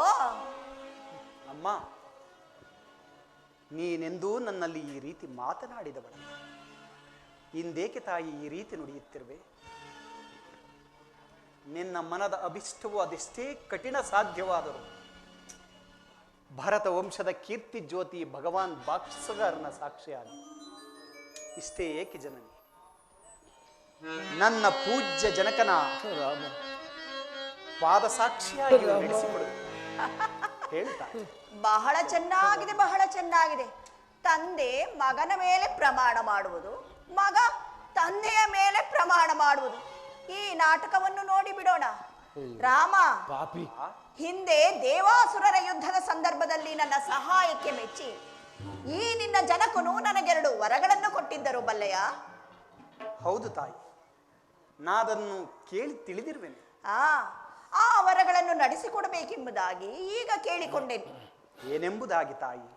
ಅಮ್ಮ, ನೀನೆಂದೂ ನನ್ನಲ್ಲಿ ಈ ರೀತಿ ಮಾತನಾಡಿದವಳ. ಇಂದೇಕೆ ತಾಯಿ ಈ ರೀತಿ ನುಡಿಯುತ್ತಿರುವೆ? ನಿನ್ನ ಮನದ ಅಭಿಷ್ಟವು ಅದೆಷ್ಟೇ ಕಠಿಣ ಸಾಧ್ಯವಾದರೂ ಭರತ ವಂಶದ ಕೀರ್ತಿ ಜ್ಯೋತಿ ಭಗವಾನ್ ಬಾಕ್ಸಗಾರನ ಸಾಕ್ಷಿಯಾಗಿ ಇಷ್ಟೇ ಏಕೆ ಜನನಿ? ನನ್ನ ಪೂಜ್ಯ ಜನಕನ ಪಾದ ಸಾಕ್ಷಿಯಾಗಿ ನಡೆಸಿಕೊಡು. ಹೇಳ್ತಾ
ಬಹಳ ಚೆನ್ನಾಗಿದೆ, ಬಹಳ ಚೆನ್ನಾಗಿದೆ. ತಂದೆ ಮಗನ ಮೇಲೆ ಪ್ರಮಾಣ ಮಾಡುವುದು, ಮಗ ತಂದೆಯ ಮೇಲೆ ಪ್ರಮಾಣ ಮಾಡುವುದು, ಈ ನಾಟಕವನ್ನು ನೋಡಿ ಬಿಡೋಣ. ರಾಮ,
ಪಾಪಿ,
ಹಿಂದೆ ದೇವಾಸುರರ ಯುದ್ಧದ ಸಂದರ್ಭದಲ್ಲಿ ನನ್ನ ಸಹಾಯಕ್ಕೆ ಮೆಚ್ಚಿ ಈ ನಿನ್ನ ಜನಕನು ನನಗೆರಡು ವರಗಳನ್ನು ಕೊಟ್ಟಿದ್ದರು ಬಲ್ಲೆಯ?
ಹೌದು ತಾಯಿ, ನಾದನ್ನು ಕೇಳಿ ತಿಳಿದಿರುವೆನು.
ಆ ವರಗಳನ್ನು ನಡೆಸಿಕೊಡಬೇಕೆಂಬುದಾಗಿ ಈಗ ಕೇಳಿಕೊಂಡೆನು.
ಏನೆಂಬುದಾಗಿ ತಾಯಿ?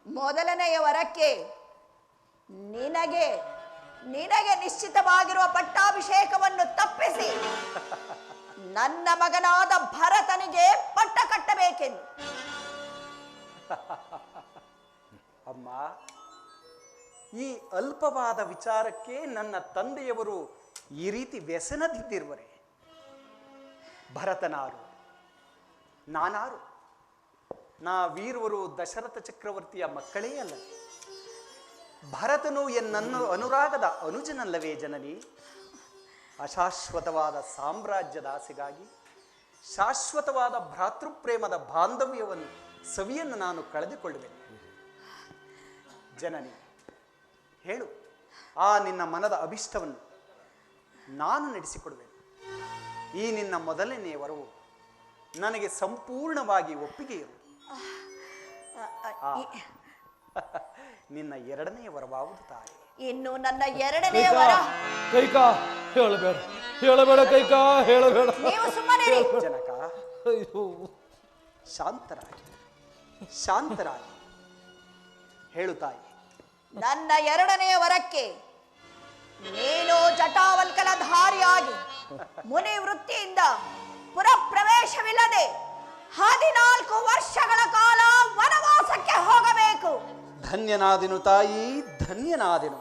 ಮೊದಲನೆಯ ವರಕ್ಕೆ ನಿನಗೆ ನಿಶ್ಚಿತವಾಗಿರುವ ಪಟ್ಟಾಭಿಷೇಕವನ್ನು ತಪ್ಪಿಸಿ ನನ್ನ ಮಗನಾದ ಭರತನಿಗೆ ಪಟ್ಟ ಕಟ್ಟಬೇಕೆಂದು.
ಅಮ್ಮ, ಈ ಅಲ್ಪವಾದ ವಿಚಾರಕ್ಕೆ ನನ್ನ ತಂದೆಯವರು ಈ ರೀತಿ ವ್ಯಸನದಿದ್ದಿರುವರೆ? ಭರತನಾರು ನಾನಾರು? ನಾ ವೀರವರು ದಶರಥ ಚಕ್ರವರ್ತಿಯ ಮಕ್ಕಳೇ ಅಲ್ಲ. ಭರತನು ಎನ್ನನ್ನು ಅನುರಾಗದ ಅನುಜನಲ್ಲವೇ ಜನನಿ? ಅಶಾಶ್ವತವಾದ ಸಾಮ್ರಾಜ್ಯದ ಆಸೆಗಾಗಿ ಶಾಶ್ವತವಾದ ಭ್ರಾತೃಪ್ರೇಮದ ಬಾಂಧವ್ಯವನ್ನು ಸವಿಯನ್ನು ನಾನು ಕಳೆದುಕೊಳ್ಳುವೆನು. ಜನನಿ, ಹೇಳು, ಆ ನಿನ್ನ ಮನದ ಅಭಿಷ್ಟವನ್ನು ನಾನು ನಡೆಸಿಕೊಡುವೆನು. ಈ ನಿನ್ನ ಮೊದಲನೆಯ ವರವು ನನಗೆ ಸಂಪೂರ್ಣವಾಗಿ ಒಪ್ಪಿಗೆ ಇರು. ನಿನ್ನ ಎರಡನೆಯ ವರವಾವುದು ತಾಯಿ.
ಇನ್ನು ನನ್ನ ಎರಡನೆಯ ವರ.
ಕೈಕಾ ಹೇಳಬೇಡ, ಹೇಳಬೇಡ ಕೈಕಾ, ಹೇಳಬೇಡ.
ನೀವು ಸುಮ್ಮನಿರಿ.
ಜನಕ, ಶಾಂತರಾಗಿ, ಶಾಂತರಾಗಿ ಹೇಳು ತಾಯಿ.
ನನ್ನ ಎರಡನೆಯ ವರಕ್ಕೆ ನೀನು ಜಟಾವಲ್ಕಲ ಧಾರಿಯಾಗಿ ಮುನಿ ವೃತ್ತಿಯಿಂದ ಪುರಪ್ರವೇಶವಿಲ್ಲದೆ 14 ವರ್ಷಗಳ ಕಾಲ ವನವಾಸಕ್ಕೆ ಹೋಗಬೇಕು.
ಧನ್ಯನಾದೆನು ತಾಯಿ, ಧನ್ಯನಾದೆನು.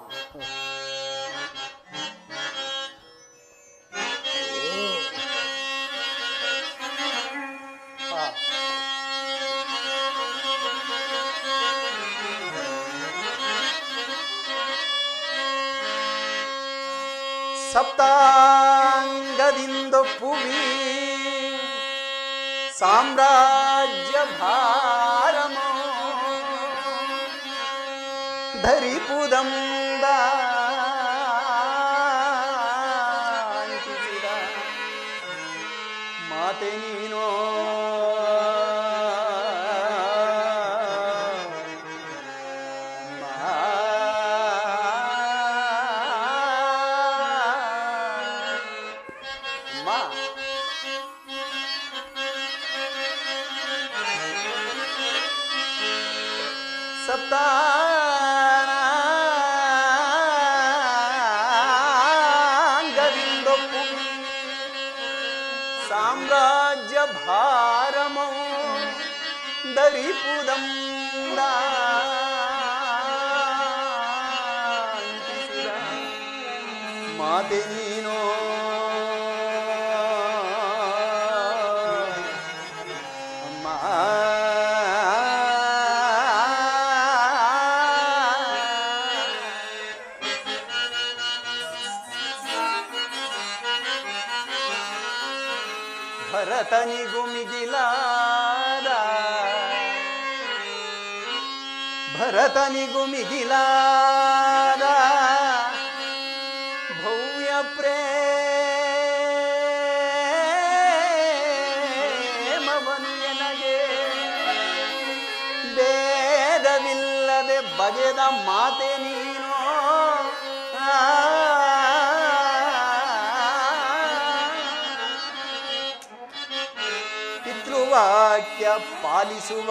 ಸಪ್ತಾಂಗದಿಂದೊಪ್ಪುವಿ ಸಾಮ್ರಾಜ್ಯ ಭಾರಮೋ ಧರಿಪುದಂದ ಮಾತೆ ನೀನೋ ಸಪ್ತಾಂಗದಿಂದೊಪ್ಪು ಸಾಮ್ರಾಜ್ಯ ಭಾರಮೋ ಧರಿಪುದಂದ ಮಾತೆ ನೀನೋ ಭರತನಿಗೂ ಮಿಗಿಲಾದ ಭವ್ಯ ಪ್ರೇಮವನು ಎನಗೆ ಭೇದವಿಲ್ಲದೆ ಬಗೆದ ಮಾತೆ ನೀನೋ ಪಿತೃವಾಕ್ಯ ಪಾಲಿಸುವ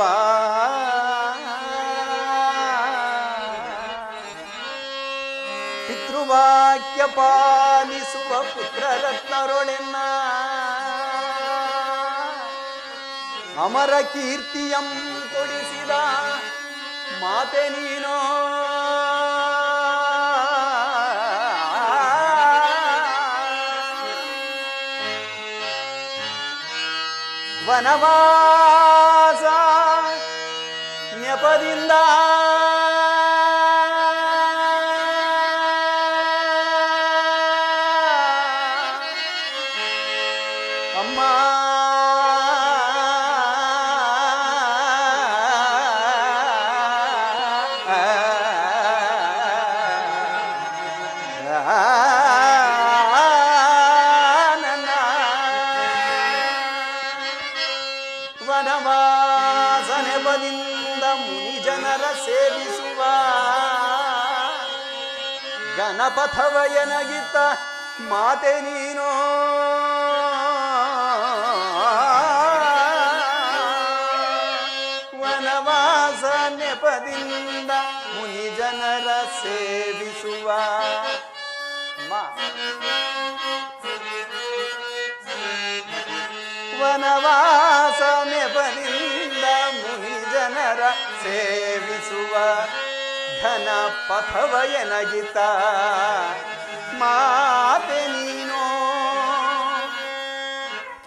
ಪುತ್ರರತ್ನರೊಳೆನ್ನ ಅಮರ ಕೀರ್ತಿಯಂ ಕೊಡಿಸಿದ ಮಾತೆ ನೀನೋ ವನವಾಸ ನೆಪದಿಂದ ಅಮ್ಮ ವನವಾಸ ನೆಪದಿಂದ ಮುನಿ ಜನರ ಸೇವಿಸುವ ಗಣಪಥವಯನಗಿತ್ತ ಮಾತೆ ನೀನೋ ವನವಾಸ ನೆಪದಿಂದ ಮುನಿ ಜನರ ಸೇವಿಸುವ ವನವಾಸ ನೆಪದಿಂದ ಮುನಿ ಜನರ ಸೇವಿಸುವ ಘನ ಪಥವಯನಗಿತ ಮಾತೆ ನೀನೋ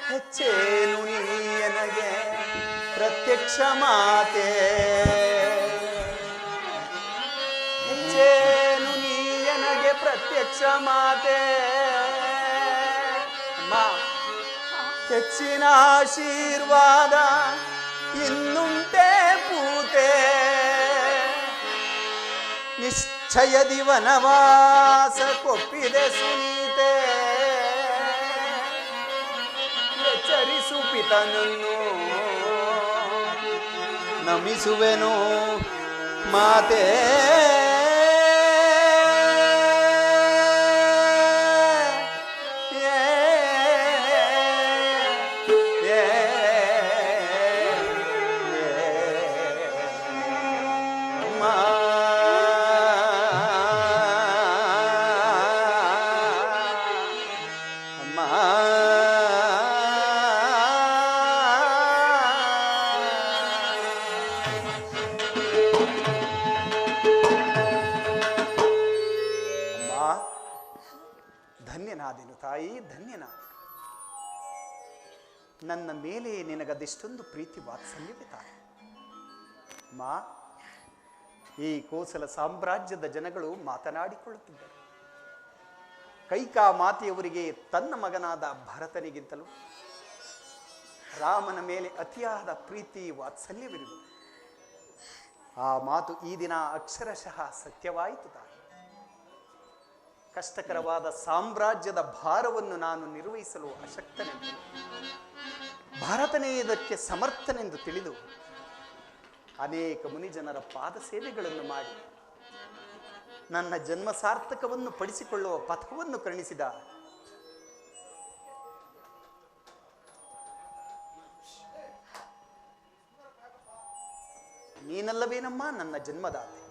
ಹೆಚ್ಚೇನು ನೀಯನಗೆ ಪ್ರತ್ಯಕ್ಷ ಮಾತೆ ಹೆಚ್ಚೇನು ನೀ ನನಗೆ ಪ್ರತ್ಯಕ್ಷ ಮಾತೆ ಹೆಚ್ಚಿನ ಆಶೀರ್ವಾದ ಇನ್ನುಂಟೆ ಪೂತೆ ನಿಶ್ಚಯದಿ ವನವಾಸ ಕೊಪ್ಪಿದೆ ಸುನೀತೆ ಎಚ್ಚರಿಸು ಪಿತನನ್ನು ನಮಿಸುವೆನು ಮಾತೆ ಧನ್ಯನಾದೆನು ತಾಯಿ, ಧನ್ಯನಾದೆ. ನನ್ನ ಮೇಲೆ ನಿನಗದೆಷ್ಟೊಂದು ಪ್ರೀತಿ ವಾತ್ಸಲ್ಯವೇ ತಾಯಿ. ಮಾ, ಈ ಕೋಸಲ ಸಾಮ್ರಾಜ್ಯದ ಜನಗಳು ಮಾತನಾಡಿಕೊಳ್ಳುತ್ತಿದ್ದರು. ಕೈಕಾ ಮಾತೆಯವರಿಗೆ ತನ್ನ ಮಗನಾದ ಭರತನಿಗಿಂತಲೂ ರಾಮನ ಮೇಲೆ ಅತಿಯಾದ ಪ್ರೀತಿ ವಾತ್ಸಲ್ಯವಿರುವುದು. ಆ ಮಾತು ಈ ದಿನ ಅಕ್ಷರಶಃ ಸತ್ಯವಾಯಿತು ತಾಯಿ. ಕಷ್ಟಕರವಾದ ಸಾಮ್ರಾಜ್ಯದ ಭಾರವನ್ನು ನಾನು ನಿರ್ವಹಿಸಲು ಅಶಕ್ತನೆಂದು, ಭಾರತನೇ ಇದಕ್ಕೆ ಸಮರ್ಥನೆಂದು ತಿಳಿದು ಅನೇಕ ಮುನಿಜನರ ಪಾದ ಸೇವೆಗಳನ್ನು ಮಾಡಿ ನನ್ನ ಜನ್ಮ ಸಾರ್ಥಕವನ್ನು ಪಡಿಸಿಕೊಳ್ಳುವ ಪಥವನ್ನು ಕರುಣಿಸಿದ ನೀನಲ್ಲವೇನಮ್ಮ ನನ್ನ ಜನ್ಮದಾತೆ.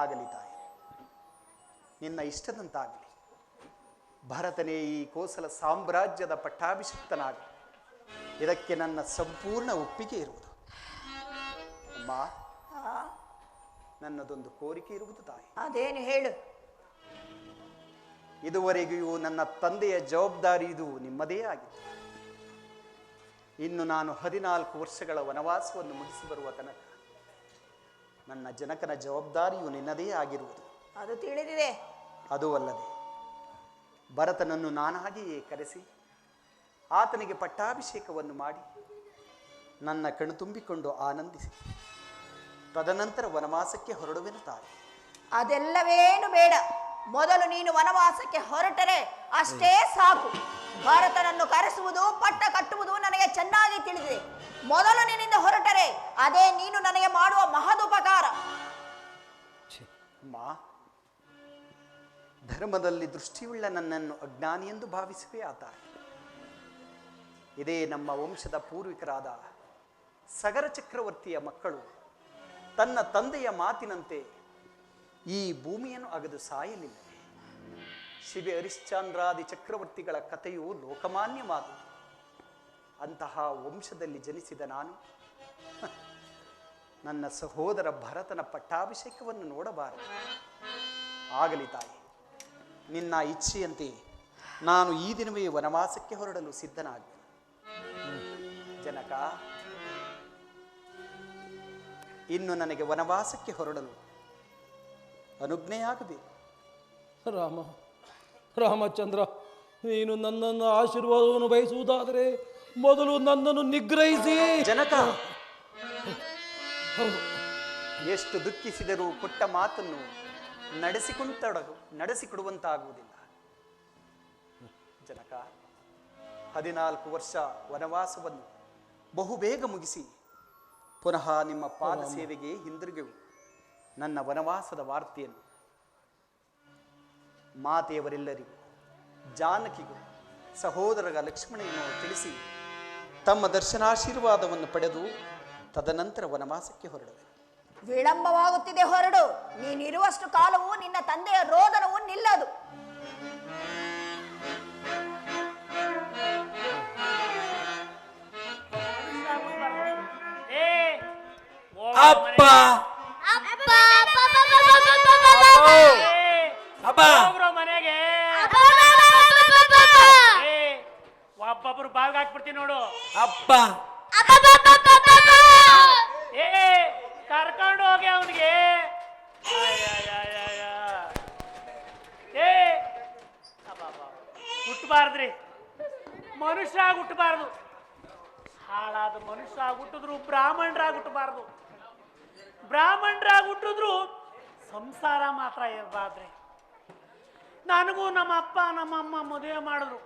ಆಗಲಿ ತಾಯಿ, ನಿನ್ನ ಇಷ್ಟದಂತಾಗಲಿ. ಭರತನೇ ಈ ಕೋಸಲ ಸಾಮ್ರಾಜ್ಯದ ಪಟ್ಟಾಭಿಷಿಕ್ತನಾಗಲಿ. ಇದಕ್ಕೆ ನನ್ನ ಸಂಪೂರ್ಣ ಒಪ್ಪಿಗೆ ಇರುವುದು. ಅಮ್ಮ, ನನ್ನದೊಂದು ಕೋರಿಕೆ ಇರುವುದು ತಾಯಿ.
ಅದೇನು ಹೇಳು.
ಇದುವರೆಗೂ ನನ್ನ ತಂದೆಯ ಜವಾಬ್ದಾರಿ ಇದು ನಿಮ್ಮದೇ ಆಗಿತ್ತು. ಇನ್ನು ನಾನು 14 ವರ್ಷಗಳ ವನವಾಸವನ್ನು ಮುಗಿಸಿ ಬರುವ ತನಕ ನನ್ನ ಜನಕನ ಜವಾಬ್ದಾರಿಯು ನಿನ್ನದೇ ಆಗಿರುವುದು.
ಅದು ತಿಳಿದಿದೆ.
ಅದೂ ಅಲ್ಲದೆ ಭರತನನ್ನು ನಾನಾಗಿಯೇ ಕರೆಸಿ ಆತನಿಗೆ ಪಟ್ಟಾಭಿಷೇಕವನ್ನು ಮಾಡಿ ನನ್ನ ಕಣ್ಣು ತುಂಬಿಕೊಂಡು ಆನಂದಿಸಿ ತದನಂತರ ವನವಾಸಕ್ಕೆ ಹೊರಡುವೆನು ತಾಯಿ.
ಅದೆಲ್ಲವೇನು ಬೇಡ. ಮೊದಲು ನೀನು ವನವಾಸಕ್ಕೆ ಹೊರಟರೆ ಅಷ್ಟೇ ಸಾಕು. ಭರತನನ್ನು ಕರೆಸುವುದು, ಪಟ್ಟ ಕಟ್ಟುವುದು ನನಗೆ ಚೆನ್ನಾಗಿ ತಿಳಿದಿದೆ. ಮೊದಲು ನಿನ್ನಿಂದ ಹೊರಟರೆ ಅದೇ ನೀನು ನನಗೆ ಮಾಡುವ ಮಹದುಪಕಾರ.
ಅಮ್ಮ, ಧರ್ಮದಲ್ಲಿ ದೃಷ್ಟಿಯುಳ್ಳ ನನ್ನನ್ನು ಅಜ್ಞಾನಿ ಎಂದು ಭಾವಿಸುವೆ ಆ ತಾಯಿ. ಇದೇ ನಮ್ಮ ವಂಶದ ಪೂರ್ವಿಕರಾದ ಸಗರ ಚಕ್ರವರ್ತಿಯ ಮಕ್ಕಳು ತನ್ನ ತಂದೆಯ ಮಾತಿನಂತೆ ಈ ಭೂಮಿಯನ್ನು ಅಗದು ಸಾಯಲಿಲ್ಲ. ಶಿಬೆ ಹರಿಶ್ಚಂದ್ರಾದಿ ಚಕ್ರವರ್ತಿಗಳ ಕಥೆಯು ಲೋಕಮಾನ್ಯವಾದುದು. ಅಂತಹ ವಂಶದಲ್ಲಿ ಜನಿಸಿದ ನಾನು ನನ್ನ ಸಹೋದರ ಭರತನ ಪಟ್ಟಾಭಿಷೇಕವನ್ನು ನೋಡಬಾರದು. ಆಗಲಿ ತಾಯಿ, ನಿನ್ನ ಇಚ್ಛೆಯಂತೆ ನಾನು ಈ ದಿನವೇ ವನವಾಸಕ್ಕೆ ಹೊರಡಲು ಸಿದ್ಧನಾಗಿ. ಜನಕ, ಇನ್ನು ನನಗೆ ವನವಾಸಕ್ಕೆ ಹೊರಡಲು ಅನುಜ್ಞೆಯಾಗಬೇಕು.
ರಾಮಚಂದ್ರ, ನೀನು ನನ್ನನ್ನು ಆಶೀರ್ವಾದವನ್ನು ಬಯಸುವುದಾದರೆ ಮೊದಲು ನನ್ನನ್ನು ನಿಗ್ರಹಿಸಿ.
ಜನಕ, ಎಷ್ಟು ದುಃಖಿಸಿದರೂ ಕೊಟ್ಟ ಮಾತನ್ನು ನಡೆಸಿಕೊಡುವಂತಾಗುವುದಿಲ್ಲ. ಜನಕ, 14 ವರ್ಷ ವನವಾಸವನ್ನು ಬಹುಬೇಗ ಮುಗಿಸಿ ಪುನಃ ನಿಮ್ಮ ಪಾದ ಸೇವೆಗೆ ಹಿಂದಿರುಗೆವು. ನನ್ನ ವನವಾಸದ ವಾರ್ತೆಯನ್ನು ಮಾತೆಯವರೆಲ್ಲರಿಗೂ, ಜಾನಕಿಗೂ, ಸಹೋದರ ಲಕ್ಷ್ಮಣನನ್ನು ತಿಳಿಸಿ ತಮ್ಮ ದರ್ಶನಾಶೀರ್ವಾದವನ್ನು ಪಡೆದು ತದನಂತರ ವನವಾಸಕ್ಕೆ ಹೊರಡುವೆ.
ವಿಳಂಬವಾಗುತ್ತಿದೆ, ಹೊರಡು. ನೀನಿರುವಷ್ಟು ಕಾಲವು ನಿನ್ನ ತಂದೆಯ ರೋದನವು ನಿಲ್ಲದು.
ಅಪ್ಪ
ಮನೆಗೆ ಒಬ್ಬೊಬ್ರು ಬಾವಿಗೆ ಹಾಕ್ಬಿಡ್ತೀನಿ ನೋಡು.
ಅಪ್ಪ ಏ ಕರ್ಕೊಂಡು ಹೋಗಿ ಅವನಿಗೆ. ಏ ಹುಟ್ಟಬಾರ್ದ್ರಿ, ಮನುಷ್ಯ ಹುಟ್ಟಬಾರ್ದು. ಹಾಳಾದ ಮನುಷ್ಯ ಹುಟ್ಟಿದ್ರು ಬ್ರಾಹ್ಮಣರಾಗಿ ಹುಟ್ಟಬಾರ್ದು. ಬ್ರಾಹ್ಮಣರಾಗಿ ಹುಟ್ಟಿದ್ರು ಸಂಸಾರ ಮಾತ್ರ ಇರಬಾರ್ದ್ರಿ. ನನಗೂ ನಮ್ಮ ಅಪ್ಪ ನಮ್ಮಮ್ಮ ಮದುವೆ ಮಾಡಿದ್ರು.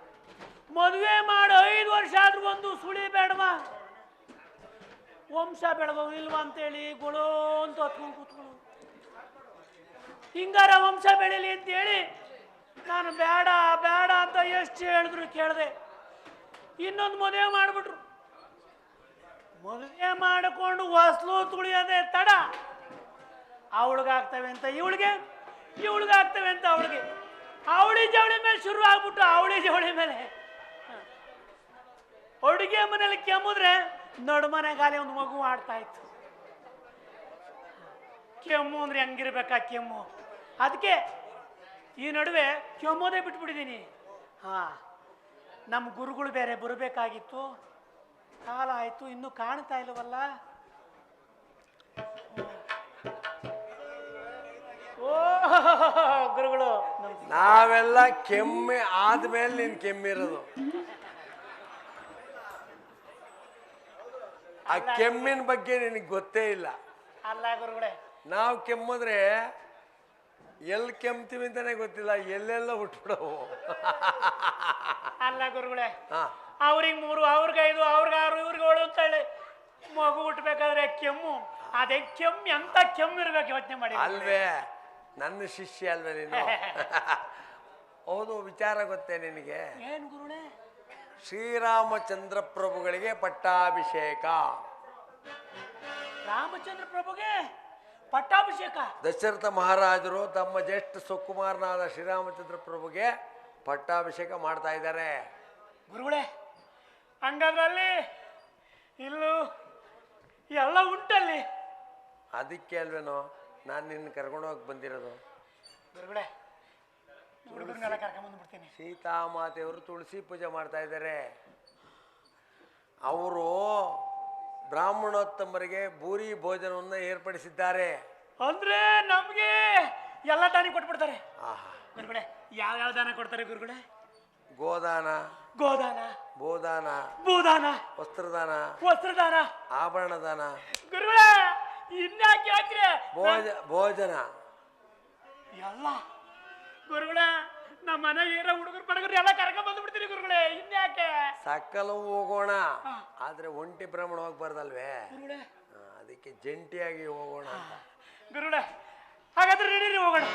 ಮದುವೆ ಮಾಡಿ 5 ವರ್ಷ ಆದ್ರೂ ಒಂದು ಸುಳಿ ಬೇಡವಾ, ವಂಶ ಬೆಳೆದೋ ಇಲ್ವಾ ಅಂತೇಳಿ ಗೊಳೋ ಅಂತ ಹೊತ್ಕೊಂಡು ಕೂತ್ಕೊಳ್ಳು. ಹಿಂಗಾರ ವಂಶ ಬೆಳೀಲಿ ಅಂತೇಳಿ ನಾನು ಬೇಡ ಬೇಡ ಅಂತ ಎಷ್ಟು ಹೇಳಿದ್ರು ಕೇಳಿದೆ. ಇನ್ನೊಂದು ಮದುವೆ ಮಾಡಿಬಿಟ್ರು. ಮದುವೆ ಮಾಡಿಕೊಂಡು ಹೊಸ್ಲು ತುಳಿಯೋದೇ ತಡ. ಅವಳಿಗಾಗ್ತವೆ ಅಂತ ಇವಳಿಗೆ, ಇವಳಿಗಾಗ್ತವೆ ಅಂತ ಅವಳಿಗೆ. ಅವಳಿ ಜವಳಿ ಮೇಲೆ ಶುರು ಆಗ್ಬಿಟ್ಟು ಅವಳಿ ಜವಳಿ ಮೇಲೆ ಅಡುಗೆ ಮನೇಲಿ ಕೆಮ್ಮಿದ್ರೆ ನಡುಮನೆಗಾಲಿ ಒಂದು ಮಗು ಆಡ್ತಾ ಇತ್ತು. ಕೆಮ್ಮು ಅಂದ್ರೆ ಹೆಂಗಿರ್ಬೇಕಾ ಕೆಮ್ಮು. ಅದಕ್ಕೆ ಈ ನಡುವೆ ಕೆಮ್ಮೋದೇ ಬಿಟ್ಬಿಟ್ಟಿದ್ದೀನಿ. ನಮ್ಮ ಗುರುಗಳು ಬೇರೆ ಬರಬೇಕಾಗಿತ್ತು, ಕಾಲ ಆಯ್ತು, ಇನ್ನೂ ಕಾಣ್ತಾ ಇಲ್ಲವಲ್ಲ. ಓ ಗುರುಗಳು,
ನಾವೆಲ್ಲ ಕೆಮ್ಮೆ ಆದ್ಮೇಲೆ ನೀನ್ ಕೆಮ್ಮಿರೋದು. ಆ ಕೆಮ್ಮಿನ ಬಗ್ಗೆ ನಿನಗೆ ಗೊತ್ತೇ ಇಲ್ಲ.
ಅಲ್ಲ ಗುರುಗಳೇ,
ನಾವು ಕೆಮ್ಮಿದ್ರೆ ಎಲ್ಲಿ ಕೆಮ್ತೀವಿ ಅಂತಾನೆ ಗೊತ್ತಿಲ್ಲ, ಎಲ್ಲೆಲ್ಲ ಹುಟ್ಬಿಡವು.
ಅಲ್ಲ ಗುರುಗಳೇ, ಅವ್ರಿಗೆ 3, ಅವ್ರಿಗೆ 5, ಅವ್ರಿಗೆ 6, ಇವ್ರಿಗೆ 7 ಅಂತ ಹೇಳಿ ಮಗು ಹುಟ್ಟಬೇಕಾದ್ರೆ ಕೆಮ್ಮು. ಅದೇ ಕೆಮ್ಮು ಎಂತ ಕೆಮ್ಮು ಇರ್ಬೇಕು ಯೋಚನೆ ಮಾಡಿ.
ಅಲ್ವೇ, ನನ್ನ ಶಿಷ್ಯ ಅಲ್ವೇ ನೀನು? ಹೌದು, ವಿಚಾರ ಗೊತ್ತೇ ನಿನಗೆ?
ಏನ್ ಗುರುಗಳೇ?
ಶ್ರೀರಾಮಚಂದ್ರ ಪ್ರಭುಗಳಿಗೆ ಪಟ್ಟಾಭಿಷೇಕ.
ರಾಮಚಂದ್ರ ಪ್ರಭುಗೆ ಪಟ್ಟಾಭಿಷೇಕ?
ದಶರಥ ಮಹಾರಾಜರು ತಮ್ಮ ಜ್ಯೇಷ್ಠ ಸುಕುಮಾರನಾದ ಶ್ರೀರಾಮಚಂದ್ರ ಪ್ರಭುಗೆ ಪಟ್ಟಾಭಿಷೇಕ ಮಾಡ್ತಾ ಇದ್ದಾರೆ.
ಗುರುಗಳೇ, ಹಂಗಾದ್ರಲ್ಲಿ ಇಲ್ಲೂ ಎಲ್ಲ ಉಂಟಲ್ಲಿ.
ಅದಕ್ಕೆ ಅಲ್ವೇನೋ ನಾನು ನಿನ್ನ ಕರ್ಕೊಂಡೋಗಿ ಬಂದಿರೋದು.
ಗುರುಗಳೇ, ಹುಡುಗರನ್ನೆಲ್ಲ ಕರ್ಕೊಂಡ್ಬಂದ್ಬಿಡ್ತೀನಿ.
ಸೀತಾಮಾತೆಯವರು ತುಳಸಿ ಪೂಜೆ ಮಾಡ್ತಾ ಇದ್ದಾರೆ. ಅವರು ಬ್ರಾಹ್ಮಣೋತ್ತಮರಿಗೆ ಭೂರಿ ಭೋಜನವನ್ನು ಏರ್ಪಡಿಸಿದ್ದಾರೆ.
ಅಂದ್ರೆ ನಮ್ಗೆ ಎಲ್ಲ ದಾನ ಕೊಟ್ಬಿಡ್ತಾರೆ. ಗುರುಗಳೇ, ಯಾವ ದಾನ ಕೊಡ್ತಾರೆ ಗುರುಗಳೇ?
ಗೋದಾನ,
ಗೋದಾನ,
ಬೋದಾನ,
ಭೂದಾನ,
ವಸ್ತ್ರದಾನ,
ವಸ್ತ್ರದಾನ,
ಆಭರಣ ದಾನ.
ಗುರುಗಳೇ ಇನ್ಯಾಕೆ ಹಾಕ್ರೆ
ಭೋಜನ
ಎಲ್ಲ. ಗುರುಗಳೇ, ನಮ್ಮ ಮನೆಗೆ ಇರೋ ಹುಡುಗರು ಪಡಗರು ಎಲ್ಲ ಕರ್ಕೊಂಡ್ ಬಂದ್ಬಿಡ್ತೀರಿ ಗುರುಗಳೇ. ಇನ್ಯಾಕೆ?
ಸಕಲವು ಹೋಗೋಣ, ಆದ್ರೆ ಒಂಟಿ ಭ್ರಮಣ ಹೋಗ್ಬಾರ್ದಲ್ವೇ?
ಗುರುಗಳೇ,
ಅದಕ್ಕೆ ಜಂಟಿಯಾಗಿ ಹೋಗೋಣ ಅಂತ.
ಗುರುಗಳೇ, ಹಾಗಾದ್ರೆ ನಡೀರಿ ಹೋಗೋಣ.